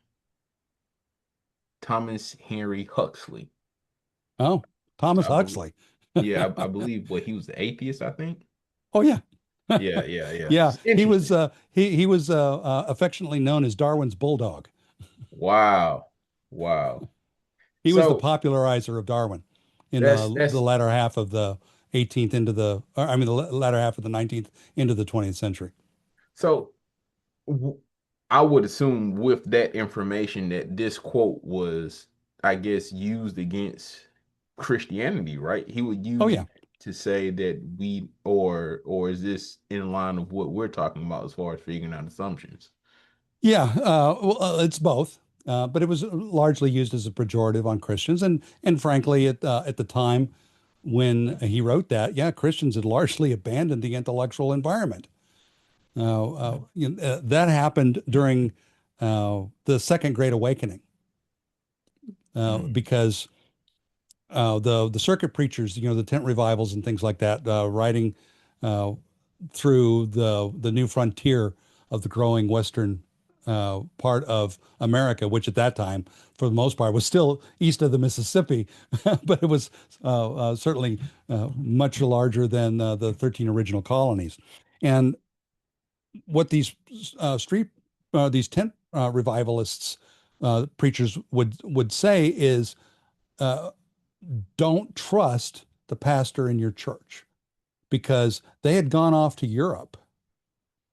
Thomas Henry Huxley.
Oh, Thomas
I believe,
Huxley.
yeah, I believe what he was the atheist, I think.
Oh yeah.
Yeah, yeah, yeah.
Yeah,
It's interesting.
he was affectionately known as Darwin's bulldog.
Wow. Wow.
He was the
So
popularizer of Darwin in the
that's
latter half of the 18th into the, or, I mean, the latter half of the 19th into the 20th century.
so w- I would assume with that information that this quote was, I guess, used against Christianity, right? He would
Oh
use
yeah,
it to say that or is this in line of what we're talking about as far as figuring out assumptions?
yeah. Well, it's both, but it was largely used as a pejorative on Christians, and frankly, at the time when he wrote that, yeah, Christians had largely abandoned the intellectual environment. That happened during the Second Great Awakening,
Mm,
because the circuit preachers, the tent revivals and things like that, riding uh, through the new frontier of the growing western part of America, which at that time, for the most part, was still east of the Mississippi, but it was certainly much larger than the 13 original colonies. And what these tent revivalists preachers would say is, uh, don't trust the pastor in your church, because they had gone off to Europe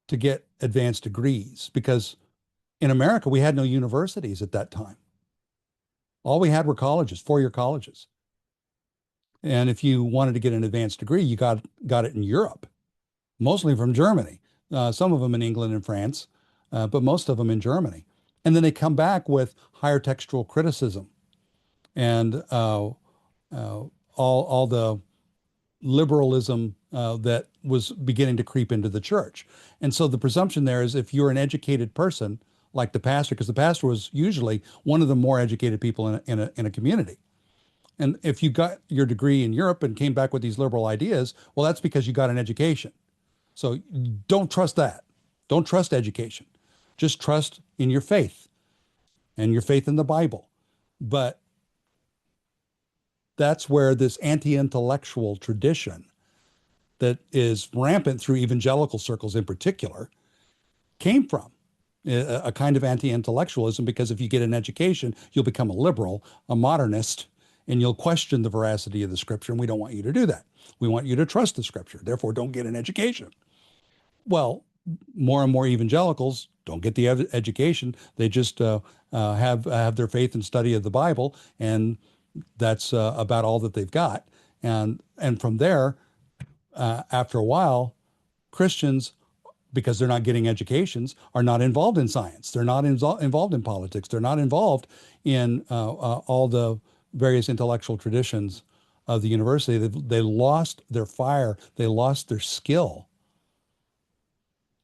to get advanced degrees, because in America we had no universities at that time. All we had were colleges, four-year colleges. And if you wanted to get an advanced degree, you got it in Europe, mostly from Germany, some of them in England and France, but most of them in Germany. And then they come back with higher textual criticism and all the liberalism that was beginning to creep into the church. And so the presumption there is, if you're an educated person like the pastor, because the pastor was usually one of the more educated people in a community. And if you got your degree in Europe and came back with these liberal ideas, well, that's because you got an education. So don't trust that. Don't trust education. Just trust in your faith and your faith in the Bible. But that's where this anti-intellectual tradition that is rampant through evangelical circles in particular came from, a kind of anti-intellectualism, because if you get an education, you'll become a liberal, a modernist, and you'll question the veracity of the scripture. And we don't want you to do that. We want you to trust the scripture. Therefore, don't get an education. Well, more and more evangelicals don't get the education. They just have their faith and study of the Bible, and that's about all that they've got. And from there, after a while, Christians because they're not getting educations, are not involved in science. They're not involved in politics. They're not involved in all the various intellectual traditions of the university. They lost their fire. They lost their skill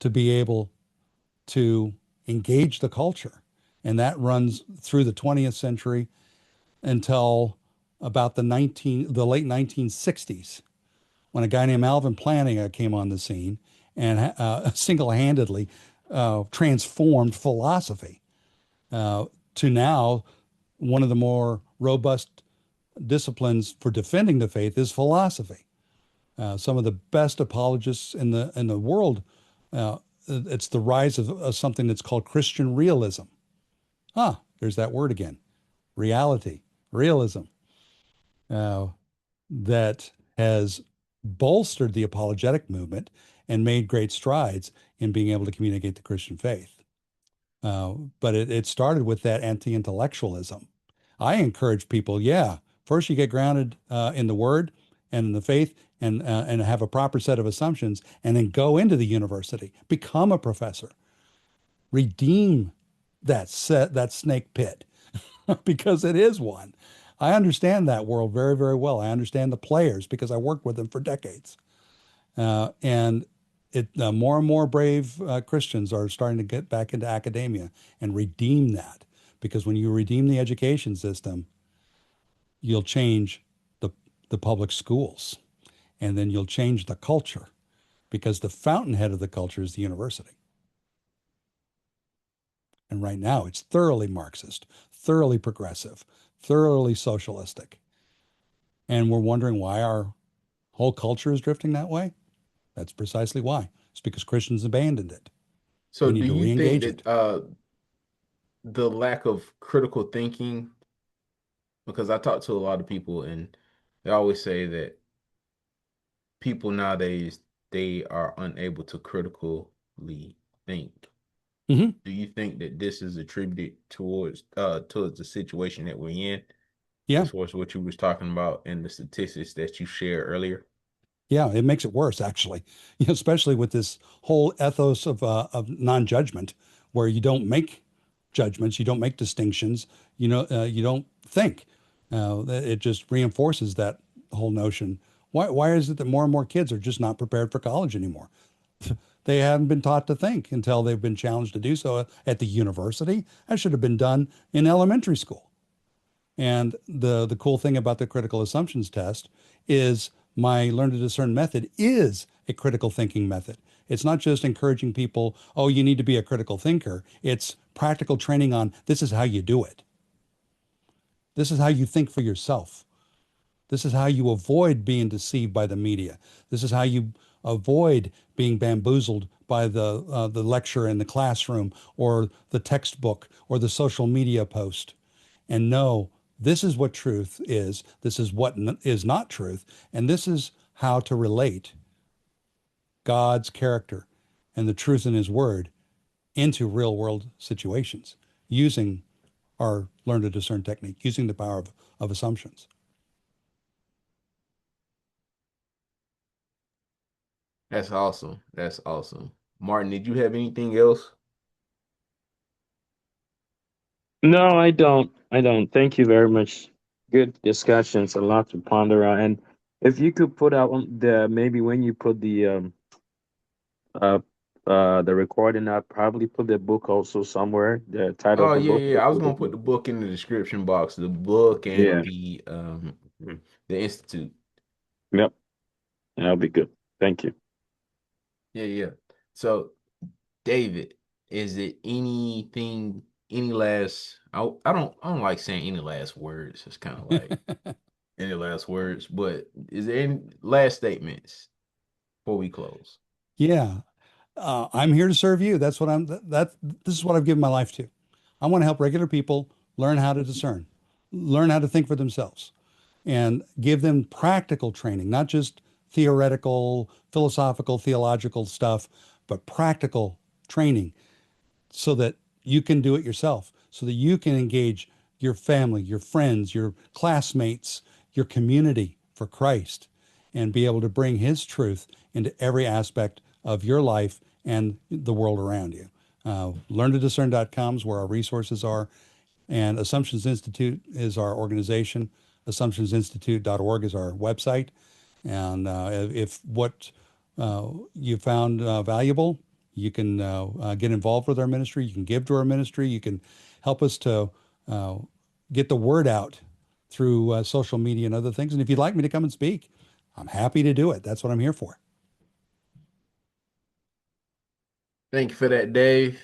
to be able to engage the culture. And that runs through the 20th century until about the late 1960s, when a guy named Alvin Plantinga came on the scene and single-handedly transformed philosophy to now one of the more robust disciplines for defending the faith is philosophy. Some of the best apologists in the world. It's the rise of something that's called Christian realism. There's that word again. Reality, realism, uh, that has bolstered the apologetic movement and made great strides in being able to communicate the Christian faith. But it started with that anti-intellectualism. I encourage people, yeah, first you get grounded in the Word and in the faith, and have a proper set of assumptions, and then go into the university, become a professor, redeem that snake pit because it is one. I understand that world very, very well. I understand the players because I worked with them for decades. And more and more brave Christians are starting to get back into academia and redeem that. Because when you redeem the education system, you'll change the, the public schools, and then you'll change the culture, because the fountainhead of the culture is the university. And right now it's thoroughly Marxist, thoroughly progressive, thoroughly socialistic. And we're wondering why our whole culture is drifting that way. That's precisely why. It's because Christians abandoned it.
So
We
do
need to
you think
re-engage it.
that the lack of critical thinking, because I talk to a lot of people and they always say that people nowadays they are unable to critically think.
Hmm.
Do you think that this is attributed towards the situation that we're in,
Yeah.
as far as what you was talking about and the statistics that you shared earlier?
Yeah, it makes it worse, actually. Especially with this whole ethos of non-judgment, where you don't make judgments, you don't make distinctions, you don't think. It just reinforces that whole notion. Why is it that more and more kids are just not prepared for college anymore? They haven't been taught to think until they've been challenged to do so at the university. That should have been done in elementary school. And the cool thing about the critical assumptions test is my learn to discern method is a critical thinking method. It's not just encouraging people, oh, you need to be a critical thinker. It's practical training on this is how you do it. This is how you think for yourself. This is how you avoid being deceived by the media. This is how you avoid being bamboozled by the lecture in the classroom or the textbook or the social media post. And know this is what truth is. This is what is not truth. And this is how to relate God's character and the truth in his word into real world situations using our learn to discern technique, using the power of assumptions.
That's awesome. That's awesome. Martin, did you have anything else?
No, I don't. I don't. Thank you very much. Good discussions, a lot to ponder on. And if you could put out the maybe when you put uh the recording, I'd probably put the book also somewhere. The title
Oh
of the
yeah,
book.
yeah. I was gonna put the book in the description box, the book and
Yeah.
the institute.
Yep. That'll be good. Thank you.
Yeah, yeah. So David, is it anything, any last I don't like saying any last words. It's kind of like any last words, but is there any last statements before we close?
Yeah. I'm here to serve you. That's what this is what I've given my life to. I want to help regular people learn how to discern, learn how to think for themselves, and give them practical training, not just theoretical, philosophical, theological stuff, but practical training so that you can do it yourself, so that you can engage your family, your friends, your classmates, your community for Christ, and be able to bring his truth into every aspect of your life and the world around you. LearnToDiscern.com is where our resources are, and Assumptions Institute is our organization. AssumptionsInstitute.org is our website. And if what you found valuable, you can get involved with our ministry. You can give to our ministry. You can help us to uh, get the word out through social media and other things. And if you'd like me to come and speak, I'm happy to do it. That's what I'm here for.
Thank you for that, Dave.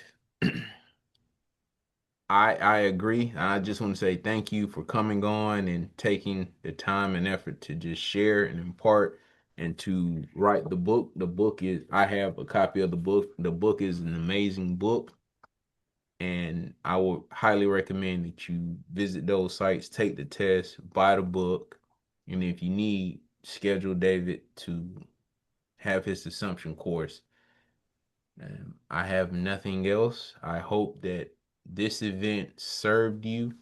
I agree. I just want to say thank you for coming on and taking the time and effort to just share and impart and to write the book. The book is, I have a copy of the book. The book is an amazing book, and I would highly recommend that you visit those sites, take the test, buy the book, and if you need, schedule David to have his assumption course. I have nothing else. I hope that this event served you.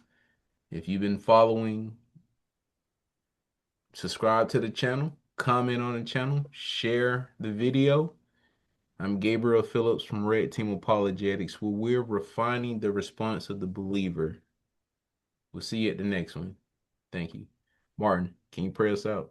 If you've been following, subscribe to the channel, comment on the channel, share the video. I'm Gabriel Phillips from Red Team Apologetics, where we're refining the response of the believer. We'll see you at the next one. Thank you. Martin, can you pray us out?